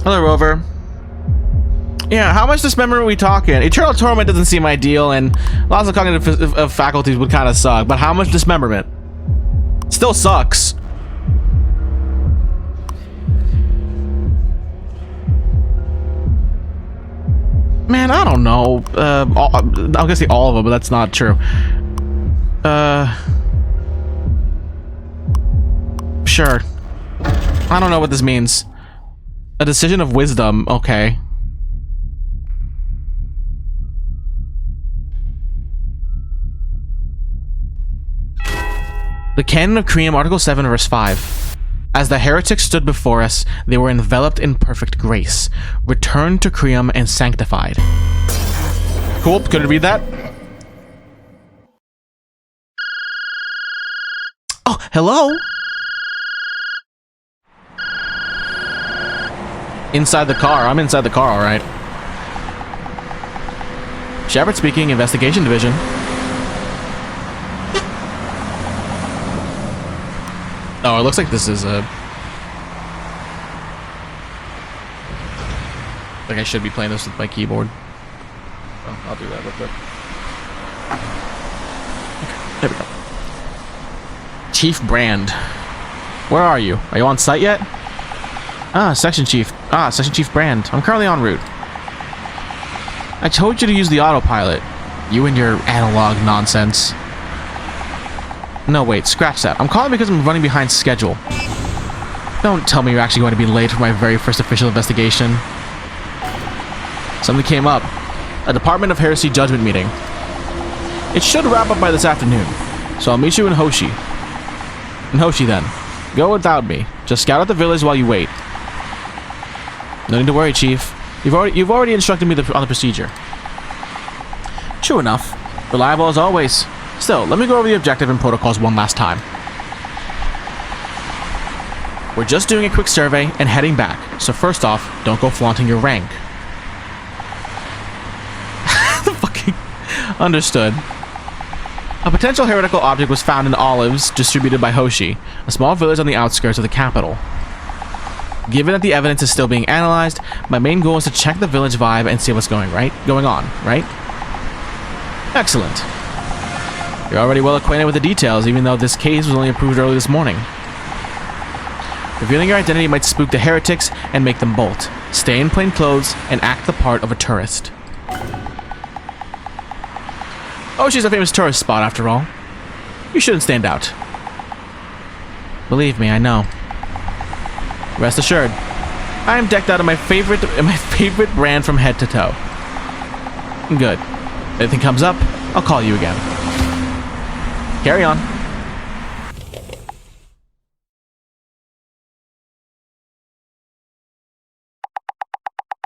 Hello, Rover. Yeah, how much dismemberment are we talking? Eternal torment doesn't seem ideal, and lots of cognitive faculties would kind of suck. But how much dismemberment? Still sucks. Man, I don't know. I'm gonna say all of them, but that's not true. Sure. I don't know what this means. A decision of wisdom. Okay. The Canon of Cream, Article 7, verse 5. As the heretics stood before us, they were enveloped in perfect grace, returned to Creum and sanctified. Cool, couldn't read that. Oh, hello? Inside the car. I'm inside the car, alright. Shepard speaking, Investigation Division. Oh, it looks like this is a... Like I should be playing this with my keyboard. Oh, I'll do that real quick. Okay, there we go. Chief Brand. Where are you? Are you on site yet? Section Chief. Section Chief Brand. I'm currently en route. I told you to use the autopilot. You and your analog nonsense. No, wait, scratch that. I'm calling because I'm running behind schedule. Don't tell me you're actually going to be late for my very first official investigation. Something came up. A Department of Heresy judgment meeting. It should wrap up by this afternoon, so I'll meet you in Hoshi. In Hoshi, then. Go without me. Just scout out the village while you wait. No need to worry, Chief. You've already instructed me on the procedure. True enough. Reliable as always. Still, let me go over the objective and protocols one last time. We're just doing a quick survey and heading back, so first off, don't go flaunting your rank. Fucking... Understood. A potential heretical object was found in olives distributed by Hoshi, a small village on the outskirts of the capital. Given that the evidence is still being analyzed, my main goal is to check the village vibe and see what's going on, right? Excellent. You're already well acquainted with the details, even though this case was only approved early this morning. Revealing your identity might spook the heretics and make them bolt. Stay in plain clothes and act the part of a tourist. Oh, she's a famous tourist spot after all. You shouldn't stand out. Believe me, I know. Rest assured, I am decked out in my favorite brand from head to toe. Good. If anything comes up, I'll call you again. Carry on.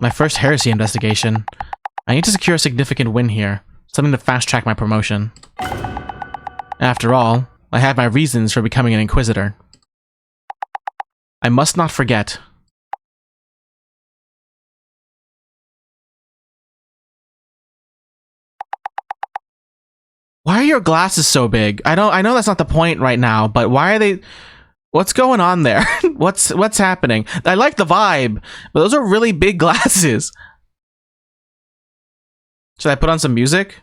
My first heresy investigation. I need to secure a significant win here. Something to fast-track my promotion. After all, I have my reasons for becoming an Inquisitor. I must not forget. Why are your glasses so big? I know that's not the point right now, but why are they... What's going on there? What's happening? I like the vibe, but those are really big glasses. Should I put on some music?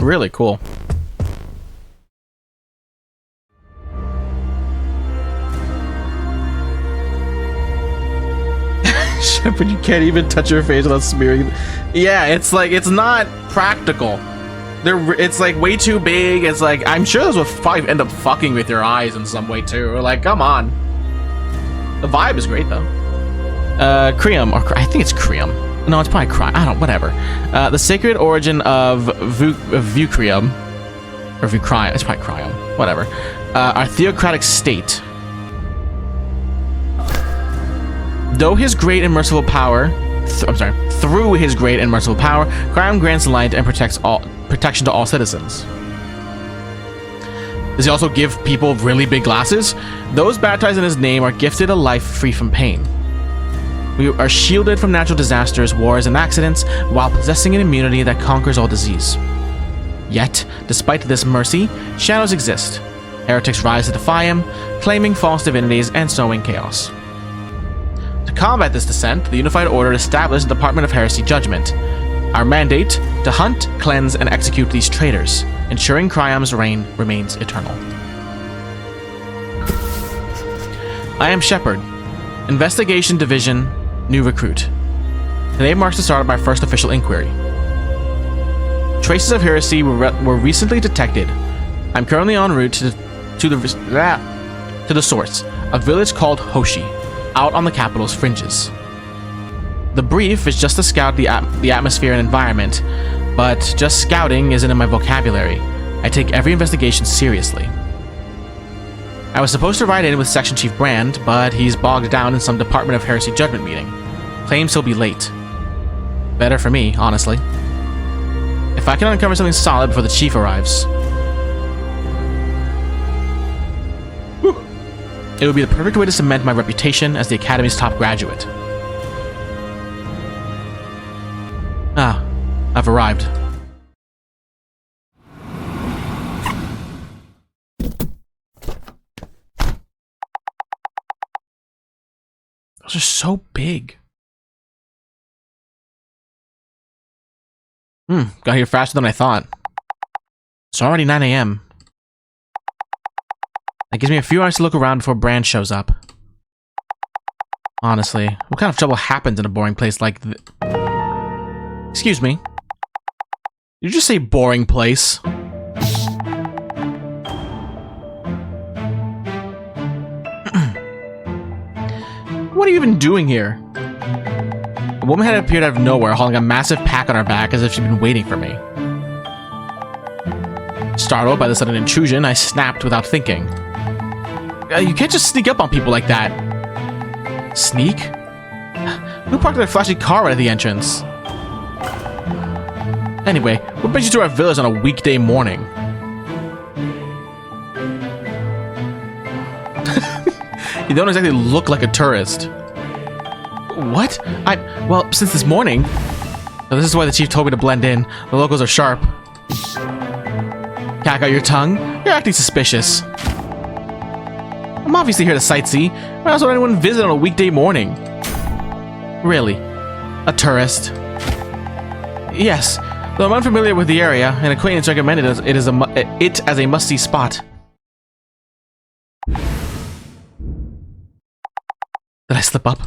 Really cool. Shepard, you can't even touch your face without smearing. Yeah, it's like, it's not practical. It's like way too big. It's like, I'm sure those will probably end up fucking with your eyes in some way too. Like, come on. The vibe is great though. Creum, or I think it's Creum. No, it's probably Crime. I don't, whatever. The sacred origin of Vucrium, or Vucrium, it's probably Crium, whatever. Our theocratic state. Though his great and merciful power, through his great and merciful power, Crium grants light and protection to all citizens. Does he also give people really big glasses? Those baptized in his name are gifted a life free from pain. We are shielded from natural disasters, wars, and accidents, while possessing an immunity that conquers all disease. Yet, despite this mercy, shadows exist. Heretics rise to defy him, claiming false divinities and sowing chaos. To combat this dissent, the Unified Order established the Department of Heresy Judgment. Our mandate, to hunt, cleanse, and execute these traitors, ensuring Crium's reign remains eternal. I am Shepard, Investigation Division, new recruit. Today marks the start of my first official inquiry. Traces of heresy were recently detected. I'm currently en route to the source, a village called Hoshi, out on the capital's fringes. The brief is just to scout the atmosphere and environment, but just scouting isn't in my vocabulary. I take every investigation seriously. I was supposed to ride in with Section Chief Brand, but he's bogged down in some Department of Heresy Judgment meeting. Claims he'll be late. Better for me, honestly. If I can uncover something solid before the Chief arrives, it would be the perfect way to cement my reputation as the Academy's top graduate. Ah, I've arrived. Those are so big. Got here faster than I thought. It's already 9 AM. That gives me a few hours to look around before Brand shows up. Honestly, what kind of trouble happens in a boring place like this? Excuse me. Did you just say boring place? What are you even doing here? A woman had appeared out of nowhere, hauling a massive pack on her back as if she'd been waiting for me. Startled by the sudden intrusion, I snapped without thinking. You can't just sneak up on people like that. Sneak? Who parked their flashy car right at the entrance? Anyway, what brings you to our village on a weekday morning? You don't exactly look like a tourist. What? Well, since this morning. So this is why the chief told me to blend in. The locals are sharp. Cack out your tongue? You're acting suspicious. I'm obviously here to sightsee. Why else would anyone visit on a weekday morning? Really? A tourist? Yes. Though I'm unfamiliar with the area, an acquaintance recommended it as a must-see spot. Did I slip up?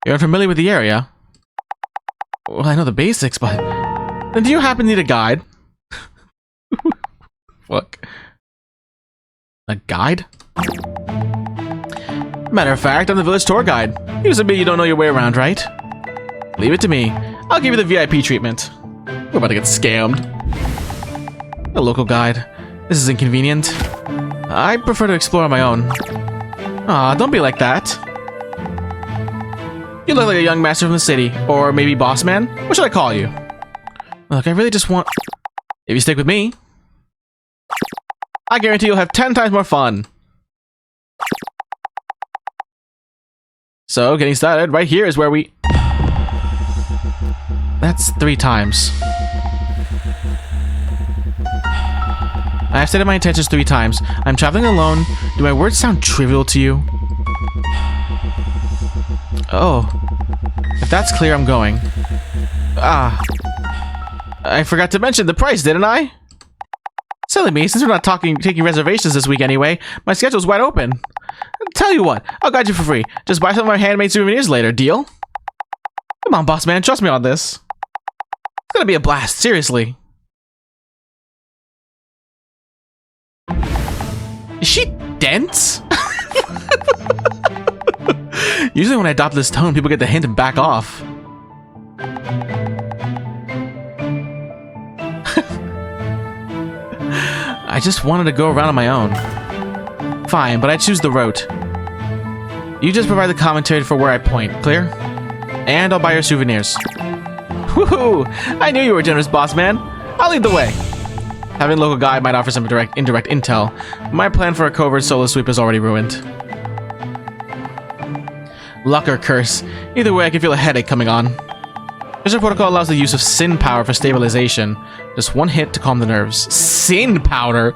You're unfamiliar with the area? Well, I know the basics, but... Then do you happen to need a guide? Fuck. A guide? Matter of fact, I'm the village tour guide. You just admit you don't know your way around, right? Leave it to me. I'll give you the VIP treatment. We're about to get scammed. A local guide. This is inconvenient. I prefer to explore on my own. Aw, don't be like that. You look like a young master from the city, or maybe boss man. What should I call you? Look, I really just want... If you stick with me, I guarantee you'll have 10 times more fun. So, getting started, right here is where we... That's 3 times. I have stated my intentions 3 times. I'm traveling alone. Do my words sound trivial to you? Oh. If that's clear, I'm going. Ah. I forgot to mention the price, didn't I? Silly me, since we're not taking reservations this week anyway, my schedule's wide open. Tell you what, I'll guide you for free. Just buy some of my handmade souvenirs later, deal? Come on, boss man, trust me on this. It's gonna be a blast, seriously. Is she dense? Usually when I adopt this tone, people get the hint and back off. I just wanted to go around on my own. Fine, but I choose the route. You just provide the commentary for where I point, clear? And I'll buy your souvenirs. Woohoo! I knew you were generous, boss man. I'll lead the way. Having a local guide might offer some indirect intel. My plan for a covert solo sweep is already ruined. Luck or curse. Either way, I can feel a headache coming on. Treasure protocol allows the use of sin powder for stabilization. Just one hit to calm the nerves. Sin powder?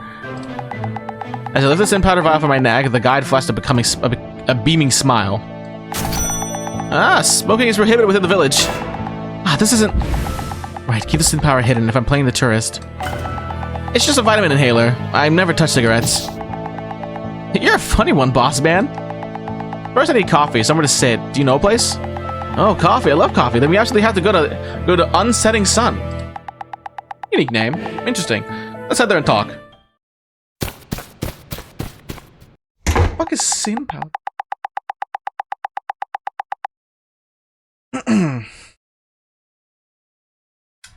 As I lift the sin powder vial from my neck, the guide flashed a beaming smile. Ah, smoking is prohibited within the village. Ah, this isn't... Right, keep the sin powder hidden if I'm playing the tourist. It's just a vitamin inhaler. I've never touched cigarettes. You're a funny one, boss man. First, I need coffee, somewhere to sit. Do you know a place? Oh, coffee. I love coffee. Then we actually have to go to Unsetting Sun. Unique name. Interesting. Let's head there and talk. What the fuck is sin powder?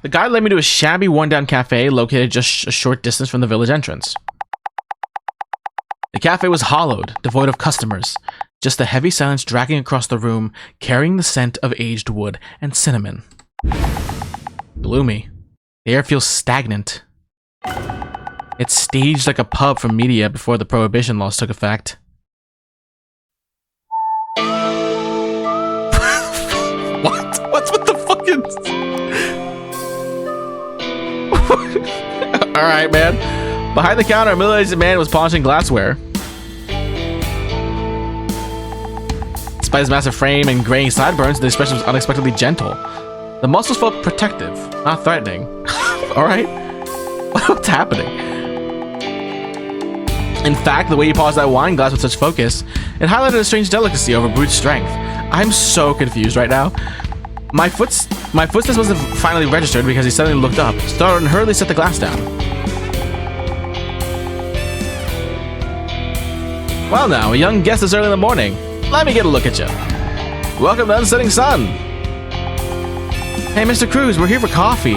The guide led me to a shabby, worn-down cafe located just a short distance from the village entrance. The cafe was hollowed, devoid of customers. Just the heavy silence dragging across the room, carrying the scent of aged wood and cinnamon. Gloomy. The air feels stagnant. It's staged like a pub from media before the prohibition laws took effect. What? What's with the fucking... Alright, man. Behind the counter, a middle-aged man was polishing glassware. Despite his massive frame and graying sideburns, the expression was unexpectedly gentle. The muscles felt protective, not threatening. Alright? What's happening? In fact, the way he polished that wine glass with such focus, it highlighted a strange delicacy over brute strength. I'm so confused right now. My footsteps wasn't finally registered because he suddenly looked up, started and hurriedly set the glass down. Well now, a young guest is early in the morning. Let me get a look at you. Welcome to Unsetting Sun. Hey, Mr. Cruz, we're here for coffee.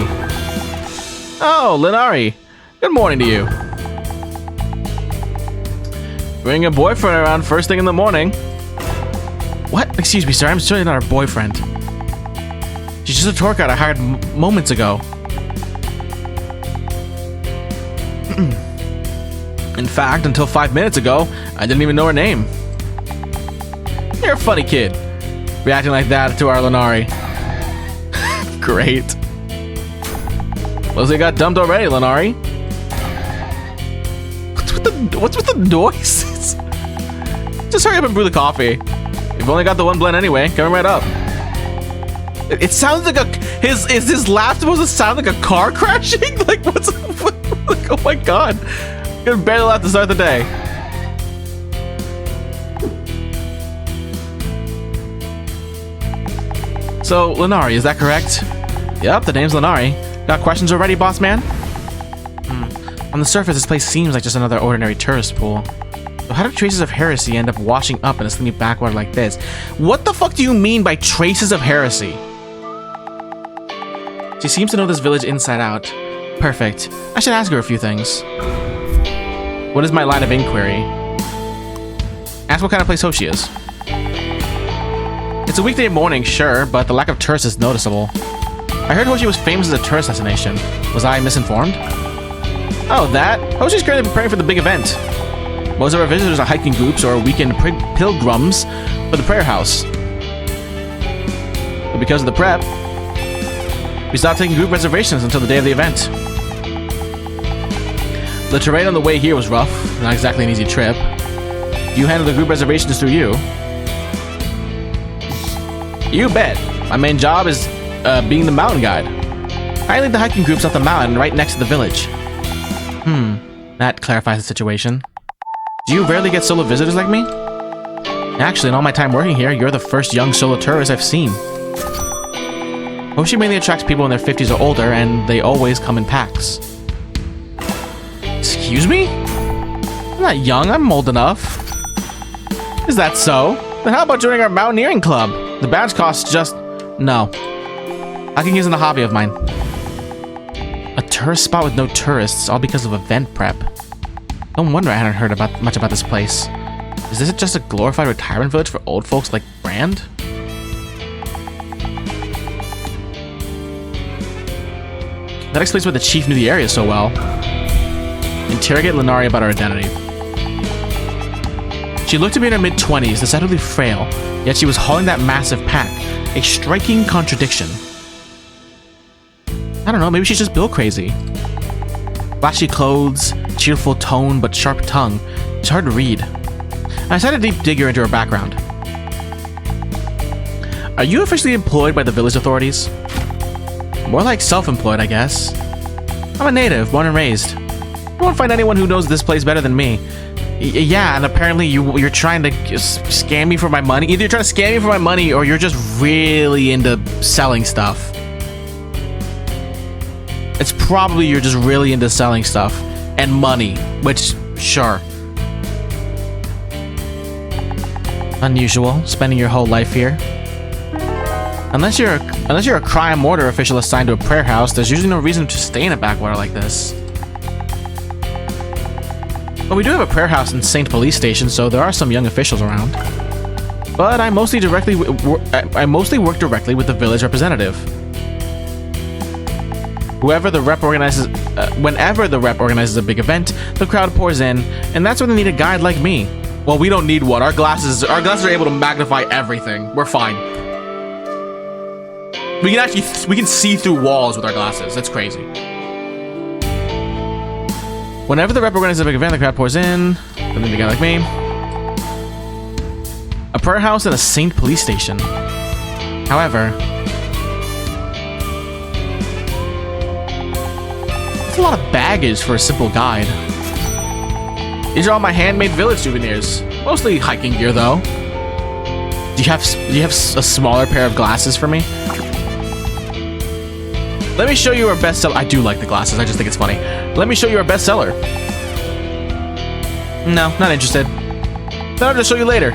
Oh, Linari. Good morning to you. Bring a boyfriend around first thing in the morning. What? Excuse me, sir. I'm certainly not her boyfriend. She's just a tour guide I hired moments ago. In fact, until 5 minutes ago, I didn't even know her name. You're a funny kid. Reacting like that to our Linari. Great. Looks like you got dumped already, Linari. What's with the noises? Just hurry up and brew the coffee. You've only got the one blend anyway. Coming right up. It sounds like is his laugh supposed to sound like a car crashing? Like like, oh my god. You're barely allowed to start the day. So, Linari, is that correct? Yep, the name's Linari. Got questions already, boss man? On the surface, this place seems like just another ordinary tourist pool. So how do traces of heresy end up washing up in a slimy backwater like this? What the fuck do you mean by traces of heresy? She seems to know this village inside out. Perfect. I should ask her a few things. What is my line of inquiry? Ask what kind of place Hoshi is. It's a weekday morning, sure, but the lack of tourists is noticeable. I heard Hoshi was famous as a tourist destination. Was I misinformed? Oh, that? Hoshi's currently preparing for the big event. Most of our visitors are hiking groups or weekend pilgrims for the prayer house. But because of the prep, we stopped taking group reservations until the day of the event. The terrain on the way here was rough, not exactly an easy trip. You handle the group reservations through you. You bet. My main job is being the mountain guide. I lead the hiking groups up the mountain right next to the village. That clarifies the situation. Do you rarely get solo visitors like me? Actually, in all my time working here, you're the first young solo tourist I've seen. Hoshi mainly attracts people in their 50s or older, and they always come in packs. Excuse me? I'm not young, I'm old enough. Is that so? Then how about joining our mountaineering club? The badge costs just... No. Hiking isn't a hobby of mine. A tourist spot with no tourists, all because of event prep. No wonder I hadn't heard much about this place. Is this just a glorified retirement village for old folks like Brand? That explains why the chief knew the area so well. Interrogate Lenari about her identity. She looked to be in her mid-20s, decidedly frail, yet she was hauling that massive pack. A striking contradiction. I don't know, maybe she's just built crazy. Flashy clothes, cheerful tone, but sharp tongue. It's hard to read. I decided to dig her into her background. Are you officially employed by the village authorities? More like self-employed, I guess. I'm a native, born and raised. You won't find anyone who knows this place better than me. Yeah, and apparently you're trying to scam me for my money. Either you're trying to scam me for my money, or you're just really into selling stuff. It's probably you're just really into selling stuff. And money, which, sure. Unusual, spending your whole life here. Unless you're a crime order official assigned to a prayer house, there's usually no reason to stay in a backwater like this. But we do have a prayer house in Saint Police Station, so there are some young officials around. But I mostly work directly with the village representative. Whenever the rep organizes a big event, the crowd pours in, and that's when they need a guide like me. Well, we don't need one. Our glasses are able to magnify everything. We're fine. We can see through walls with our glasses. That's crazy. Whenever the rep organizes a big event, the crowd pours in. They need a guy like me. A prayer house and a Saint Police Station. However, it's a lot of baggage for a simple guide. These are all my handmade village souvenirs. Mostly hiking gear, though. Do you have a smaller pair of glasses for me? Let me show you our bestseller. I do like the glasses. I just think it's funny. Let me show you our bestseller. No, not interested. Then I'll just show you later.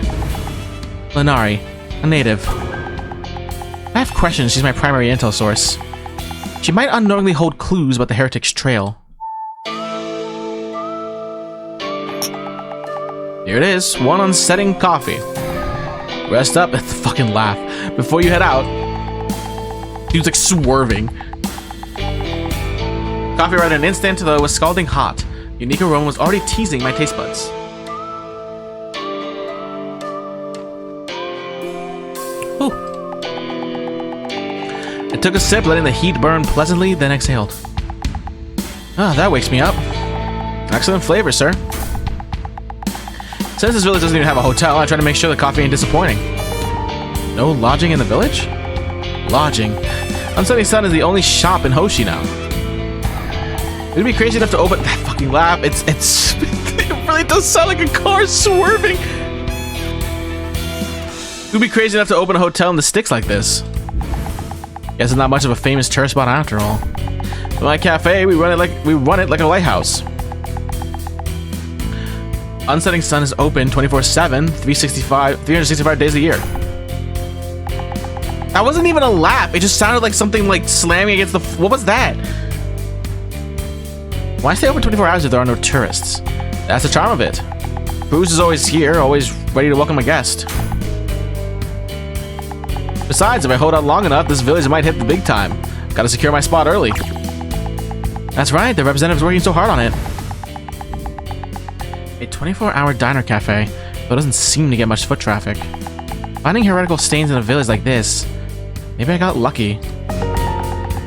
Lenari, a native. I have questions. She's my primary intel source. She might unknowingly hold clues about the Heretic's trail. Here it is. One on setting coffee. Rest up and fucking laugh. Before you head out. He was like swerving. Coffee arrived in an instant, though it was scalding hot. Unique aroma was already teasing my taste buds. Ooh. I took a sip, letting the heat burn pleasantly, then exhaled. Ah, that wakes me up. Excellent flavor, sir. Since this village doesn't even have a hotel, I try to make sure the coffee ain't disappointing. No lodging in the village? Lodging. Unsetting Sun is the only shop in Hoshi now. It'd be crazy enough to open that fucking laugh. It really does sound like a car swerving. It'd be crazy enough to open a hotel in the sticks like this. Guess it's not much of a famous tourist spot after all. At my cafe, we run it like a lighthouse. Unsetting Sun is open 24/7, 365 days a year. That wasn't even a laugh. It just sounded like something like slamming against the. What was that? Why stay open 24 hours if there are no tourists? That's the charm of it. Cruz is always here, always ready to welcome a guest. Besides, if I hold out long enough, this village might hit the big time. Gotta secure my spot early. That's right, the representative's working so hard on it. A 24-hour diner cafe, though doesn't seem to get much foot traffic. Finding heretical stains in a village like this, maybe I got lucky.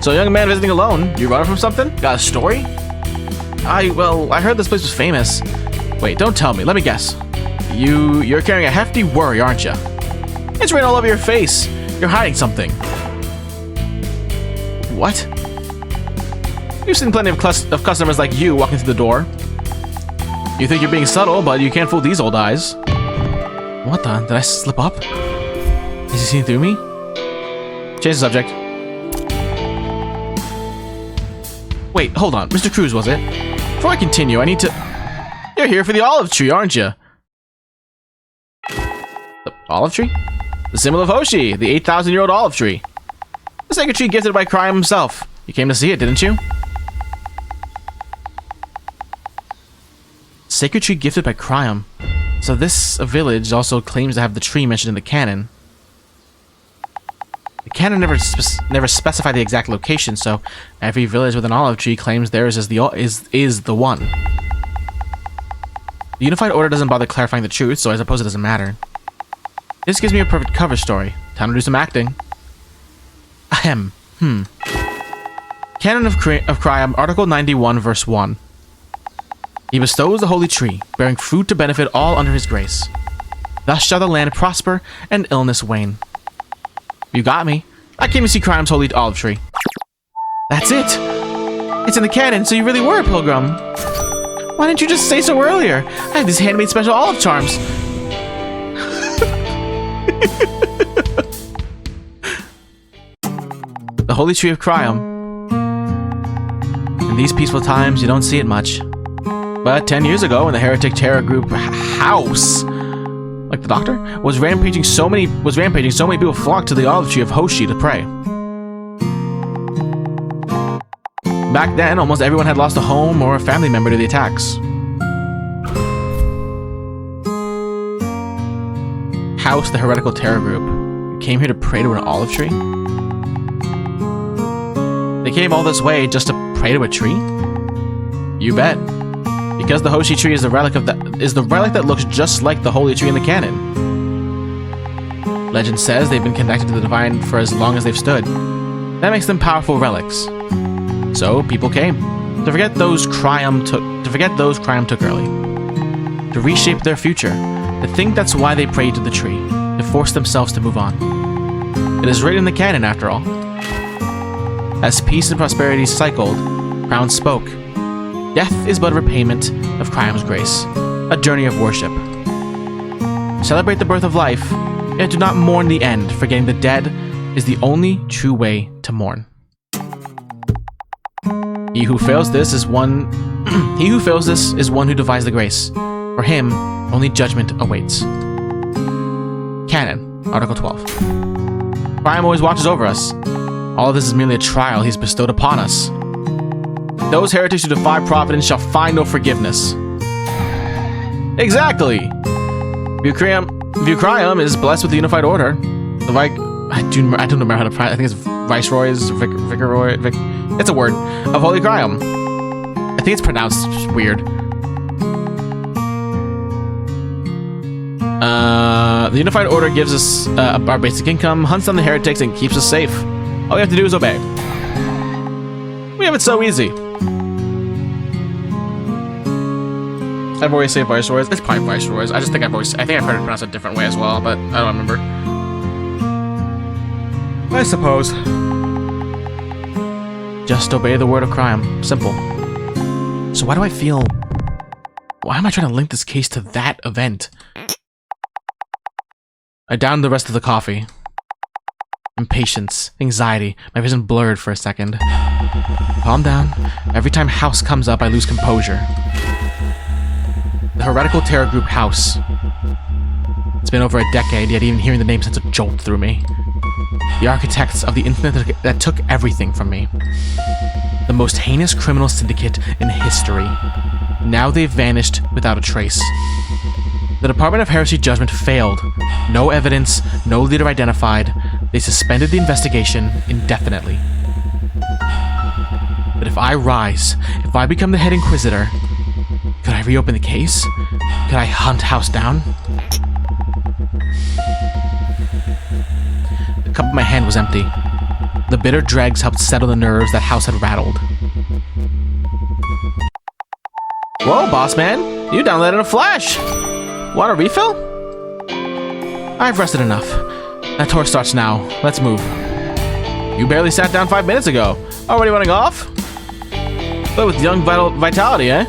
So, a young man visiting alone, you running from something? Got a story? I heard this place was famous. Wait, don't tell me. Let me guess. You're carrying a hefty worry, aren't you? It's written all over your face. You're hiding something. What? We've seen plenty of customers like you walking through the door. You think you're being subtle, but you can't fool these old eyes. What the? Did I slip up? Is he seeing through me? Change the subject. Wait, hold on. Mr. Cruz, was it? Before I continue, I need to... You're here for the olive tree, aren't you? The olive tree? The symbol of Hoshi, the 8,000-year-old olive tree. The sacred tree gifted by Crime himself. You came to see it, didn't you? Sacred tree gifted by Crime. So this village also claims to have the tree mentioned in the canon. The canon never specified the exact location, so every village with an olive tree claims theirs is the one. The Unified Order doesn't bother clarifying the truth, so I suppose it doesn't matter. This gives me a perfect cover story. Time to do some acting. Ahem. Canon of Crime, Article 91, Verse 1. He bestows the holy tree, bearing fruit to benefit all under his grace. Thus shall the land prosper and illness wane. You got me. I came to see Crime's holy olive tree. That's it! It's in the canon, so you really were a pilgrim. Why didn't you just say so earlier? I have these handmade special olive charms. The holy tree of Crium. In these peaceful times, you don't see it much. But 10 years ago, when the heretic terror group House, like the Doctor, was rampaging, so many people flocked to the olive tree of Hoshi to pray. Back then, almost everyone had lost a home or a family member to the attacks. House, the heretical terror group, came here to pray to an olive tree? They came all this way just to pray to a tree? You bet. Because the Hoshi tree is the relic that looks just like the holy tree in the canon. Legend says they've been connected to the divine for as long as they've stood. That makes them powerful relics. So people came to forget those Crime took early, to reshape their future, to think that's why they prayed to the tree, to force themselves to move on. It is written in the canon, after all. As peace and prosperity cycled, Crown spoke. Death is but a repayment of Crime's grace, a journey of worship. Celebrate the birth of life, yet do not mourn the end, forgetting the dead is the only true way to mourn. He who fails this is one who defies the grace. For him, only judgment awaits. Canon, Article 12. Crime always watches over us. All of this is merely a trial he's bestowed upon us. Those heretics who defy providence shall find no forgiveness. Exactly! Vucrium is blessed with the Unified Order. I don't remember how to pronounce it. I think it's Viceroy's, it's a word, of Holy Crium. I think it's pronounced weird. The Unified Order gives us our basic income, hunts down the heretics, and keeps us safe. All we have to do is obey. We have it so easy. I've always said Viceroys. It's probably Viceroys. I think I've heard it pronounced a different way as well, but I don't remember. I suppose. Just obey the word of Crime. Simple. So why am I trying to link this case to that event? I downed the rest of the coffee. Impatience, anxiety, my vision blurred for a second. Calm down. Every time House comes up, I lose composure. The heretical terror group House. It's been over a decade, yet even hearing the name sends a jolt through me. The architects of the incident that took everything from me. The most heinous criminal syndicate in history. Now they've vanished without a trace. The Department of Heresy Judgment failed. No evidence, no leader identified. They suspended the investigation indefinitely. But if I rise, if I become the head inquisitor, could I reopen the case? Could I hunt House down? The cup in my hand was empty. The bitter dregs helped settle the nerves that House had rattled. Whoa, boss man! You downloaded in a flash! Want a refill? I've rested enough. That tour starts now. Let's move. You barely sat down 5 minutes ago. Already running off? But with young vitality, eh?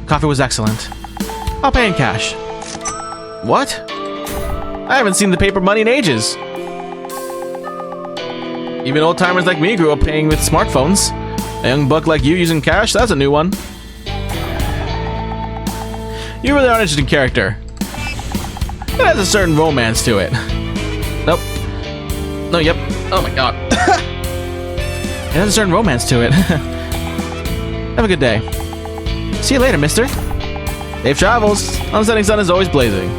Coffee was excellent. I'll pay in cash. What? I haven't seen the paper money in ages. Even old-timers like me grew up paying with smartphones. A young buck like you using cash, that's a new one. You really are an interesting character. It has a certain romance to it. Nope. No, yep. Oh my god. It has a certain romance to it. Have a good day. See you later, mister. Safe travels. Unsetting sun is always blazing.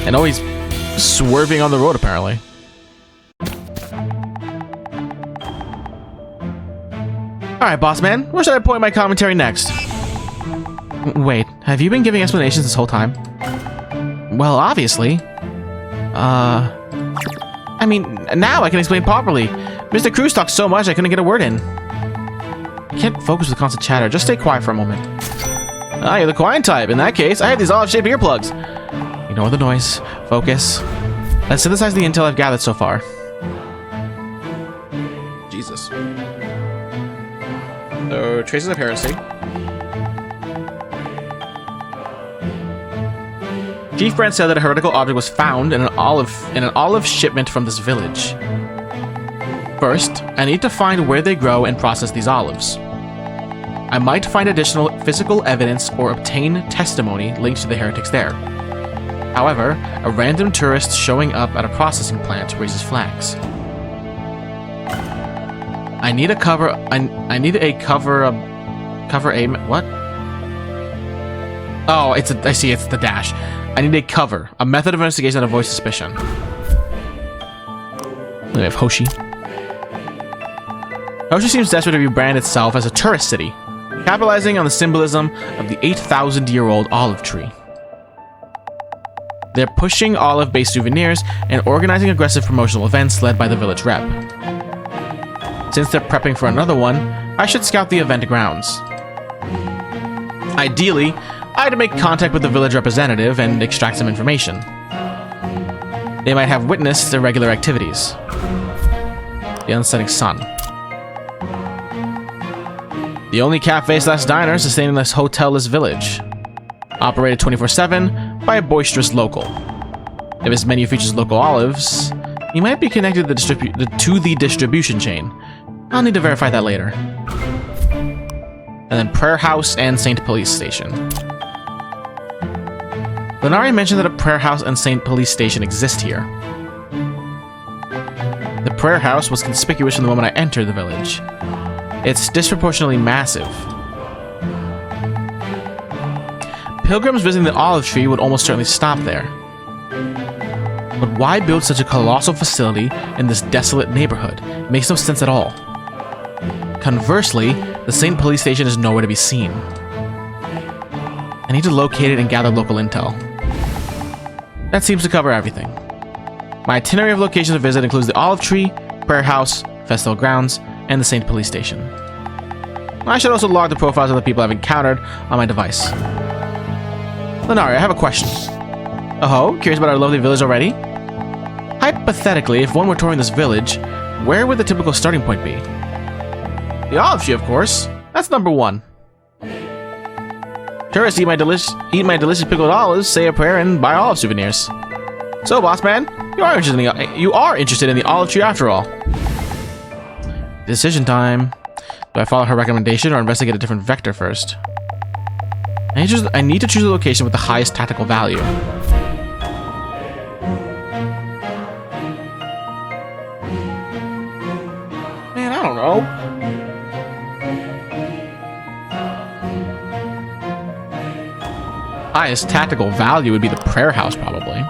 And always swerving on the road, apparently. Alright, boss man. Where should I point my commentary next? Wait, have you been giving explanations this whole time? Well, obviously. I mean, now I can explain properly. Mr. Cruz talked so much I couldn't get a word in. I can't focus with constant chatter. Just stay quiet for a moment. Ah, you're the quiet type. In that case, I have these olive-shaped earplugs. Ignore the noise. Focus. Let's synthesize the intel I've gathered so far. Jesus. So, traces of heresy. Chief Brand said that a heretical object was found in an olive shipment from this village. First, I need to find where they grow and process these olives. I might find additional physical evidence or obtain testimony linked to the heretics there. However, a random tourist showing up at a processing plant raises flags. I need a cover. What? Oh, I see. It's the dash. I need a cover, a method of investigation that avoids suspicion. We have Hoshi. Hoshi seems desperate to rebrand itself as a tourist city, capitalizing on the symbolism of the 8,000-year-old olive tree. They're pushing olive-based souvenirs and organizing aggressive promotional events led by the village rep. Since they're prepping for another one, I should scout the event grounds. Ideally, I had to make contact with the village representative and extract some information. They might have witnessed irregular activities. The unsetting sun. The only cafe/diner sustaining this hotel-less village. Operated 24/7 by a boisterous local. If his menu features local olives, he might be connected to the distribution chain. I'll need to verify that later. And then Prayer House and Saint Police Station. Lenari mentioned that a prayer house and Saint Police Station exist here. The prayer house was conspicuous from the moment I entered the village. It's disproportionately massive. Pilgrims visiting the olive tree would almost certainly stop there. But why build such a colossal facility in this desolate neighborhood? It makes no sense at all. Conversely, the Saint Police Station is nowhere to be seen. I need to locate it and gather local intel. That seems to cover everything. My itinerary of locations to visit includes the olive tree, prayer house, festival grounds, and the Saint Police Station. I should also log the profiles of the people I've encountered on my device. Lenari, I have a question. Oh, curious about our lovely village already? Hypothetically, if one were touring this village, where would the typical starting point be? The olive tree, of course. That's number one. Tourists eat my delicious pickled olives, say a prayer, and buy olive souvenirs. So, boss man, you are interested in the olive tree after all. Decision time. Do I follow her recommendation or investigate a different vector first? I need to choose a location with the highest tactical value. Man, I don't know. Highest tactical value would be the prayer house, probably.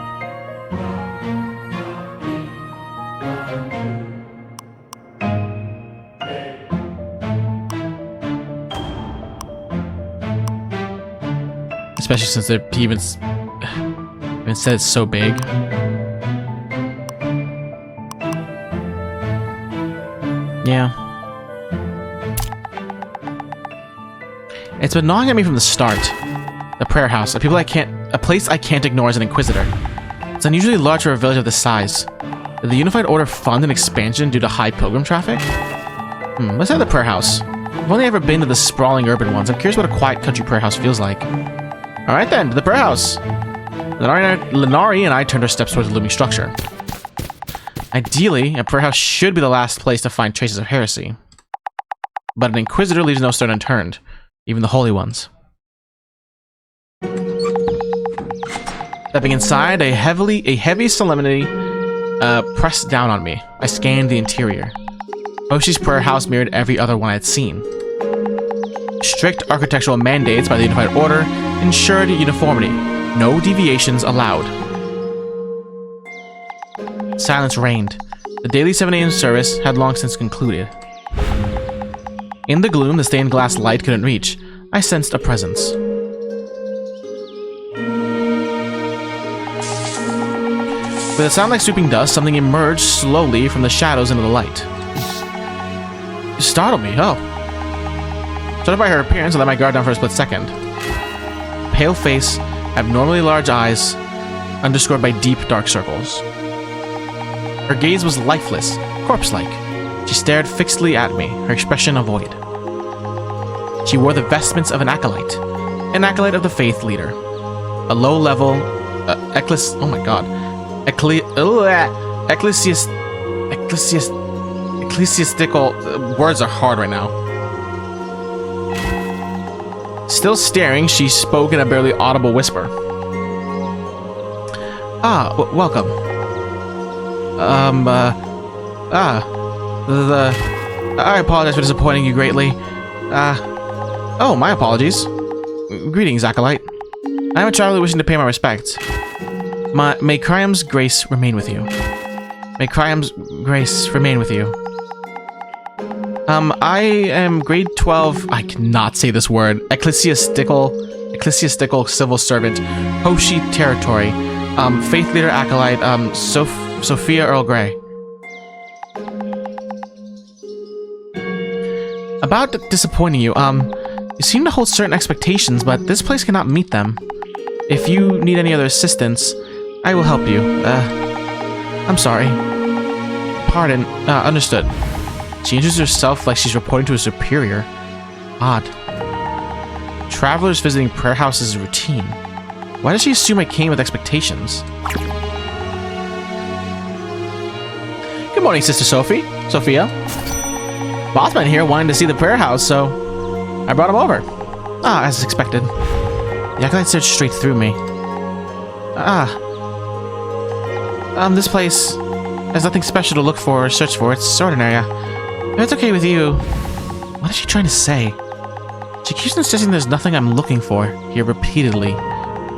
Especially since he even said it's so big. Yeah. It's been gnawing at me from the start. The prayer house, a place I can't ignore as an inquisitor. It's unusually large for a village of this size. Did the Unified Order fund an expansion due to high pilgrim traffic? Let's have the prayer house. I've only ever been to the sprawling urban ones. I'm curious what a quiet country prayer house feels like. Alright then, to the prayer house. Lenari and I turned our steps towards the looming structure. Ideally, a prayer house should be the last place to find traces of heresy. But an inquisitor leaves no stone unturned, even the holy ones. Stepping inside, a heavy solemnity pressed down on me. I scanned the interior. Hoshi's prayer house mirrored every other one I'd seen. Strict architectural mandates by the Unified Order ensured uniformity. No deviations allowed. Silence reigned. The daily 7 a.m. service had long since concluded. In the gloom the stained glass light couldn't reach, I sensed a presence. With a sound like sweeping dust, something emerged slowly from the shadows into the light. You startled me, oh. Startled by her appearance, I let my guard down for a split second. Pale face, abnormally large eyes, underscored by deep dark circles. Her gaze was lifeless, corpse-like. She stared fixedly at me, her expression a void. She wore the vestments of an acolyte of the faith leader. A low-level, ecclesiastical, words are hard right now. Still staring, she spoke in a barely audible whisper. Welcome. I apologize for disappointing you greatly. Oh, my apologies. Greetings, Acolyte. I am a traveler wishing to pay my respects. May Kriam's grace remain with you. May Kriam's grace remain with you. I am grade 12, I cannot say this word, ecclesiastical civil servant, Hoshi territory, faith leader acolyte, Sophia Earl Grey. About disappointing you, you seem to hold certain expectations, but this place cannot meet them. If you need any other assistance, I will help you. I'm sorry. Pardon, understood. She introduces herself like she's reporting to a superior. Odd. Travelers visiting prayer houses is routine. Why does she assume I came with expectations? Good morning, Sister Sophia. Bossman here wanted to see the prayer house, so I brought him over. As expected. The acolyte stared straight through me. This place has nothing special to look for or search for. It's ordinary. If it's okay with you... What is she trying to say? She keeps insisting there's nothing I'm looking for here repeatedly.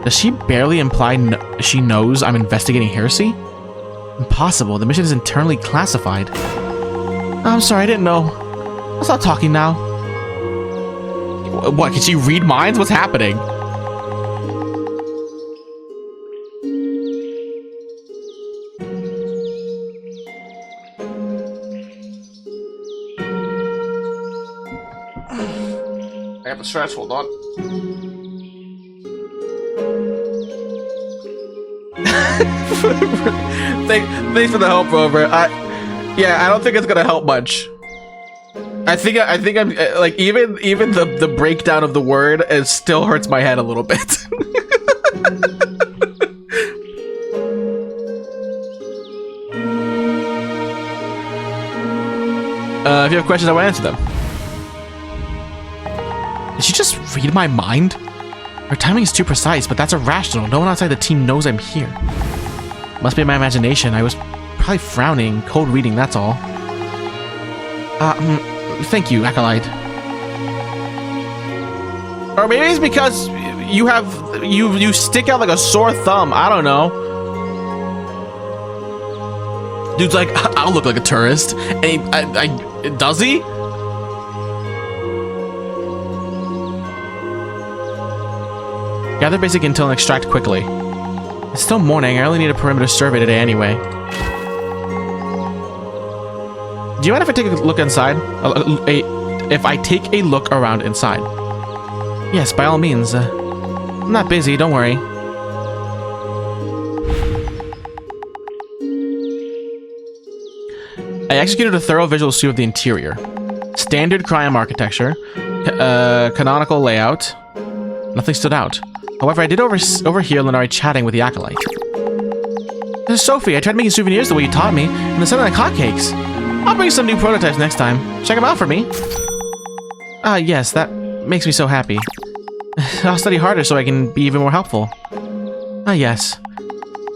Does she barely imply she knows I'm investigating heresy? Impossible. The mission is internally classified. I'm sorry, I didn't know. I'll stop talking now. What, can she read minds? What's happening? I have a stretch, hold on. Thanks for the help, Rover. Yeah, I don't think it's gonna help much. I think I'm like even the breakdown of the word it still hurts my head a little bit. If you have questions, I will answer them. Did she just read my mind? Her timing is too precise, but that's irrational. No one outside the team knows I'm here. Must be my imagination. I was probably frowning, cold reading, that's all. Thank you, Acolyte. Or maybe it's because you stick out like a sore thumb. I don't know. Dude's like, I'll look like a tourist. And does he? Gather basic intel and extract quickly. It's still morning. I only need a perimeter survey today anyway. Do you mind if I take a look inside? If I take a look around inside? Yes, by all means. I'm not busy, don't worry. I executed a thorough visual sweep of the interior. Standard crime architecture. Canonical layout. Nothing stood out. However, I did overhear Lenari chatting with the acolyte. This is Sophie. I tried making souvenirs the way you taught me, and they sounded like hotcakes. I'll bring some new prototypes next time. Check them out for me. Yes, that makes me so happy. I'll study harder so I can be even more helpful. Yes.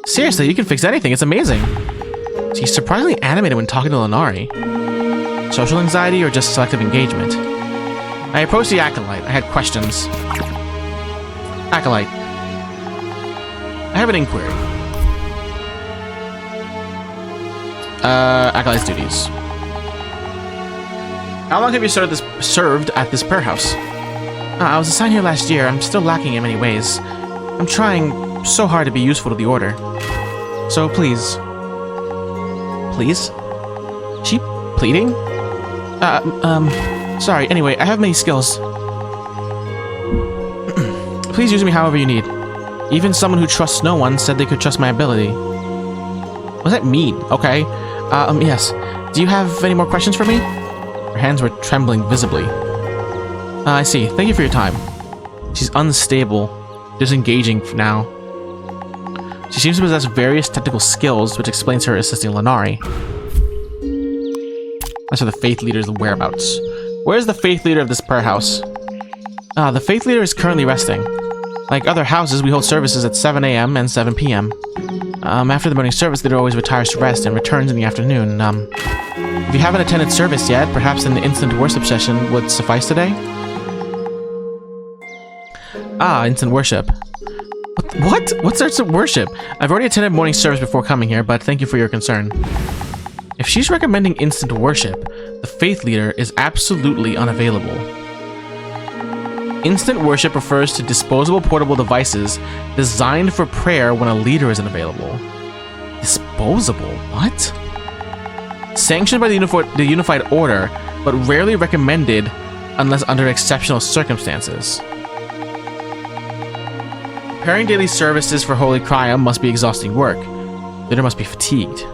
Seriously, you can fix anything. It's amazing. She's surprisingly animated when talking to Lenari. Social anxiety or just selective engagement? I approached the acolyte. I had questions. Acolyte. I have an inquiry. Acolyte's duties. How long have you served at this prayer house? I was assigned here last year. I'm still lacking in many ways. I'm trying so hard to be useful to the Order. So please. Please? She pleading? Sorry. Anyway, I have many skills. Please use me however you need. Even someone who trusts no one said they could trust my ability. What does that mean? Okay. Yes. Do you have any more questions for me? Her hands were trembling visibly. I see. Thank you for your time. She's unstable, disengaging now. She seems to possess various technical skills, which explains her assisting Lenari. As for the Faith Leader's whereabouts. Where's the Faith Leader of this prayer house? The Faith Leader is currently resting. Like other houses, we hold services at 7 a.m. and 7 p.m. After the morning service, the leader always retires to rest and returns in the afternoon. If you haven't attended service yet, perhaps an instant worship session would suffice today? Instant worship. What? What's instant worship? I've already attended morning service before coming here, but thank you for your concern. If she's recommending instant worship, the Faith Leader is absolutely unavailable. Instant worship refers to disposable portable devices designed for prayer when a leader isn't available. Disposable? What? Sanctioned by the Unified Order, but rarely recommended unless under exceptional circumstances. Preparing daily services for Holy Cryam must be exhausting work. The leader must be fatigued.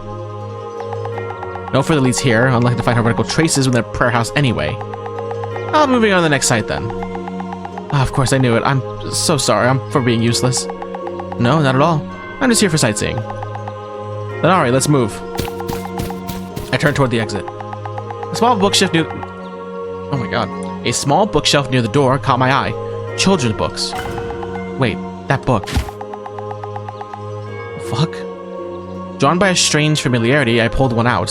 No further leads here, unlikely to find heretical traces within a prayer house anyway. Moving on to the next site then. Of course, I knew it. I'm so sorry for being useless. No, not at all. I'm just here for sightseeing. Then alright, let's move. I turned toward the exit. A small bookshelf near... Oh my god. A small bookshelf near the door caught my eye. Children's books. Wait, that book. Fuck? Drawn by a strange familiarity, I pulled one out.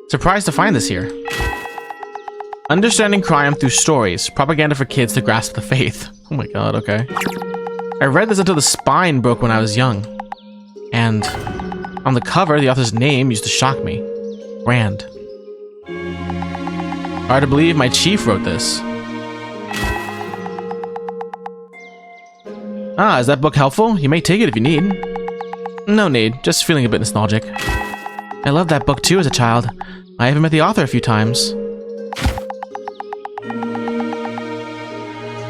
Surprised to find this here. Understanding Crime Through Stories. Propaganda for kids to grasp the faith. Oh my god, okay. I read this until the spine broke when I was young. And on the cover, the author's name used to shock me. Rand. Hard to believe my chief wrote this. Is that book helpful? You may take it if you need. No need, just feeling a bit nostalgic. I loved that book too as a child. I even met the author a few times.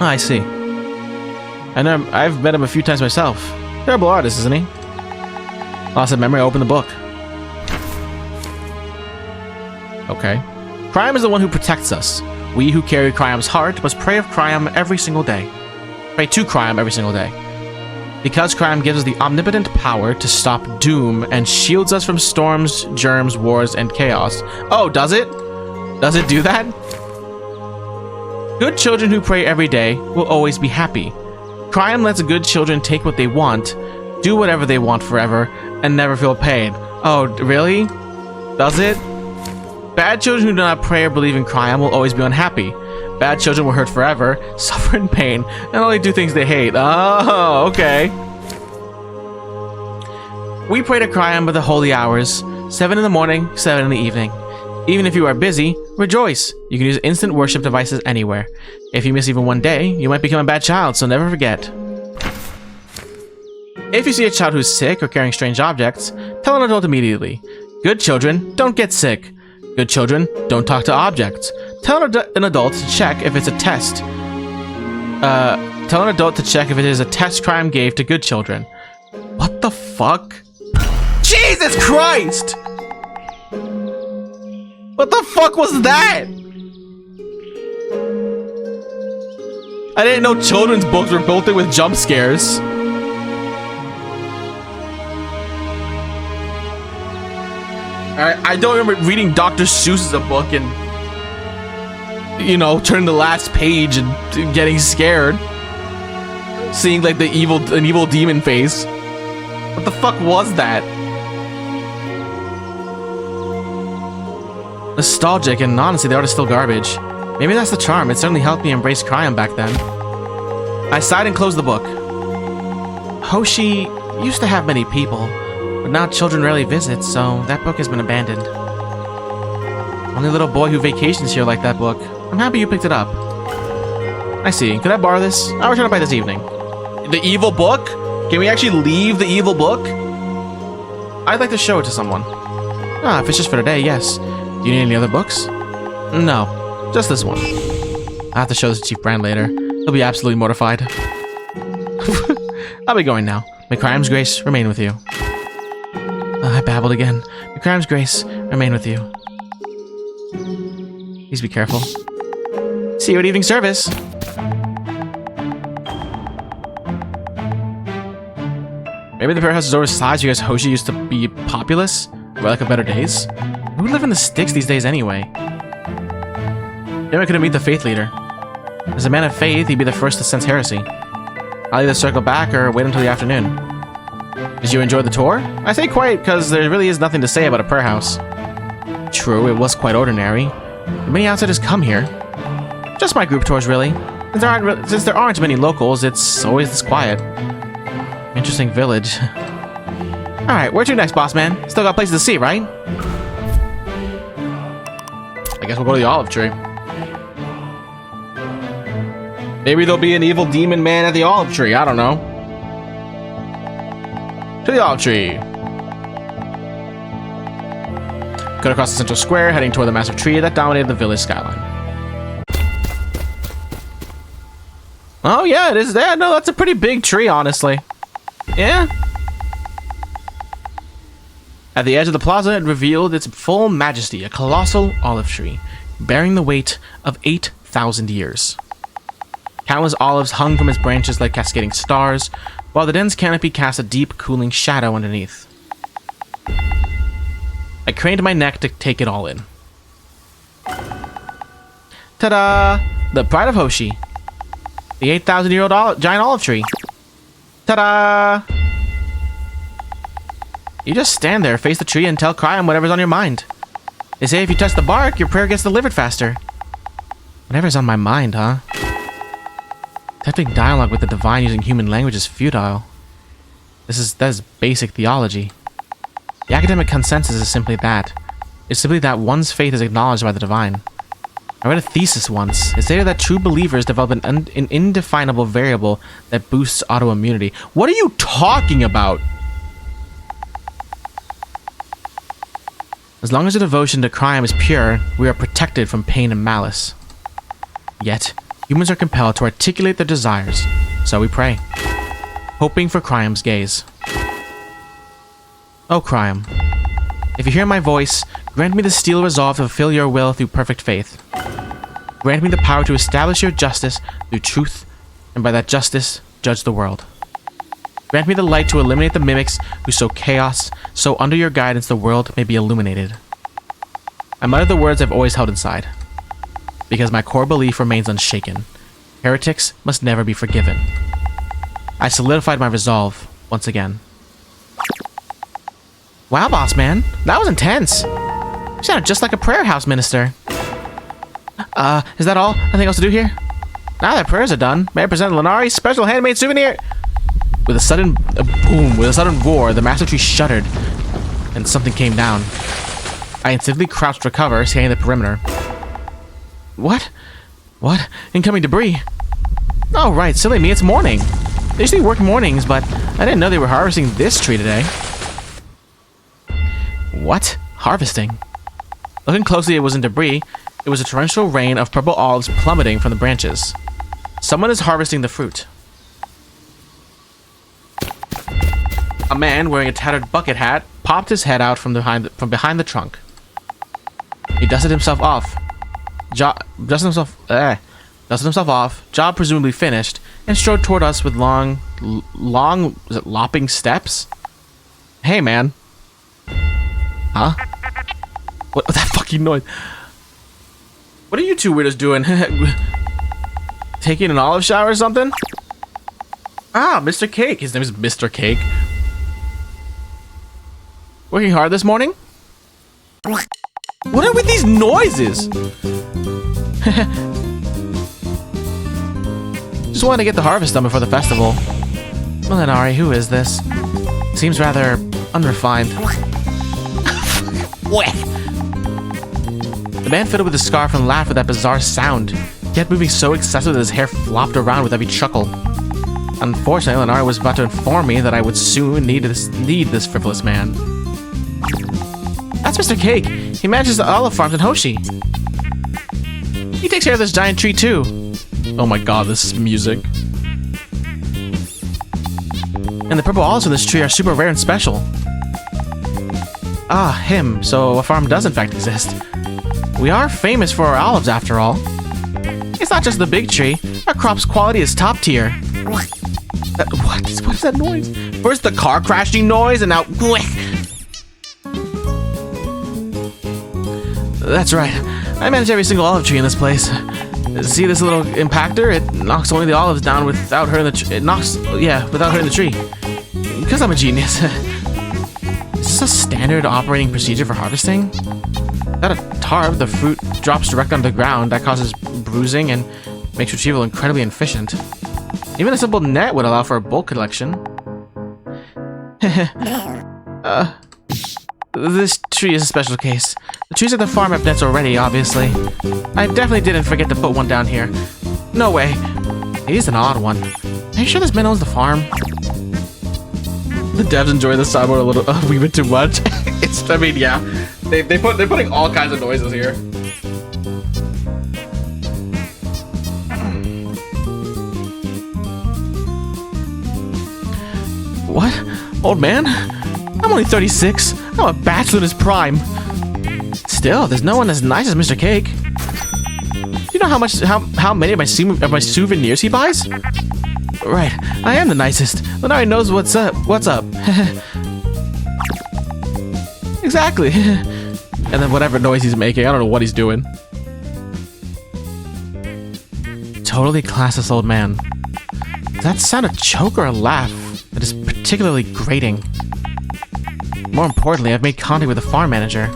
I see. I know I've met him a few times myself. Terrible artist, isn't he? Lost of memory, I opened the book. Okay. Crime is the one who protects us. We who carry Cryam's heart must pray of Cryam every single day. Pray to Cryam every single day. Because Cryam gives us the omnipotent power to stop doom and shields us from storms, germs, wars, and chaos. Oh, does it? Does it do that? Good children who pray every day will always be happy. Cryam lets good children take what they want, do whatever they want forever, and never feel pain. Oh, really? Does it? Bad children who do not pray or believe in Cryam will always be unhappy. Bad children will hurt forever, suffer in pain, and only do things they hate. Oh, okay. We pray to Cryam by the holy hours, 7 in the morning, 7 in the evening. Even if you are busy, rejoice. You can use instant worship devices anywhere. If you miss even one day, you might become a bad child, so never forget. If you see a child who's sick or carrying strange objects, tell an adult immediately. Good children, don't get sick. Good children, don't talk to objects. Tell an adult to check if it's a test. Tell an adult to check if it is a test Cryam gave to good children. What the fuck? Jesus Christ! What the fuck was that? I didn't know children's books were built in with jump scares. I don't remember reading Dr. Seuss as a book and, you know, turning the last page and getting scared. Seeing like an evil demon face. What the fuck was that? Nostalgic, and honestly, the art is still garbage. Maybe that's the charm. It certainly helped me embrace crime back then. I sighed and closed the book. Hoshi used to have many people, but now children rarely visit, so that book has been abandoned. Only a little boy who vacations here liked that book. I'm happy you picked it up. I see. Could I borrow this? I'll return it by this evening. The evil book? Can we actually leave the evil book? I'd like to show it to someone. Ah, if it's just for today, yes. Do you need any other books? No, just this one. I'll have to show this to Chief Brand later. He'll be absolutely mortified. I'll be going now. May Crime's grace remain with you. I babbled again. May Crime's grace remain with you. Please be careful. See you at evening service. Maybe the warehouse is oversized because Hoshi used to be populous? Relic of better days? Who live in the sticks these days anyway? Maybe I couldn't meet the faith leader. As a man of faith, he'd be the first to sense heresy. I'll either circle back or wait until the afternoon. Did you enjoy the tour? I say quite, because there really is nothing to say about a prayer house. True, it was quite ordinary. But many outsiders come here. Just my group tours, really. Since there aren't many locals, it's always this quiet. Interesting village. Alright, where to next, boss man? Still got places to see, right? I guess we'll go to the olive tree. Maybe there'll be an evil demon man at the olive tree. I don't know. To the olive tree. Cut across the central square, heading toward the massive tree that dominated the village skyline. Oh yeah, it is there. No, that's a pretty big tree, honestly. Yeah. At the edge of the plaza, it revealed its full majesty, a colossal olive tree, bearing the weight of 8,000 years. Countless olives hung from its branches like cascading stars, while the dense canopy cast a deep, cooling shadow underneath. I craned my neck to take it all in. Ta-da! The pride of Hoshi. The 8,000-year-old giant olive tree. Ta-da! You just stand there, face the tree, and tell Cryon whatever's on your mind. They say if you touch the bark, your prayer gets delivered faster. Whatever's on my mind, huh? Attempting dialogue with the divine using human language is futile. That is basic theology. The academic consensus is simply that. It's simply that one's faith is acknowledged by the divine. I read a thesis once. It stated that true believers develop an indefinable variable that boosts autoimmunity. What are you talking about? As long as the devotion to crime is pure, we are protected from pain and malice. Yet, humans are compelled to articulate their desires, so we pray, hoping for Cryum's gaze. Oh, Cryum, if you hear my voice, grant me the steel resolve to fulfill your will through perfect faith. Grant me the power to establish your justice through truth, and by that justice, judge the world. Grant me the light to eliminate the mimics who sow chaos, so under your guidance the world may be illuminated. I mutter the words I've always held inside, because my core belief remains unshaken. Heretics must never be forgiven. I solidified my resolve once again. Wow, boss man, that was intense. You sounded just like a prayer house minister. Is that all? Nothing else to do here? Now that prayers are done, may I present Lenari's special handmade souvenir? With a sudden boom, with a sudden roar, the massive tree shuddered, and something came down. I instantly crouched to recover, scanning the perimeter. What? What? Incoming debris. Oh, right, silly me, it's morning. They usually work mornings, but I didn't know they were harvesting this tree today. What? Harvesting? Looking closely, it wasn't debris. It was a torrential rain of purple olives plummeting from the branches. Someone is harvesting the fruit. A man wearing a tattered bucket hat popped his head out from behind the trunk. He dusted himself off. Dusted himself off, job presumably finished, and strode toward us with long, was it lopping steps? Hey, man. Huh? What that fucking noise? What are you two weirdos doing? Taking an olive shower or something? Ah, Mr. Cake. His name is Mr. Cake. Working hard this morning? What are with these noises? Just wanted to get the harvest done before the festival. Well then, Ari, who is this? Seems rather unrefined. The man fiddled with his scarf and laughed with that bizarre sound. He kept moving so excessive that his hair flopped around with every chuckle. Unfortunately, Lenara was about to inform me that I would soon need this frivolous man. That's Mr. Cake. He manages the olive farms in Hoshi. He takes care of this giant tree too. Oh my god, this is music. And the purple olives in this tree are super rare and special. Ah, him. So a farm does in fact exist. We are famous for our olives after all. It's not just the big tree. Our crop's quality is top tier. What is that noise? First the car crashing noise and now... That's right. I manage every single olive tree in this place. See this little impactor? It knocks only the olives down without hurting the tree. Without hurting the tree. Because I'm a genius. Is this a standard operating procedure for harvesting? Without a tarp, the fruit drops direct onto the ground. That causes bruising and makes retrieval incredibly inefficient. Even a simple net would allow for a bulk collection. This tree is a special case. The trees at the farm have nets already, obviously. I definitely didn't forget to put one down here. No way. He's an odd one. Are you sure this man owns the farm? The devs enjoy the soundboard a little wee bit too much. I mean, yeah. They're putting all kinds of noises here. What? Old man? I'm only 36. I'm a bachelor in his prime. Still, there's no one as nice as Mr. Cake. You know how many of my souvenirs he buys? Right, I am the nicest. Lenari knows what's up. Exactly. And then whatever noise he's making, I don't know what he's doing. Totally classless old man. Does that sound a choke or a laugh? That is particularly grating. More importantly, I've made contact with the farm manager.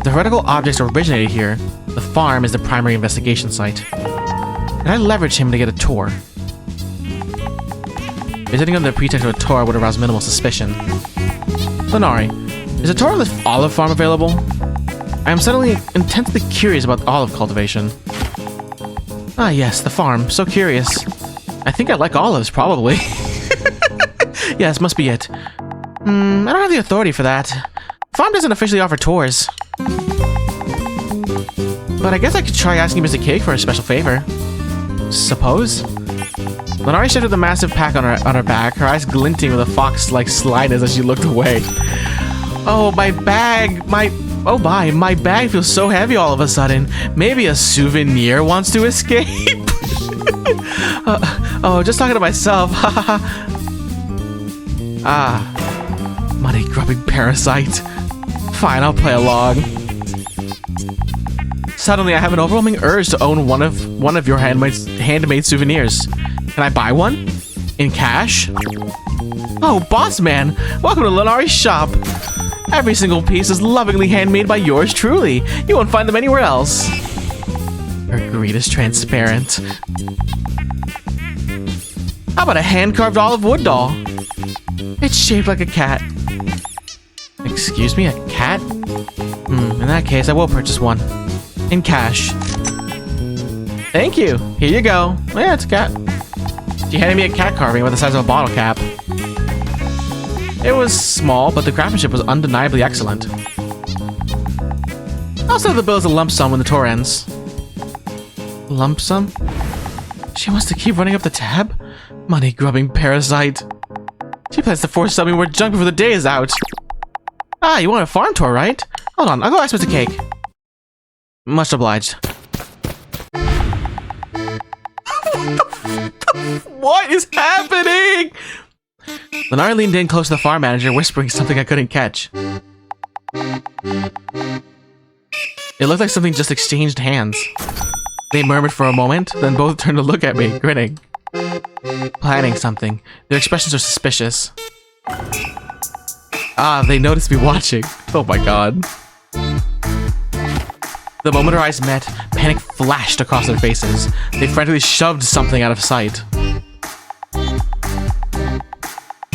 The heretical objects originated here. The farm is the primary investigation site. And I leveraged him to get a tour. Visiting under the pretext of a tour would arouse minimal suspicion. Lenari, is a tour of the olive farm available? I am suddenly intensely curious about olive cultivation. Ah yes, the farm. So curious. I think I like olives, probably. Yes, must be it. I don't have the authority for that. The farm doesn't officially offer tours. But I guess I could try asking Mr. Cake for a special favor. Suppose? Lenari shifted the massive pack on her back, her eyes glinting with a fox-like slyness as she looked away. Oh, my bag! My bag feels so heavy all of a sudden. Maybe a souvenir wants to escape? Just talking to myself. Money-grubbing parasite. Fine, I'll play along. Suddenly, I have an overwhelming urge to own one of your handmade souvenirs. Can I buy one? In cash? Oh, boss man! Welcome to Lenari's shop! Every single piece is lovingly handmade by yours truly. You won't find them anywhere else. Her greed is transparent. How about a hand-carved olive wood doll? It's shaped like a cat. Excuse me, a cat? In that case, I will purchase one. In cash. Thank you. Here you go. Oh, yeah, it's a cat. She handed me a cat carving about the size of a bottle cap. It was small, but the craftsmanship was undeniably excellent. I'll send the bill as a lump sum when the tour ends. Lump sum? She wants to keep running up the tab? Money-grubbing parasite. She plans to force something more junk before the day is out. Ah, you want a farm tour, right? Hold on, I'll go ask Mr. Cake. Much obliged. What is happening? Lenara leaned in close to the farm manager, whispering something I couldn't catch. It looked like something just exchanged hands. They murmured for a moment, then both turned to look at me, grinning. Planning something. Their expressions are suspicious. Ah, they noticed me watching. Oh my god. The moment our eyes met, panic flashed across their faces. They frantically shoved something out of sight.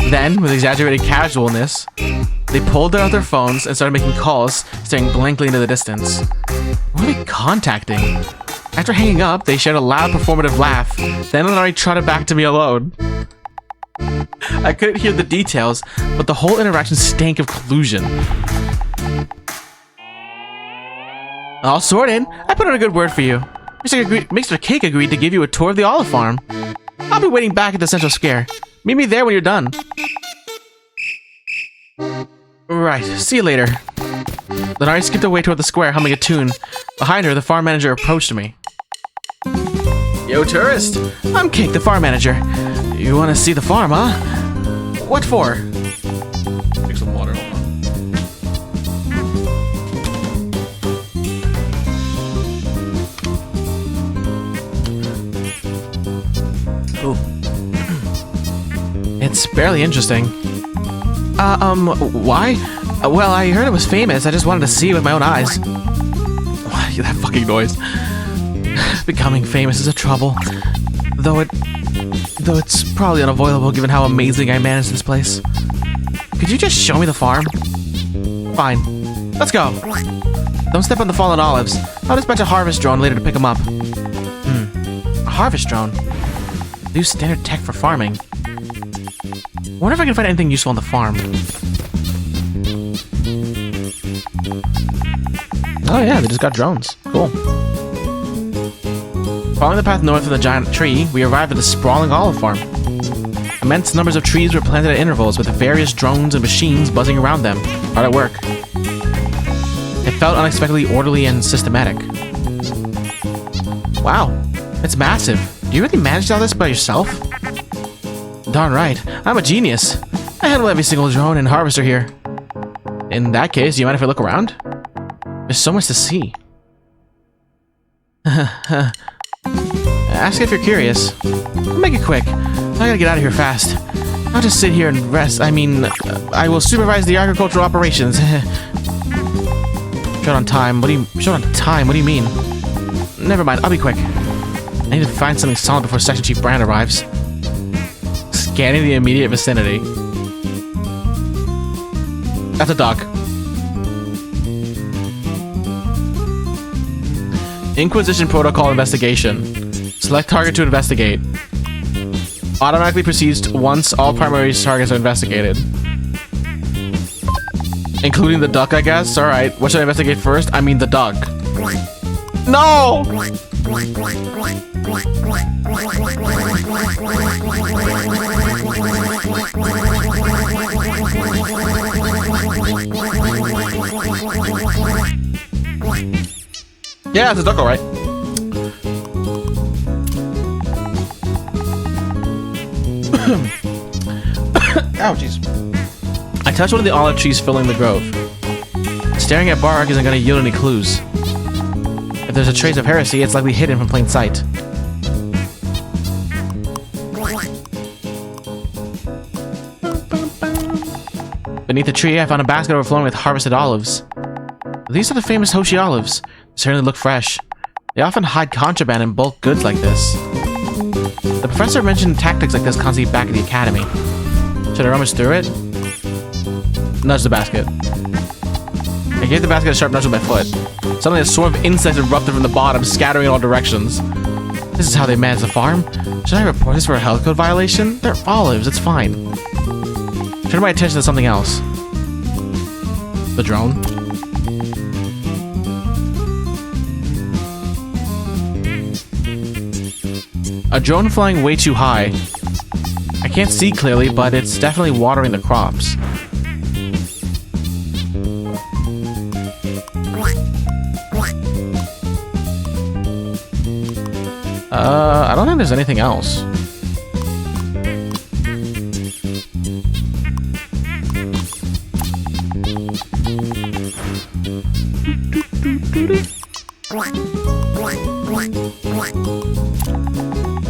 Then, with exaggerated casualness, they pulled out their phones and started making calls, staring blankly into the distance. What are they contacting? After hanging up, they shared a loud performative laugh, then Lenari trotted back to me alone. I couldn't hear the details, but the whole interaction stank of collusion. All sorted. I put in a good word for you. Mr. Cake agreed to give you a tour of the olive farm. I'll be waiting back at the central square. Meet me there when you're done. Right, see you later. Lenari skipped away toward the square, humming a tune. Behind her, the farm manager approached me. Yo, tourist! I'm Cake, the farm manager. You want to see the farm, huh? What for? Take some water, hold on. Ooh. It's barely interesting. Why? Well, I heard it was famous. I just wanted to see it with my own eyes. That fucking noise. Becoming famous is a trouble. Though it's probably unavoidable given how amazing I manage this place. Could you just show me the farm? Fine. Let's go. Don't step on the fallen olives. I'll dispatch a harvest drone later to pick them up. A harvest drone? New standard tech for farming. Wonder if I can find anything useful on the farm. Oh yeah, they just got drones. Cool. Following the path north of the giant tree, we arrived at a sprawling olive farm. Immense numbers of trees were planted at intervals with various drones and machines buzzing around them, hard at work. It felt unexpectedly orderly and systematic. Wow, it's massive. Do you really manage all this by yourself? Darn right, I'm a genius. I handle every single drone and harvester here. In that case, do you mind if I look around? There's so much to see. Ask if you're curious. I'll make it quick. I gotta get out of here fast. I'll just sit here and rest. I mean, I will supervise the agricultural operations. Short on time? What do you mean? Never mind, I'll be quick. I need to find something solid before Section Chief Brand arrives. Scanning the immediate vicinity. That's a dog. Inquisition Protocol Investigation. Select target to investigate. Automatically proceeds once all primary targets are investigated. Including the duck, I guess? Alright, what should I investigate first? I mean the duck. No! Yeah, it's a duck, alright. Ow, jeez. I touched one of the olive trees filling the grove. Staring at bark isn't going to yield any clues. If there's a trace of heresy, it's likely hidden from plain sight. Beneath the tree, I found a basket overflowing with harvested olives. These are the famous Hoshi olives. They certainly look fresh. They often hide contraband in bulk goods like this. The professor mentioned tactics like this constantly back at the academy. Should I rummage through it? Nudge the basket. I gave the basket a sharp nudge with my foot. Suddenly a swarm of insects erupted from the bottom, scattering in all directions. This is how they manage the farm? Should I report this for a health code violation? They're olives, it's fine. Turn my attention to something else. The drone. A drone flying way too high. I can't see clearly, but it's definitely watering the crops. I don't think there's anything else.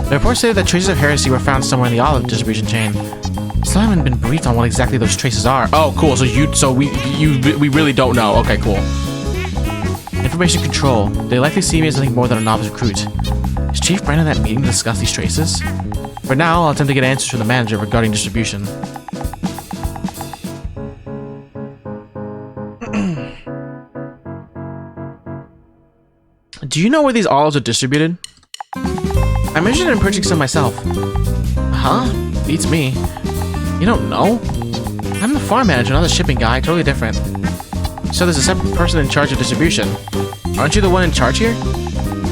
The reports say that traces of heresy were found somewhere in the olive distribution chain. Still haven't been briefed on what exactly those traces are. Oh, cool. So we really don't know. Okay, cool. Information control. They likely see me as nothing more than a novice recruit. Is Chief Brandon at that meeting to discuss these traces? For now, I'll attempt to get answers from the manager regarding distribution. Do you know where these olives are distributed? I'm interested in purchasing some myself. Huh? Beats me. You don't know? I'm the farm manager, not the shipping guy. Totally different. So there's a separate person in charge of distribution. Aren't you the one in charge here?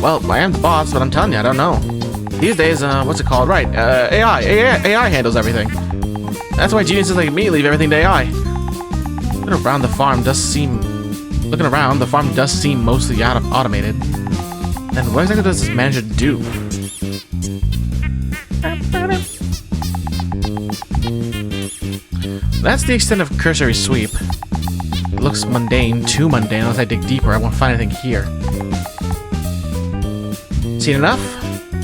Well, I am the boss, but I'm telling you, I don't know. These days, what's it called? Right, AI handles everything. That's why geniuses like me leave everything to AI. Looking around, the farm does seem mostly automated. Then what exactly does this manager do? That's the extent of cursory sweep. It looks mundane, too mundane. Unless I dig deeper, I won't find anything here. Seen enough?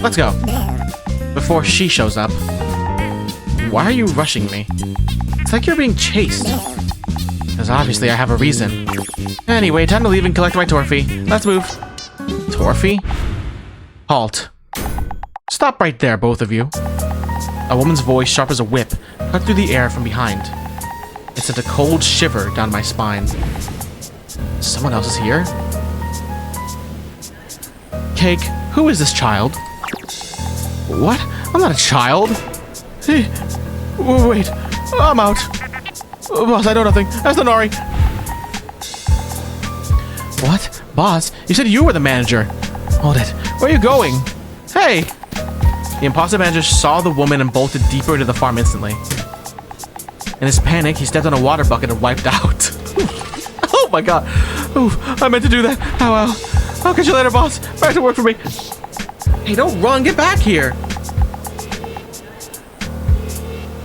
Let's go. Before she shows up. Why are you rushing me? It's like you're being chased. Because obviously I have a reason. Anyway, time to leave and collect my Torfy. Let's move. Torfy? Halt. Stop right there, both of you. A woman's voice, sharp as a whip, cut through the air from behind. It sent a cold shiver down my spine. Someone else is here? Cake, who is this child? What? I'm not a child. Hey, wait, I'm out. Boss, I know nothing. That's Nari. What? Boss, you said you were the manager. Hold it. Where are you going? Hey! The imposter manager saw the woman and bolted deeper into the farm instantly. In his panic, he stepped on a water bucket and wiped out. Oh my god. Ooh, I meant to do that. Ow. I'll catch you later, boss. Back to work for me. Hey, don't run. Get back here.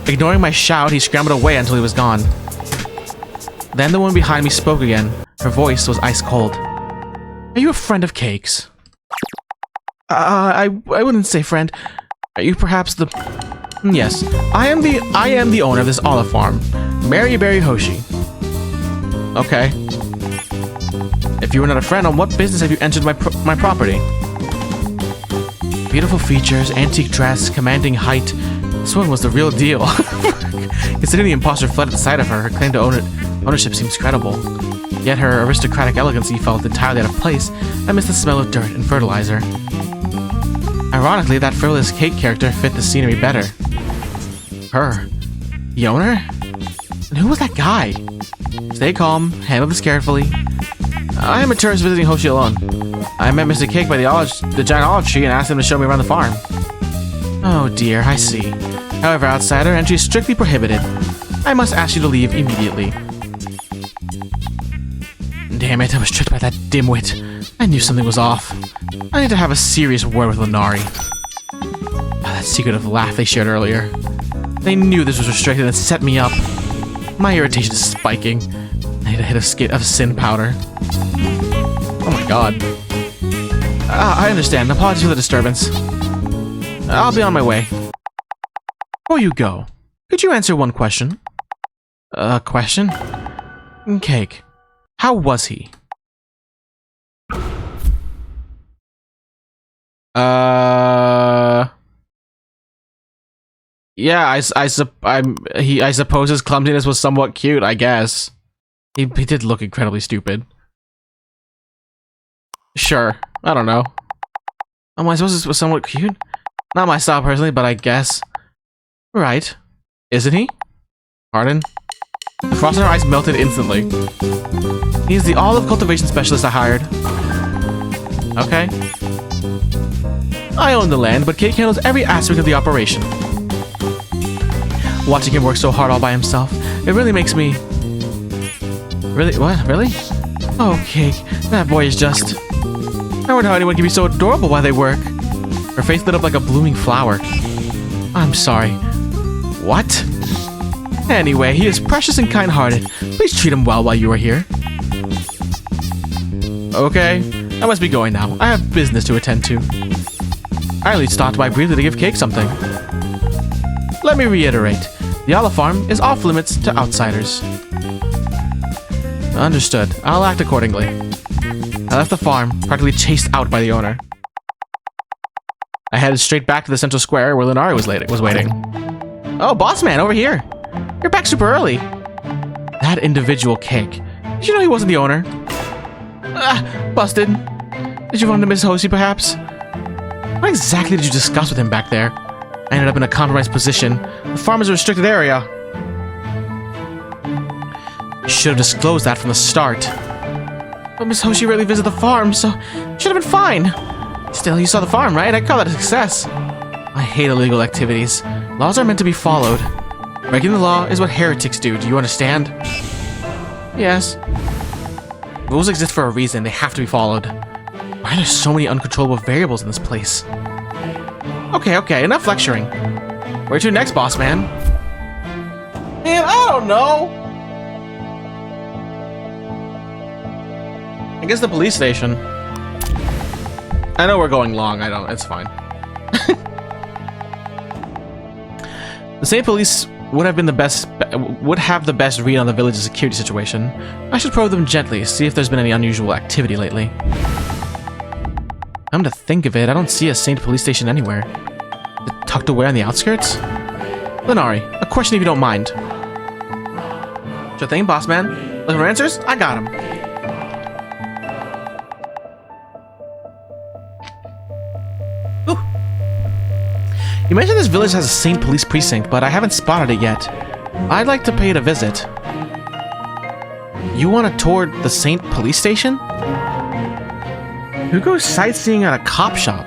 Ignoring my shout, he scrambled away until he was gone. Then the woman behind me spoke again. Her voice was ice cold. Are you a friend of Cake's? I wouldn't say friend. Are you perhaps the... Yes, I am the owner of this olive farm, Maryberry Hoshi. Okay. If you were not a friend, on what business have you entered my property? Beautiful features, antique dress, commanding height. This one was the real deal. Considering the imposter fled at the sight of her, her claim to ownership seems credible. Yet her aristocratic elegancy felt entirely out of place amidst the smell of dirt and fertilizer. Ironically, that frivolous Cake character fit the scenery better. Her? The owner? And who was that guy? Stay calm, handle this carefully. I am a tourist visiting Hoshi alone. I met Mr. Cake by the giant olive tree and asked him to show me around the farm. Oh dear, I see. However, outsider entry is strictly prohibited. I must ask you to leave immediately. Damn it, I was tricked by that dimwit. I knew something was off. I need to have a serious word with Lenari. That secretive laugh they shared earlier. They knew this was restricted and set me up. My irritation is spiking. I need a hit of skit of sin powder. Oh my god. I understand. Apologies for the disturbance. I'll be on my way. Before you go, could you answer one question? Question? Cake. How was he? Yeah, I suppose his clumsiness was somewhat cute, I guess. He did look incredibly stupid. Sure, I don't know. I suppose this was somewhat cute? Not my style personally, but I guess. Right. Isn't he? Pardon? The frost in her eyes melted instantly. He's the olive cultivation specialist I hired. Okay. I own the land, but Cake handles every aspect of the operation. Watching him work so hard all by himself, it really makes me... Really? What? Really? Oh, Cake, that boy is just... I wonder how anyone can be so adorable while they work. Her face lit up like a blooming flower. I'm sorry. What? Anyway, he is precious and kind-hearted. Please treat him well while you are here. Okay, I must be going now. I have business to attend to. I only stopped by briefly to give Cake something. Let me reiterate. The olive farm is off limits to outsiders. Understood. I'll act accordingly. I left the farm, practically chased out by the owner. I headed straight back to the central square where Linari was waiting. Oh, boss man, over here. You're back super early. That individual Cake. Did you know he wasn't the owner? Ah, busted. Did you run into Miss Hosey, perhaps? What exactly did you discuss with him back there? I ended up in a compromised position. The farm is a restricted area. You should have disclosed that from the start. But Miss Hoshi rarely visits the farm, so it should have been fine. Still, you saw the farm, right? I call that a success. I hate illegal activities. Laws are meant to be followed. Breaking the law is what heretics do. Do you understand? Yes. Rules exist for a reason. They have to be followed. Why are there so many uncontrollable variables in this place? Okay, enough lecturing. Where to next, boss man? Man, I don't know. I guess the police station. I know we're going long. It's fine. The same police would have the best read on the village's security situation. I should probe them gently, see if there's been any unusual activity lately. Come to think of it, I don't see a Saint police station anywhere. Is it tucked away on the outskirts? Linari, a question if you don't mind. Sure thing, boss man. Looking for answers? I got him. Ooh. You mentioned this village has a Saint police precinct, but I haven't spotted it yet. I'd like to pay it a visit. You want to tour the Saint police station? Who goes sightseeing at a cop shop?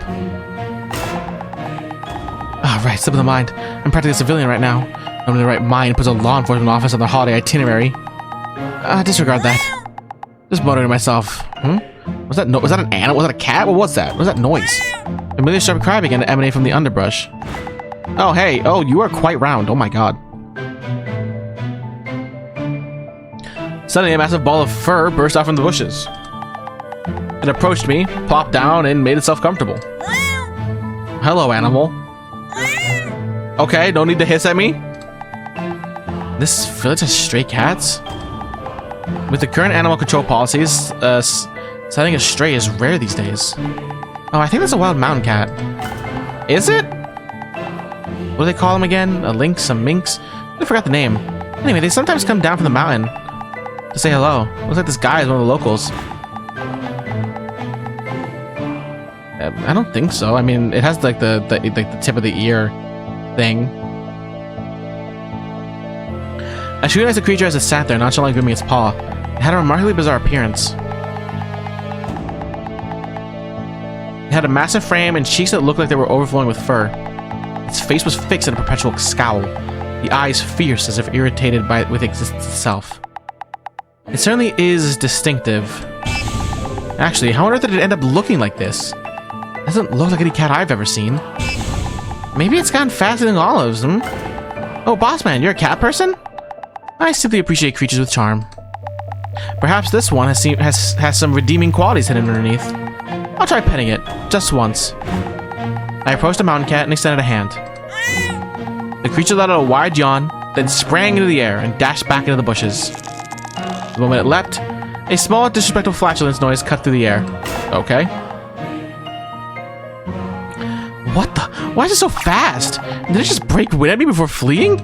Ah, right, slip of the mind. I'm practically a civilian right now. I'm in the right mind puts a law enforcement office on their holiday itinerary. Disregard that. Just muttering to myself. Was that an animal? Was that a cat? What was that? What was that noise? A familiar sharp cry began to emanate from the underbrush. Oh, hey. Oh, you are quite round. Oh my god. Suddenly, a massive ball of fur burst out from the bushes. It approached me, plopped down, and made itself comfortable. Hello, animal. Okay, don't need to hiss at me. This village has stray cats? With the current animal control policies, setting a stray is rare these days. Oh, I think that's a wild mountain cat. Is it? What do they call them again? A lynx, a minx? I forgot the name. Anyway, they sometimes come down from the mountain to say hello. Looks like this guy is one of the locals. I don't think so. I mean, it has like the tip of the ear thing. I scrutinized the creature as it sat there, nonchalantly grooming its paw. It had a remarkably bizarre appearance. It had a massive frame and cheeks that looked like they were overflowing with fur. Its face was fixed in a perpetual scowl, the eyes fierce as if irritated with existence itself. It certainly is distinctive. Actually, how on earth did it end up looking like this? It doesn't look like any cat I've ever seen. Maybe it's gotten faster than olives, Oh, boss man, you're a cat person? I simply appreciate creatures with charm. Perhaps this one has some redeeming qualities hidden underneath. I'll try petting it, just once. I approached the mountain cat and extended a hand. The creature let out a wide yawn, then sprang into the air and dashed back into the bushes. The moment it leapt, a small, disrespectful flatulence noise cut through the air. Okay. What the? Why is it so fast? Did it just break wind at me before fleeing?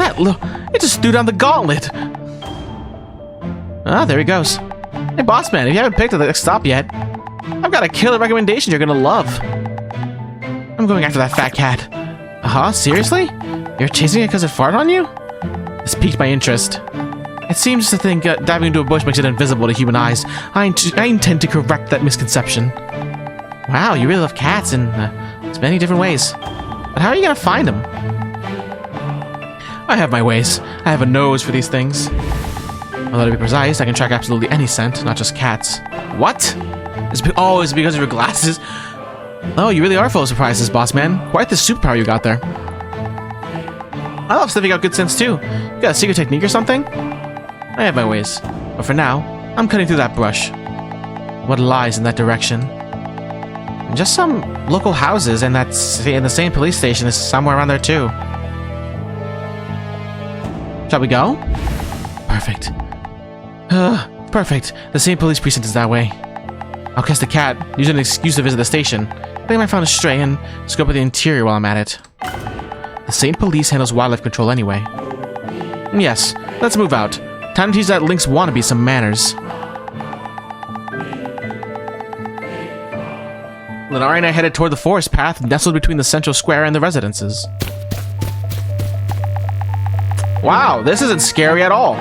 It just threw down the gauntlet. Ah, there he goes. Hey, boss man, if you haven't picked the next stop yet, I've got a killer recommendation you're gonna love. I'm going after that fat cat. Seriously? You're chasing it because it farted on you? This piqued my interest. It seems to think diving into a bush makes it invisible to human eyes. I intend to correct that misconception. Wow, you really love cats in many different ways. But how are you gonna find them? I have my ways. I have a nose for these things. Although to be precise, I can track absolutely any scent, not just cats. What? Is it because of your glasses? Oh, you really are full of surprises, boss man. Quite the superpower you got there. I love sniffing out good sense too. You got a secret technique or something? I have my ways. But for now, I'm cutting through that brush. What lies in that direction? Just some local houses and that's in the same police station is somewhere around there too. Shall we go? Perfect. Perfect. The same police precinct is that way. I'll catch the cat, use an excuse to visit the station. I think I might find a stray and scope out the interior while I'm at it. The same police handles wildlife control anyway. Yes, let's move out. Time to teach that Link's wannabe some manners. Lenari and I headed toward the forest path nestled between the central square and the residences. Wow, this isn't scary at all.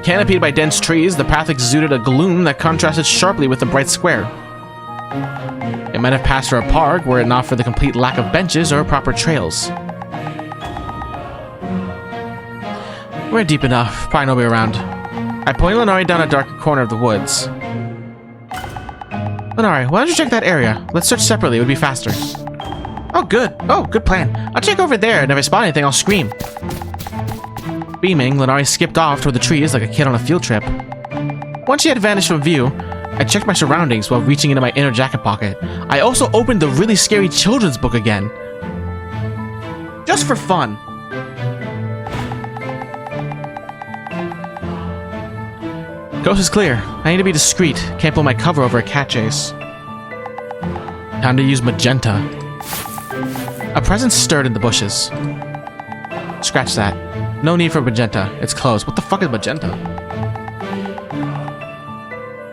Canopied by dense trees, the path exuded a gloom that contrasted sharply with the bright square. It might have passed for a park were it not for the complete lack of benches or proper trails. We're deep enough, probably nobody around. I pointed Lenari down a dark corner of the woods. Lenari, why don't you check that area? Let's search separately, it would be faster. Oh, good. Oh, good plan. I'll check over there, and if I spot anything, I'll scream. Beaming, Lenari skipped off toward the trees like a kid on a field trip. Once she had vanished from view, I checked my surroundings while reaching into my inner jacket pocket. I also opened the really scary children's book again. Just for fun. Coast is clear. I need to be discreet. Can't pull my cover over a cat chase. Time to use magenta. A presence stirred in the bushes. Scratch that. No need for magenta. It's closed. What the fuck is magenta?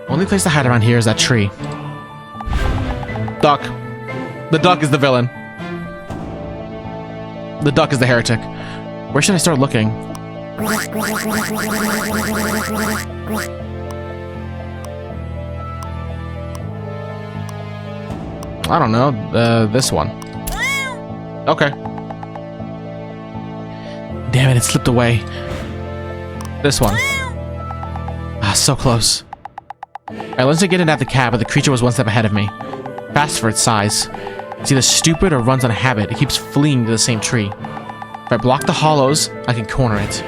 Only place to hide around here is that tree. Duck. The duck is the villain. The duck is the heretic. Where should I start looking? I don't know. This one. Okay. Damn it, it slipped away. This one. Ah, so close. I lunged to get in at the cab, but the creature was one step ahead of me. Fast for its size. It's either stupid or runs on a habit. It keeps fleeing to the same tree. If I block the hollows, I can corner it.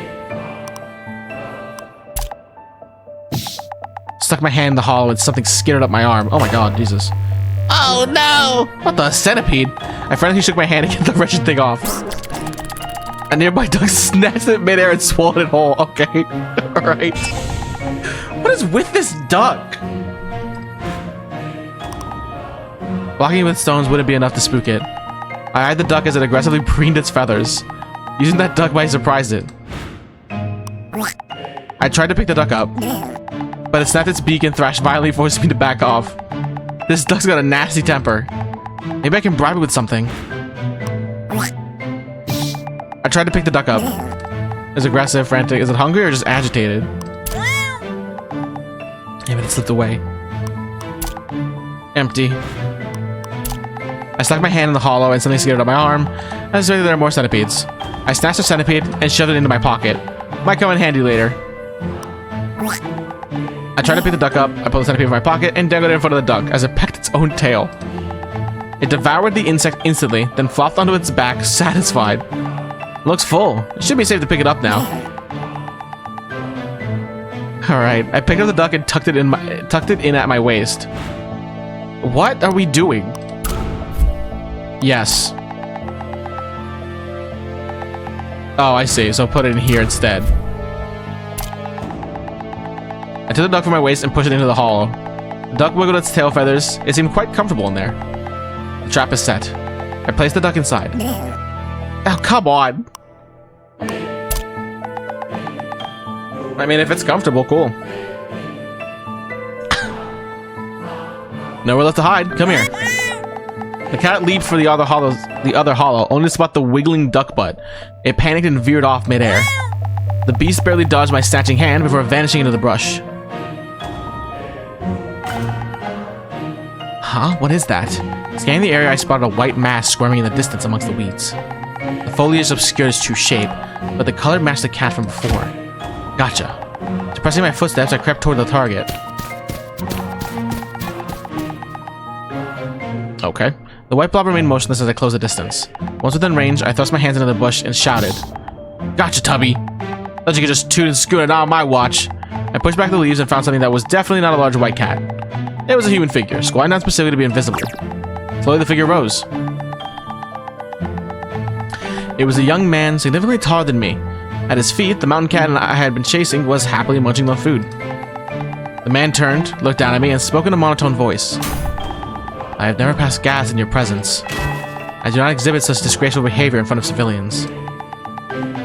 Stuck my hand in the hollow and something skidded up my arm. Oh my god, Jesus. Oh no! What the centipede? I frantically shook my hand to get the wretched thing off. A nearby duck snatched it midair and swallowed it whole. Okay. Alright. What is with this duck? Blocking it with stones wouldn't be enough to spook it. I eyed the duck as it aggressively preened its feathers. Using that duck might surprise it. I tried to pick the duck up, but it snapped its beak and thrashed violently, forcing me to back off. This duck's got a nasty temper. Maybe I can bribe it with something. I tried to pick the duck up. Is it aggressive, frantic? Is it hungry or just agitated? Yeah, but it slipped away. Empty. I stuck my hand in the hollow and something skidded up my arm. I suspected there are more centipedes. I snatched a centipede and shoved it into my pocket. Might come in handy later. I tried to pick the duck up, I pulled the centipede from my pocket and dangled it in front of the duck as it pecked its own tail. It devoured the insect instantly, then flopped onto its back, satisfied. It looks full. It should be safe to pick it up now. Alright, I picked up the duck and tucked it in at my waist. What are we doing? Yes. Oh, I see. So put it in here instead. I took the duck from my waist and pushed it into the hollow. The duck wiggled its tail feathers. It seemed quite comfortable in there. The trap is set. I placed the duck inside. Oh, come on. I mean, if it's comfortable, cool. Nowhere left to hide. Come here. The cat leaped for the other hollow, only to spot the wiggling duck butt. It panicked and veered off midair. The beast barely dodged my snatching hand before vanishing into the brush. Huh? What is that? Scanning the area, I spotted a white mass squirming in the distance amongst the weeds. The foliage obscured its true shape, but the color matched the cat from before. Gotcha. Suppressing my footsteps, I crept toward the target. Okay. The white blob remained motionless as I closed the distance. Once within range, I thrust my hands into the bush and shouted, "Gotcha, Tubby! Thought you could just toot and scoot it on my watch." I pushed back the leaves and found something that was definitely not a large white cat. It was a human figure, squatting down specifically to be invisible. Slowly the figure rose. It was a young man, significantly taller than me. At his feet, the mountain cat I had been chasing was happily munching on food. The man turned, looked down at me, and spoke in a monotone voice. "I have never passed gas in your presence. I do not exhibit such disgraceful behavior in front of civilians."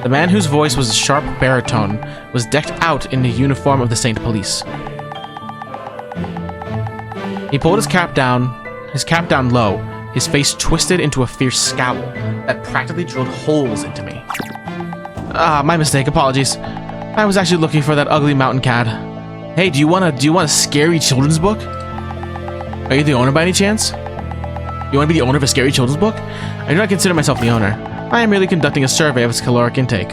The man, whose voice was a sharp baritone, was decked out in the uniform of the Saint Police. He pulled his cap down low, his face twisted into a fierce scowl that practically drilled holes into me. "Ah, my mistake. Apologies. I was actually looking for that ugly mountain cat. Hey, do you want a scary children's book? Are you the owner by any chance? You want to be the owner of a scary children's book? I do not consider myself the owner. I am merely conducting a survey of its caloric intake.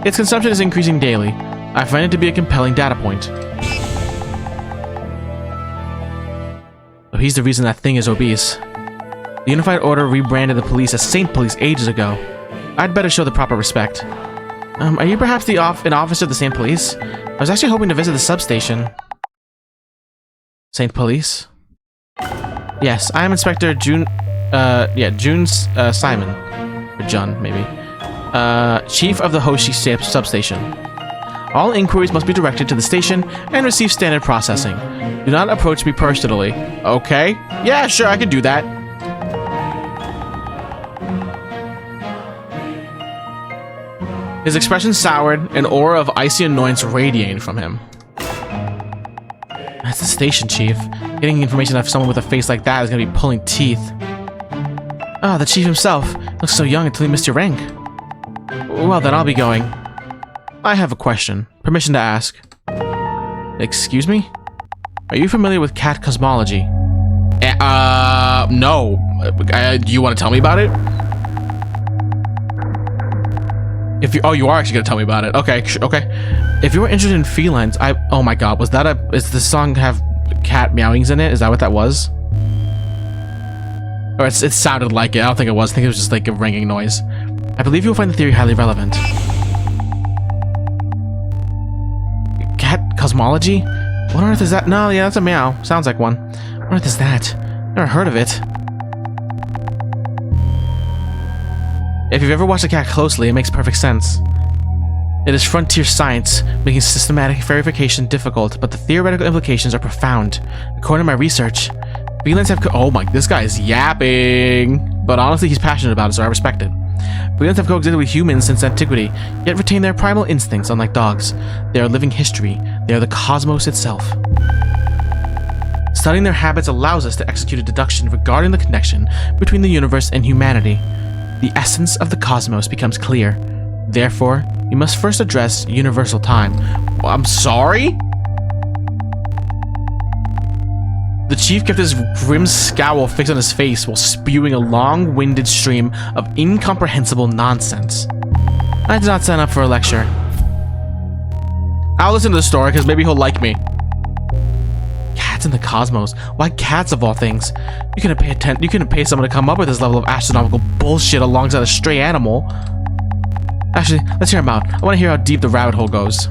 Its consumption is increasing daily. I find it to be a compelling data point." So he's the reason that thing is obese. The Unified Order rebranded the police as Saint Police ages ago. I'd better show the proper respect. Are you perhaps an officer of the Saint Police? I was actually hoping to visit the substation. Saint Police? Yes, I am Inspector June Simon. Or John, maybe. Chief of the Hoshi substation. All inquiries must be directed to the station and receive standard processing. Do not approach me personally. Okay. Yeah, sure, I can do that. His expression soured, an aura of icy annoyance radiating from him. That's the station chief. Getting information out of someone with a face like that is gonna be pulling teeth. Ah, the chief himself. Looks so young until he missed your rank. Well then, I'll be going. I have a question. Permission to ask. Excuse me? Are you familiar with cat cosmology? No. Do you want to tell me about it? Oh, you are actually gonna tell me about it. Okay, okay. If you were interested in felines, oh my god, is the song have cat meowings in it? Is that what that was? Or it sounded like it. I don't think it was. I think it was just like a ringing noise. I believe you will find the theory highly relevant. Cat cosmology? What on earth is that? No, yeah, that's a meow. Sounds like one. What on earth is that? Never heard of it. If you've ever watched a cat closely, it makes perfect sense. It is frontier science, making systematic verification difficult, but the theoretical implications are profound. According to my research, felines have oh my, this guy is yapping. But honestly, he's passionate about it, so I respect it. Felines have coexisted with humans since antiquity, yet retain their primal instincts unlike dogs. They are living history. They are the cosmos itself. Studying their habits allows us to execute a deduction regarding the connection between the universe and humanity. The essence of the cosmos becomes clear. Therefore, we must first address universal time. Well, I'm sorry? The chief kept his grim scowl fixed on his face while spewing a long-winded stream of incomprehensible nonsense. I did not sign up for a lecture. I'll listen to the story because maybe he'll like me. Cats in the cosmos. Why cats of all things? You couldn't pay someone to come up with this level of astronomical bullshit alongside a stray animal. Actually, let's hear him out. I want to hear how deep the rabbit hole goes.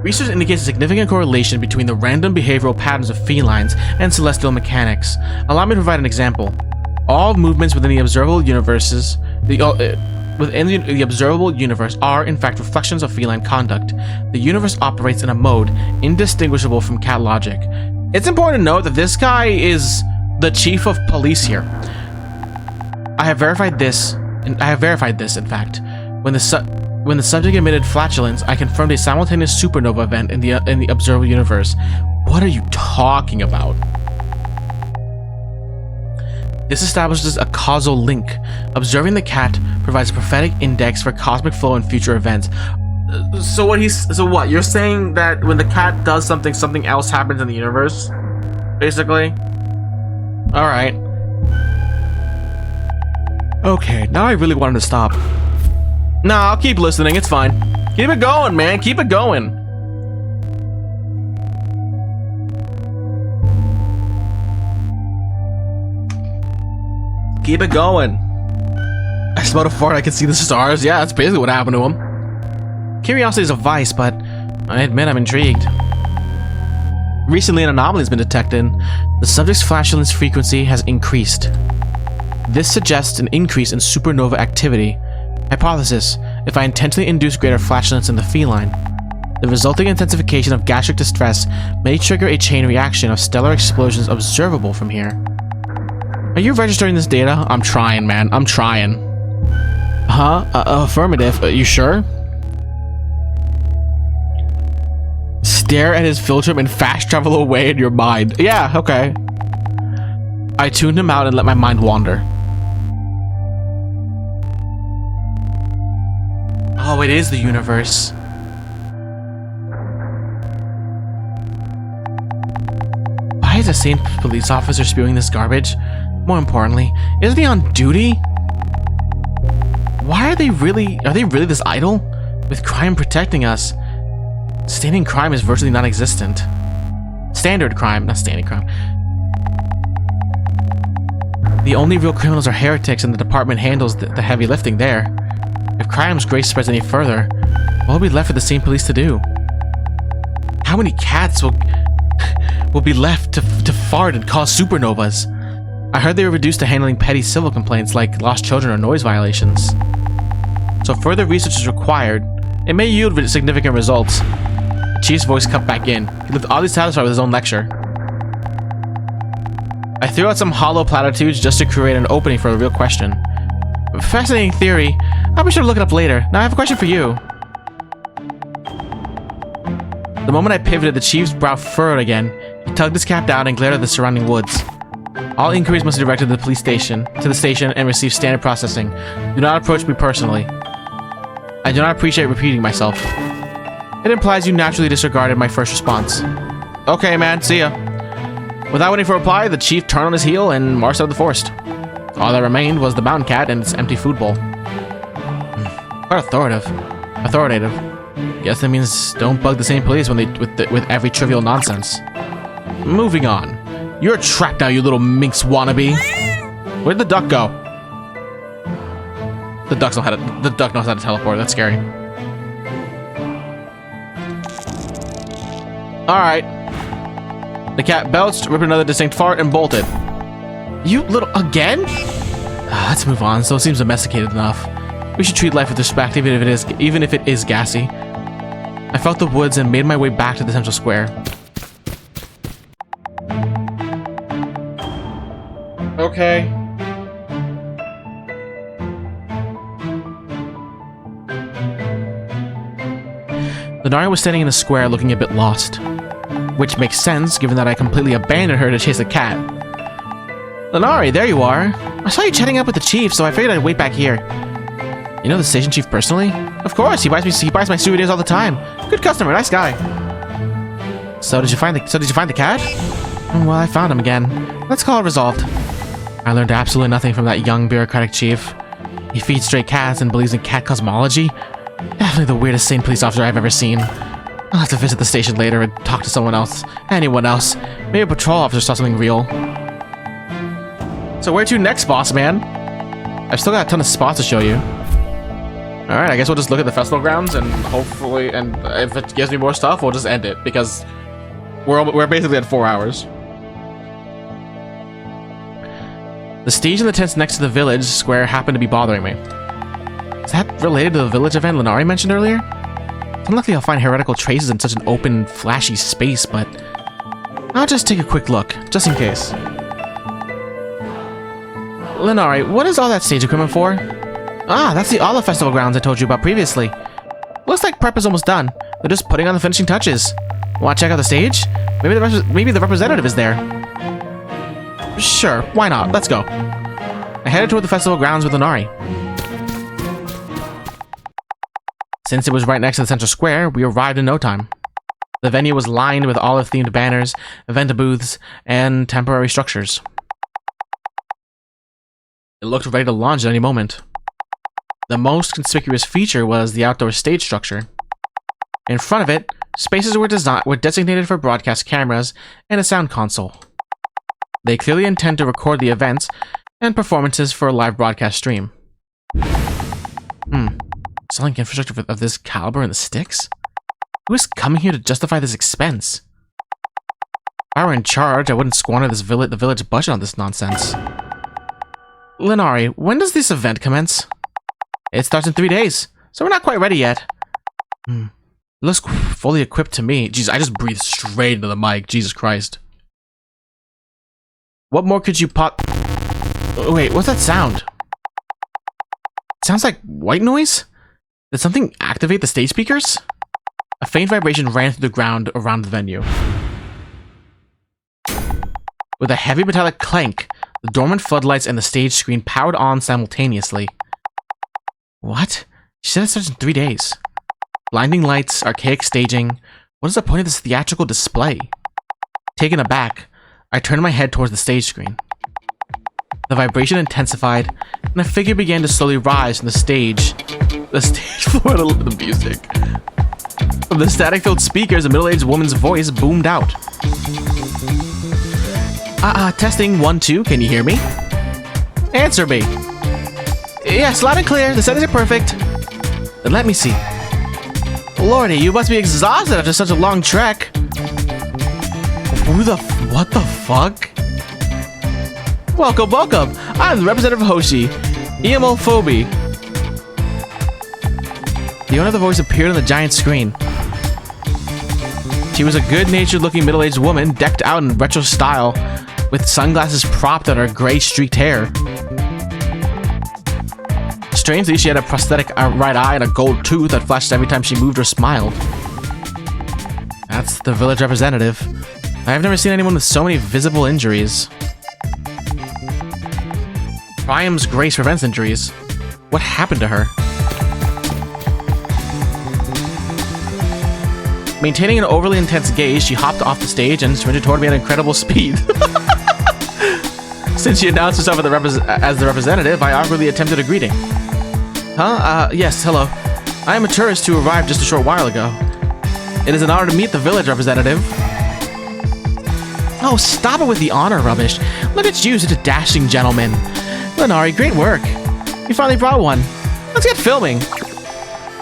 Research indicates a significant correlation between the random behavioral patterns of felines and celestial mechanics. Allow me to provide an example. All movements within the observable universe are, in fact, reflections of feline conduct. The universe operates in a mode indistinguishable from cat logic. It's important to note that this guy is the chief of police here. I have verified this, in fact. When the subject emitted flatulence, I confirmed a simultaneous supernova event in the observable universe. What are you talking about? This establishes a causal link. Observing the cat provides a prophetic index for cosmic flow and future events. So what? You're saying that when the cat does something, something else happens in the universe? Basically? Alright. Okay, now I really wanted to stop. Nah, I'll keep listening, it's fine. Keep it going, man, keep it going. Keep it going. I smelled a fart, I can see the stars. Yeah, that's basically what happened to him. Curiosity is a vice, but I admit I'm intrigued. Recently, an anomaly has been detected. The subject's flatulence frequency has increased. This suggests an increase in supernova activity. Hypothesis: if I intentionally induce greater flatulence in the feline, the resulting intensification of gastric distress may trigger a chain reaction of stellar explosions observable from here. Are you registering this data? I'm trying, man. I'm trying. Affirmative. You sure? Stare at his filter and fast travel away in your mind. Yeah, okay. I tuned him out and let my mind wander. Oh, it is the universe. Why is the same police officer spewing this garbage? More importantly, isn't he on duty? Why are they really this idle? With crime protecting us, standing crime is virtually non-existent. Standard crime, not standing crime. The only real criminals are heretics, and the department handles the heavy lifting there. If crime's grace spreads any further, what will be left for the same police to do? How many cats will be left to fart and cause supernovas? I heard they were reduced to handling petty civil complaints like lost children or noise violations. So further research is required. It may yield significant results. The chief's voice cut back in. He looked oddly satisfied with his own lecture. I threw out some hollow platitudes just to create an opening for a real question. Fascinating theory. I'll be sure to look it up later. Now I have a question for you. The moment I pivoted, the chief's brow furrowed again. He tugged his cap down and glared at the surrounding woods. All inquiries must be directed to the station and receive standard processing. Do not approach me personally. I do not appreciate repeating myself. It implies you naturally disregarded my first response. Okay, man, see ya. Without waiting for a reply, the chief turned on his heel and marched out of the forest. All that remained was the mountain cat and its empty food bowl. Quite authoritative. Guess that means don't bug the same police with every trivial nonsense. Moving on. You're trapped now, you little minx wannabe. Where'd the duck go? The duck knows how to teleport. That's scary. Alright. The cat belched, ripped another distinct fart, and bolted. You little... Again? Let's move on. So it seems domesticated enough. We should treat life with respect, even if it is gassy. I felt the woods and made my way back to the central square. Okay. Lenari was standing in the square looking a bit lost. Which makes sense, given that I completely abandoned her to chase a cat. Lenari, there you are. I saw you chatting up with the chief, so I figured I'd wait back here. You know the station chief personally? Of course, he buys my souvenirs all the time. Good customer, nice guy. So did you find the cat? Well, I found him again. Let's call it resolved. I learned absolutely nothing from that young bureaucratic chief. He feeds stray cats and believes in cat cosmology. Definitely the weirdest sane police officer I've ever seen. I'll have to visit the station later and talk to someone else. Anyone else. Maybe a patrol officer saw something real. So where to next, boss man? I've still got a ton of spots to show you. Alright, I guess we'll just look at the festival grounds and hopefully, and if it gives me more stuff, we'll just end it, because we're basically at 4 hours. The stage and the tents next to the village square happen to be bothering me. Is that related to the village event Lenari mentioned earlier? It's unlikely I'll find heretical traces in such an open, flashy space, but I'll just take a quick look, just in case. Lenari, what is all that stage equipment for? Ah, that's the Olive Festival grounds I told you about previously. Looks like prep is almost done. They're just putting on the finishing touches. Want to check out the stage? Maybe the representative is there. Sure, why not? Let's go. I headed toward the festival grounds with Lenari. Since it was right next to the central square, we arrived in no time. The venue was lined with olive-themed banners, event booths, and temporary structures. It looked ready to launch at any moment. The most conspicuous feature was the outdoor stage structure. In front of it, spaces were designated for broadcast cameras and a sound console. They clearly intend to record the events, and performances for a live broadcast stream. Selling infrastructure of this caliber in the sticks? Who is coming here to justify this expense? If I were in charge, I wouldn't squander the village budget on this nonsense. Lenari, when does this event commence? It starts in 3 days, so we're not quite ready yet. It looks fully equipped to me. Jeez, I just breathed straight into the mic. Jesus Christ. What more could you Wait, what's that sound? It sounds like white noise? Did something activate the stage speakers? A faint vibration ran through the ground around the venue. With a heavy metallic clank, the dormant floodlights and the stage screen powered on simultaneously. What? She said it starts in 3 days. Blinding lights, archaic staging. What is the point of this theatrical display? Taken aback, I turned my head towards the stage screen. The vibration intensified, and a figure began to slowly rise from the stage floor to the music. From the static-filled speakers, a middle-aged woman's voice boomed out. Testing 1, 2, can you hear me? Answer me. Yes, loud and clear, the settings are perfect. Then let me see. Lordy, you must be exhausted after such a long trek. What the fuck? Welcome. I'm the representative of Hoshi, Iemophobie. The owner of the voice appeared on the giant screen. She was a good-natured looking middle-aged woman, decked out in retro style, with sunglasses propped on her gray streaked hair. Strangely, she had a prosthetic right eye and a gold tooth that flashed every time she moved or smiled. That's the village representative. I've never seen anyone with so many visible injuries. Priam's grace prevents injuries. What happened to her? Maintaining an overly intense gaze, she hopped off the stage and sprinted toward me at incredible speed. Since she announced herself as the representative, I awkwardly attempted a greeting. Yes, hello. I am a tourist who arrived just a short while ago. It is an honor to meet the village representative. Oh, stop it with the honor rubbish. Look at you, such a dashing gentleman. Lenari, great work. You finally brought one. Let's get filming.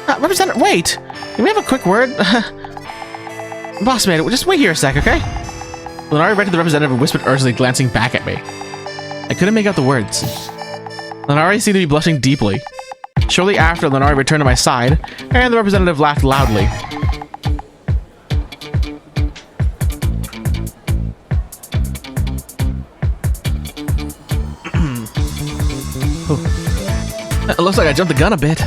Representative, wait. Can we have a quick word? Boss man, just wait here a sec, okay? Lenari read to the representative and whispered urgently, glancing back at me. I couldn't make out the words. Lenari seemed to be blushing deeply. Shortly after, Lenari returned to my side, and the representative laughed loudly. It looks like I jumped the gun a bit.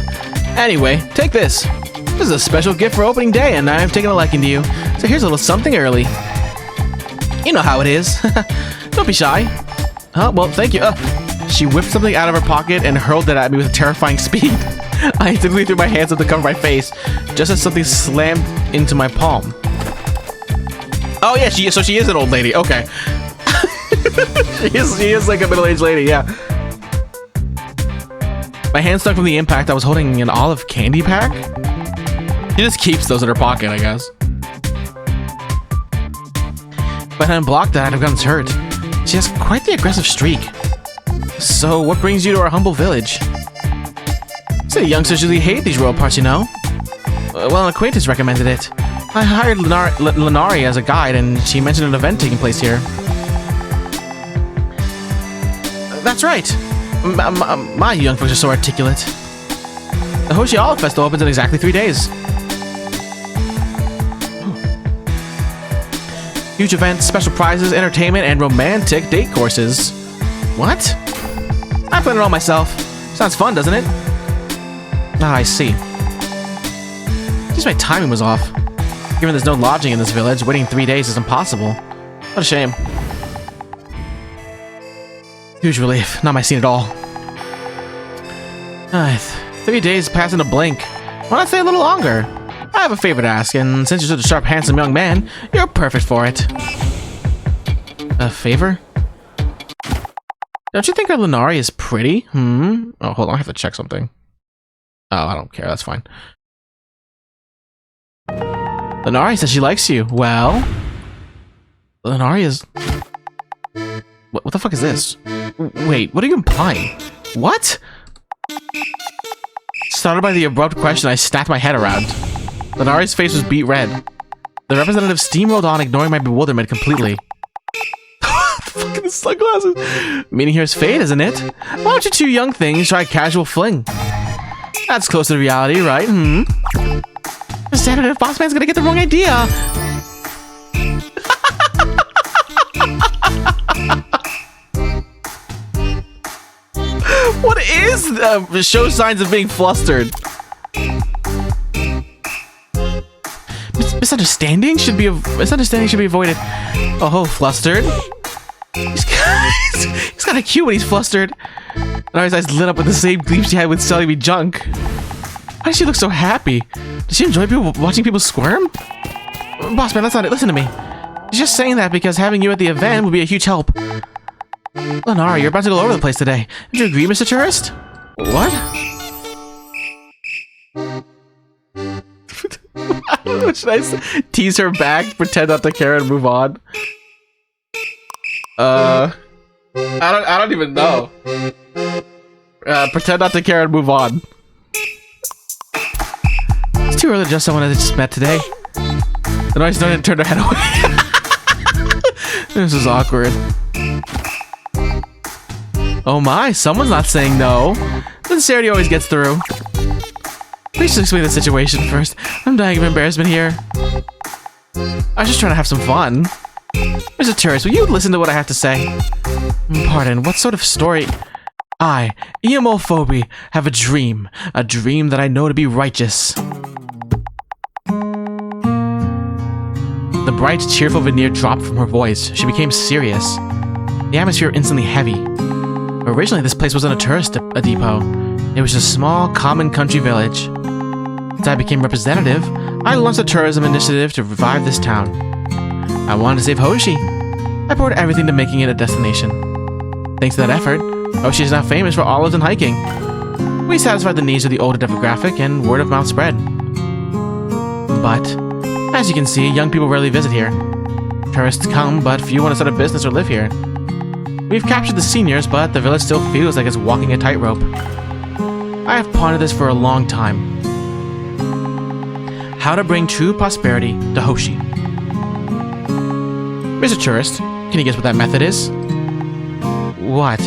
Anyway, take this. This is a special gift for opening day, and I've taken a liking to you. So here's a little something early. You know how it is. Don't be shy. Well, thank you. She whipped something out of her pocket and hurled it at me with terrifying speed. I instantly threw my hands up to cover my face, just as something slammed into my palm. Oh yeah, she is an old lady. Okay. she is like a middle-aged lady, yeah. My hand stuck from the impact. I was holding an olive candy pack. She just keeps those in her pocket, I guess. If I hadn't blocked that, I'd have gotten hurt. She has quite the aggressive streak. So, what brings you to our humble village? So, youngsters usually hate these rural parts, you know? Well, an acquaintance recommended it. I hired Lenari as a guide, and she mentioned an event taking place here. That's right. My young folks are so articulate. The Hoshi Olive Festival opens in exactly 3 days. Huge events, special prizes, entertainment, and romantic date courses. What? I plan it all myself. Sounds fun, doesn't it? Ah, I see. Just my timing was off. Given there's no lodging in this village, waiting 3 days is impossible. What a shame. Huge relief. Not my scene at all. 3 days pass in a blink. Why not stay a little longer? I have a favor to ask, and since you're such a sharp, handsome young man, you're perfect for it. A favor? Don't you think our Lenari is pretty? Oh, hold on, I have to check something. Oh, I don't care, that's fine. Lenari says she likes you. Well, Lenari is... What the fuck is this? Wait, what are you implying? What? Startled by the abrupt question, I snapped my head around. Lenari's face was beet red. The representative steamrolled on, ignoring my bewilderment completely. Fucking sunglasses. Meaning here's fate, isn't it? Why don't you two young things try a casual fling? That's close to reality, right? Representative, boss man's gonna get the wrong idea. What is that? Show signs of being flustered. Misunderstanding should be avoided. Oh, flustered. He's kind of cute when he's flustered. And his eyes lit up with the same gleam she had with selling me junk. Why does she look so happy? Does she enjoy watching people squirm? Boss man, that's not it. Listen to me. She's just saying that because having you at the event would be a huge help. Lenara, you're about to go all over the place today. Would you agree, Mr. Tourist? What? Should I tease her back, pretend not to care, and move on? I don't even know. Pretend not to care and move on. It's too early to judge someone I just met today. The noise started to turn her head away. This is awkward. Oh my, someone's not saying no. Sincerity always gets through. Please just explain the situation first. I'm dying of embarrassment here. I was just trying to have some fun. Mr. Tourist, will you listen to what I have to say? Pardon, what sort of story? I, Eomophobe, have a dream that I know to be righteous. The bright, cheerful veneer dropped from her voice. She became serious. The atmosphere instantly heavy. Originally, this place wasn't a tourist depot. It was a small, common country village. Since I became representative, I launched a tourism initiative to revive this town. I wanted to save Hoshi. I poured everything to making it a destination. Thanks to that effort, Hoshi is now famous for olives and hiking. We satisfied the needs of the older demographic and word of mouth spread. But, as you can see, young people rarely visit here. Tourists come, but few want to start a business or live here. We've captured the seniors, but the village still feels like it's walking a tightrope. I have pondered this for a long time. How to bring true prosperity to Hoshi. Mr. Tourist, can you guess what that method is? What?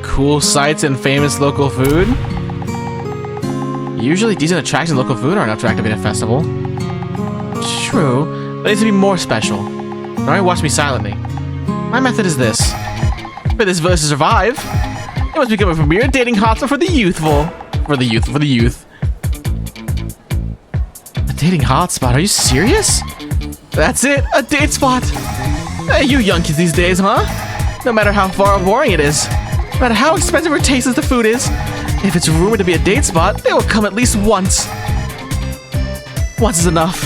Cool sights and famous local food? Usually decent attractions and local food are enough to activate a festival. True, but it needs to be more special. Alright, watch me silently. My method is this. For this village to survive, it must become a premier dating hotspot for the youthful. For the youth. A dating hotspot? Are you serious? That's it, a date spot. Hey, you young kids these days, huh? No matter how far or boring it is, no matter how expensive or tasteless the food is, if it's rumored to be a date spot, they will come at least once. Once is enough.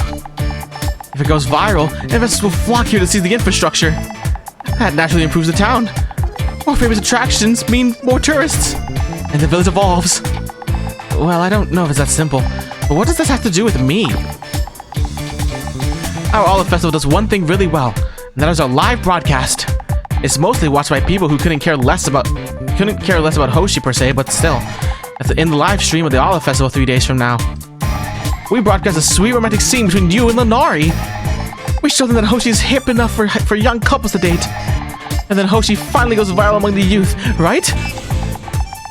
If it goes viral, investors will flock here to see the infrastructure. That naturally improves the town. More famous attractions mean more tourists, and the village evolves. Well, I don't know if it's that simple, but what does this have to do with me? Our Olive Festival does one thing really well, and that is our live broadcast. It's mostly watched by people who couldn't care less about Hoshi per se, but still, that's in the live stream of the Olive Festival 3 days from now. We broadcast a sweet romantic scene between you and Lenari. We show them that Hoshi is hip enough for young couples to date. And then Hoshi finally goes viral among the youth, right?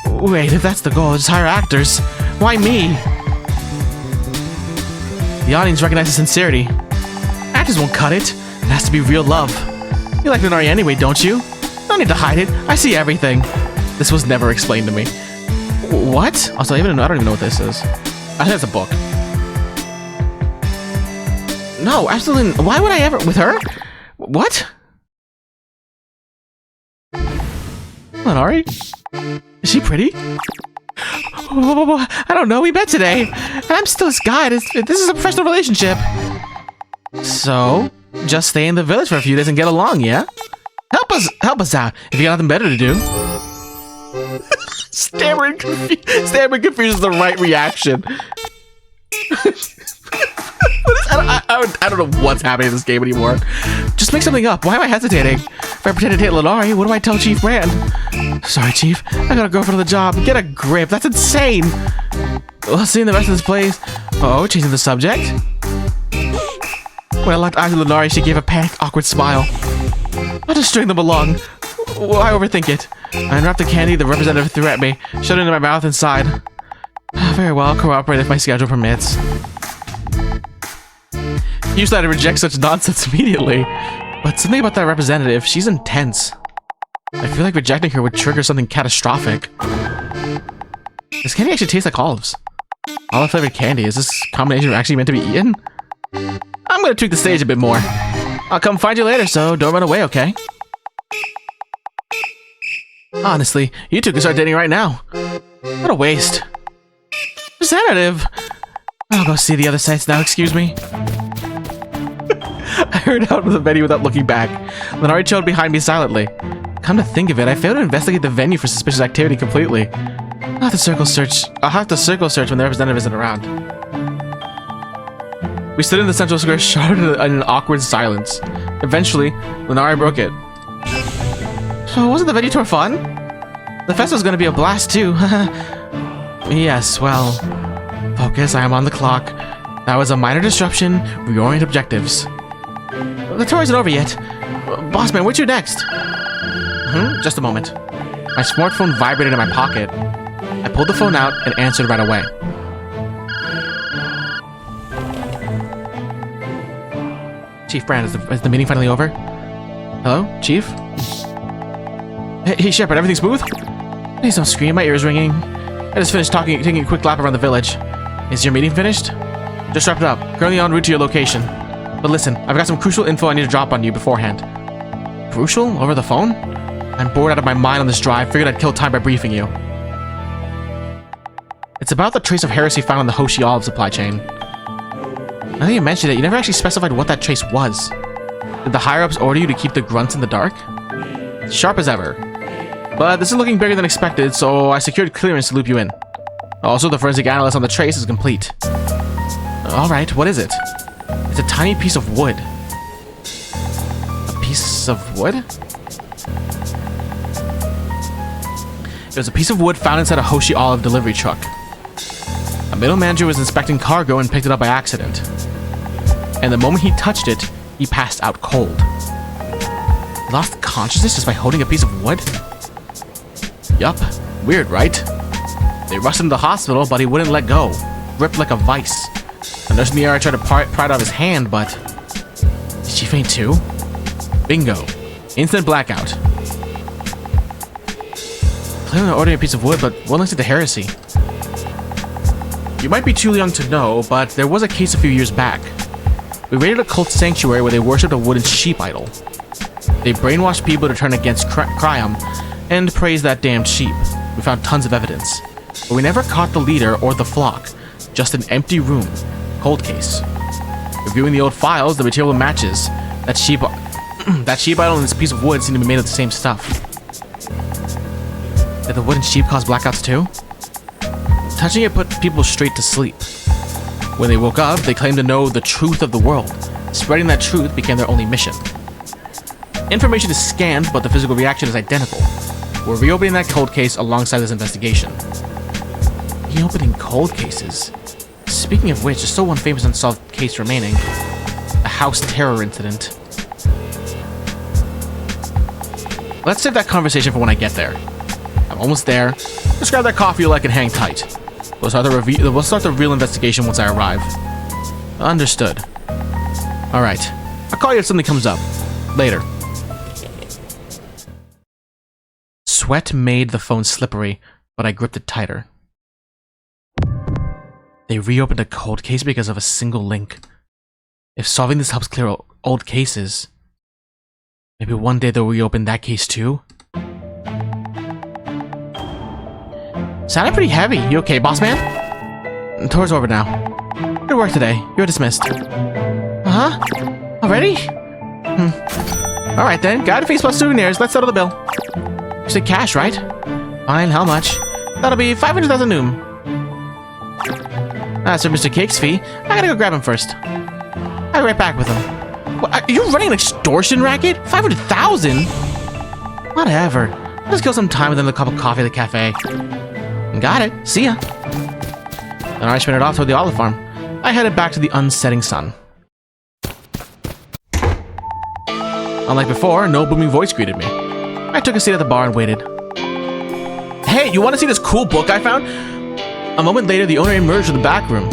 Wait, if that's the goal, just hire actors. Why me? The audience recognizes sincerity. Actors won't cut it. It has to be real love. You like Lenari anyway, don't you? No need to hide it. I see everything. This was never explained to me. What? Also, I don't even know what this is. I think it's a book. No, absolutely. Why would I ever with her? What? Lenari? Is she pretty? I don't know. We met today. And I'm still this guy. This is a professional relationship. So, just stay in the village for a few days and get along, yeah? Help us out if you got nothing better to do. Stammering confused is the right reaction. I don't know what's happening in this game anymore. Just make something up. Why am I hesitating? If I pretend to date Lenari, what do I tell Chief Rand? Sorry, Chief. I got a girlfriend on the job. Get a grip. That's insane. Well, seeing the rest of this place. Oh, changing the subject. When I locked eyes with Lenari, she gave a panicked, awkward smile. I'll just string them along. Why overthink it? I unwrapped the candy the representative threw at me, shoved it into my mouth inside. Very well, I'll cooperate if my schedule permits. Usually I'd reject such nonsense immediately, but something about that representative, she's intense. I feel like rejecting her would trigger something catastrophic. This candy actually tastes like olives. Olive flavored candy, is this combination actually meant to be eaten? I'm gonna tweak the stage a bit more. I'll come find you later, so don't run away, okay? Honestly, you two can start dating right now. What a waste. Representative! I'll go see the other sites now, excuse me. I hurried out of the venue without looking back. Lenari trailed behind me silently. Come to think of it, I failed to investigate the venue for suspicious activity completely. I'll have to circle search when the representative isn't around. We stood in the central square, shrouded in an awkward silence. Eventually, Lenari broke it. So, wasn't the venue tour fun? The festival's gonna be a blast too. Yes, well, focus, I am on the clock. That was a minor disruption, reorient objectives. The tour isn't over yet. Boss man, where'd you next? Just a moment. My smartphone vibrated in my pocket. I pulled the phone out and answered right away. Chief Brand, is the meeting finally over? Hello, Chief? Hey Shepard, everything smooth? Please don't scream, my ear's ringing. I just finished taking a quick lap around the village. Is your meeting finished? Just wrapped it up. Currently en route to your location. But listen, I've got some crucial info I need to drop on you beforehand. Crucial? Over the phone? I'm bored out of my mind on this drive. Figured I'd kill time by briefing you. It's about the trace of heresy found on the Hoshi olive supply chain. Now that you mentioned it, you never actually specified what that trace was. Did the higher-ups order you to keep the grunts in the dark? Sharp as ever. But this is looking bigger than expected, so I secured clearance to loop you in. Also, the forensic analyst on the trace is complete. Alright, what is it? It's a tiny piece of wood. A piece of wood? It was a piece of wood found inside a Hoshi olive delivery truck. A middle manager was inspecting cargo and picked it up by accident. And the moment he touched it, he passed out cold. He lost consciousness just by holding a piece of wood? Yup. Weird, right? They rushed him to the hospital, but he wouldn't let go. Gripped like a vice. A nurse in the area tried to pry it out of his hand, but... Did she faint too? Bingo. Instant blackout. Clearly not ordering a piece of wood, but what links it to heresy? You might be too young to know, but there was a case a few years back. We raided a cult sanctuary where they worshipped a wooden sheep idol. They brainwashed people to turn against Cryum and praise that damned sheep. We found tons of evidence. But we never caught the leader or the flock. Just an empty room. Cold case. Reviewing the old files, the material matches. That sheep idol and this piece of wood seem to be made of the same stuff. Did the wooden sheep cause blackouts too? Touching it put people straight to sleep. When they woke up, they claimed to know the truth of the world. Spreading that truth became their only mission. Information is scanned, but the physical reaction is identical. We're reopening that cold case alongside this investigation. Reopening cold cases? Speaking of which, there's still one famous unsolved case remaining. A house terror incident. Let's save that conversation for when I get there. I'm almost there. Just grab that coffee you like and hang tight. We'll start the real investigation once I arrive. Understood. Alright. I'll call you if something comes up. Later. Sweat made the phone slippery, but I gripped it tighter. They reopened a cold case because of a single link. If solving this helps clear old cases, maybe one day they'll reopen that case too? Sounded pretty heavy. You okay, boss man? Tour's over now. Good work today. You're dismissed. Uh-huh? Already? Alright then, got a face plus souvenirs. Let's settle the bill. You said cash, right? Fine, how much? That'll be 500,000 noom. That's for Mr. Cake's fee. I gotta go grab him first. I'll be right back with him. What, are you running an extortion racket? 500,000? Whatever. I'll just kill some time with another cup of coffee at the cafe. Got it. See ya. And I sprinted off toward the olive farm. I headed back to the unsetting sun. Unlike before, no booming voice greeted me. I took a seat at the bar and waited. Hey, you want to see this cool book I found? A moment later, the owner emerged from the back room.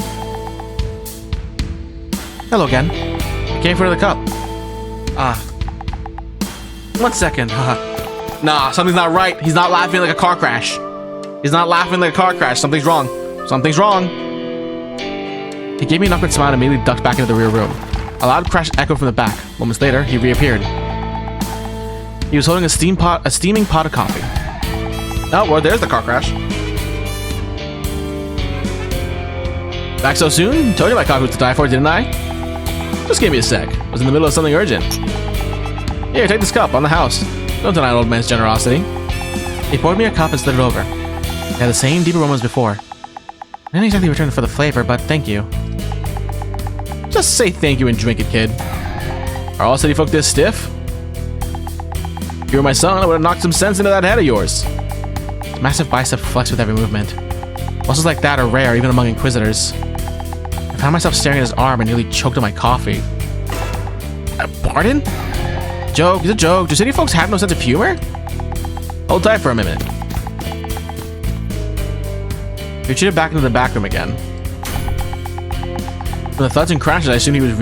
Hello again. I came for the cup. 1 second. Nah, something's not right. He's not laughing like a car crash. He's not laughing like a car crash. Something's wrong. Something's wrong. He gave me an awkward smile and immediately ducked back into the rear room. A loud crash echoed from the back. Moments later, he reappeared. He was holding a steaming pot of coffee. Oh, well, there's the car crash. Back so soon? Told you my coffee was to die for, didn't I? Just give me a sec. I was in the middle of something urgent. Here, take this cup, on the house. Don't deny an old man's generosity. He poured me a cup and slid it over. It had the same deep aroma as before. I didn't exactly return for the flavor, but thank you. Just say thank you and drink it, kid. Are all city folk this stiff? If you were my son, I would have knocked some sense into that head of yours. His massive bicep flexed with every movement. Muscles like that are rare, even among inquisitors. I found myself staring at his arm and nearly choked on my coffee. Pardon? Joke, it's a joke. Do city folks have no sense of humor? Hold tight for a minute. He retreated back into the back room again. From the thuds and crashes, I assumed he was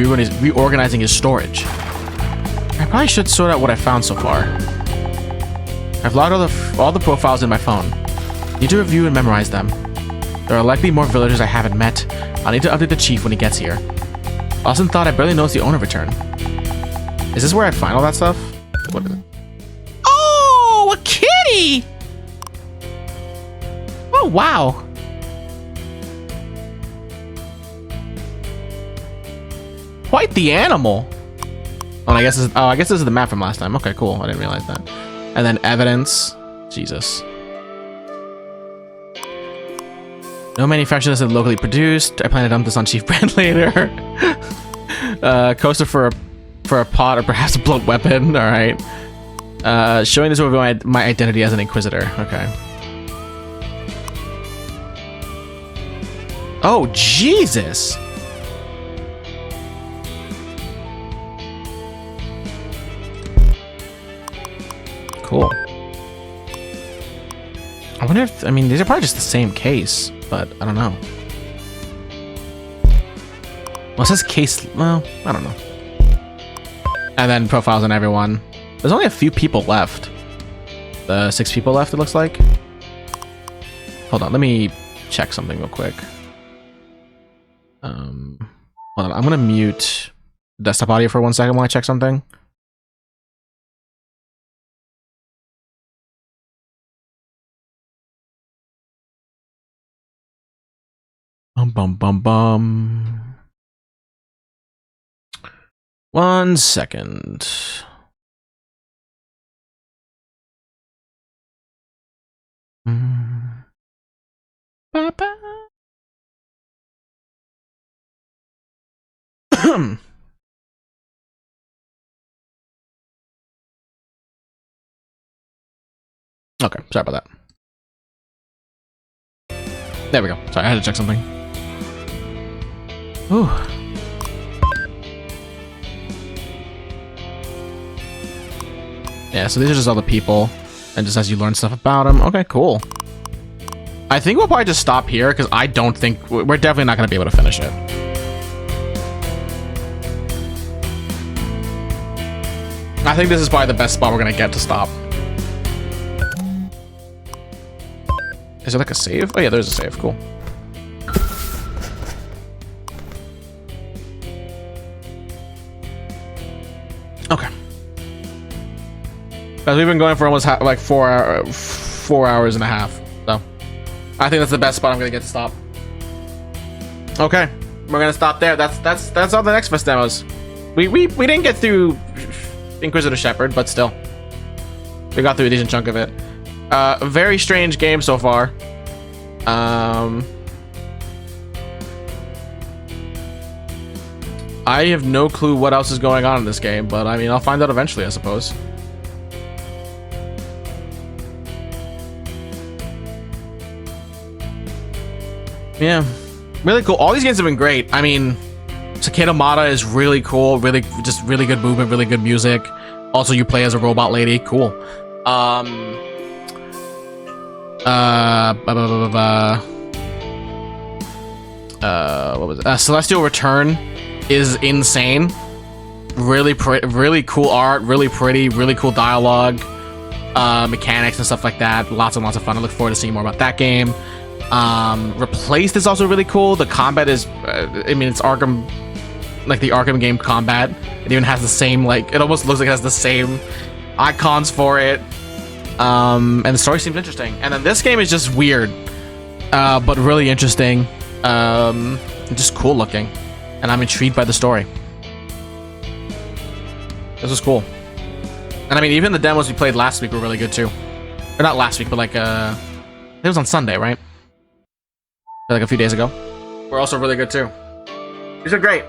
reorganizing his storage. I probably should sort out what I found so far. I've logged all the profiles in my phone. Need to review and memorize them. There are likely more villagers I haven't met. I'll need to update the chief when he gets here. Austin thought I barely noticed the owner return. Is this where I find all that stuff? What is it? Oh, a kitty! Oh, wow. Quite the animal. Oh, I guess this is the map from last time. Okay, cool. I didn't realize that. And then evidence. Jesus. No manufacturer is locally produced. I plan to dump this on Chief Brand later. Coaster for a pot or perhaps a blunt weapon. All right. Showing this over my identity as an Inquisitor. Okay. Oh, Jesus. Cool. I wonder if, I mean, these are probably just the same case, but I don't know. Well, it says case, well, I don't know. And then profiles on everyone. There's only a few people left. 6 people left, it looks like. Hold on, let me check something real quick. Hold on, I'm gonna mute desktop audio for 1 second while I check something. Bum bum bum. 1 second. Ba-ba. Okay, sorry about that. There we go. Sorry, I had to check something. Ooh. Yeah, so these are just all the people, and just as you learn stuff about them. Okay, cool. I think we'll probably just stop here because I don't think we're definitely not going to be able to finish it. I think this is probably the best spot we're going to get to stop. Is there like a save? Oh yeah, there's a save. Cool. Okay. Because we've been going for almost like 4 hours and a half. So I think that's the best spot I'm gonna get to stop. Okay, we're gonna stop there. That's all the next Fest demos. We didn't get through Inquisitor Shepherd, but still, we got through a decent chunk of it. A very strange game so far. I have no clue what else is going on in this game, but I mean, I'll find out eventually, I suppose. Yeah, really cool. All these games have been great. I mean, Cicada Mata is really cool. Really good movement, really good music. Also, you play as a robot lady. Cool. What was it? Celestial Return is insane. Really cool art, really pretty, really cool dialogue, mechanics and stuff like that. Lots and lots of fun. I look forward to seeing more about that game. Replaced is also really cool. The combat is, I mean, it's Arkham, like the Arkham game combat. It even has the same, like, it almost looks like it has the same icons for it. And the story seems interesting. And then this game is just weird, but really interesting. Just cool looking. And I'm intrigued by the story. This was cool. And I mean, even the demos we played last week were really good too. Or not last week, but like, it was on Sunday, right? Like a few days ago. Were also really good too. These are great.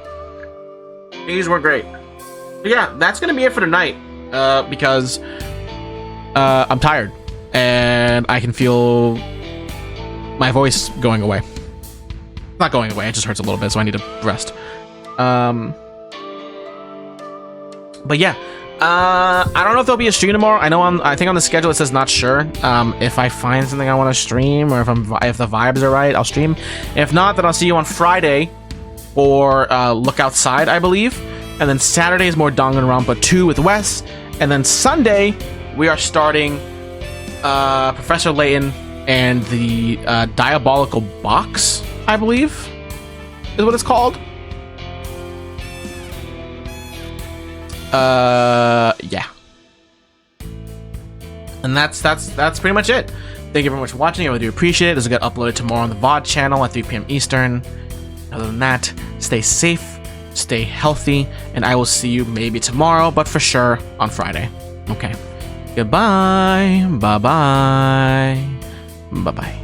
These were great. But yeah, that's gonna be it for tonight. Because I'm tired and I can feel my voice going away. Not going away, it just hurts a little bit, so I need to rest. But yeah, I don't know if there'll be a stream tomorrow. I think on the schedule it says not sure. If I find something I want to stream, or if the vibes are right, I'll stream. If not, then I'll see you on Friday for Look Outside, I believe. And then Saturday is more Danganronpa 2 with Wes. And then Sunday we are starting Professor Layton and the Diabolical Box, I believe, is what it's called. Yeah. And that's pretty much it. Thank you very much for watching. I really do appreciate it. This will get uploaded tomorrow on the VOD channel at 3 p.m. Eastern. Other than that, stay safe, stay healthy, and I will see you maybe tomorrow, but for sure on Friday. Okay. Goodbye. Bye-bye. Bye-bye.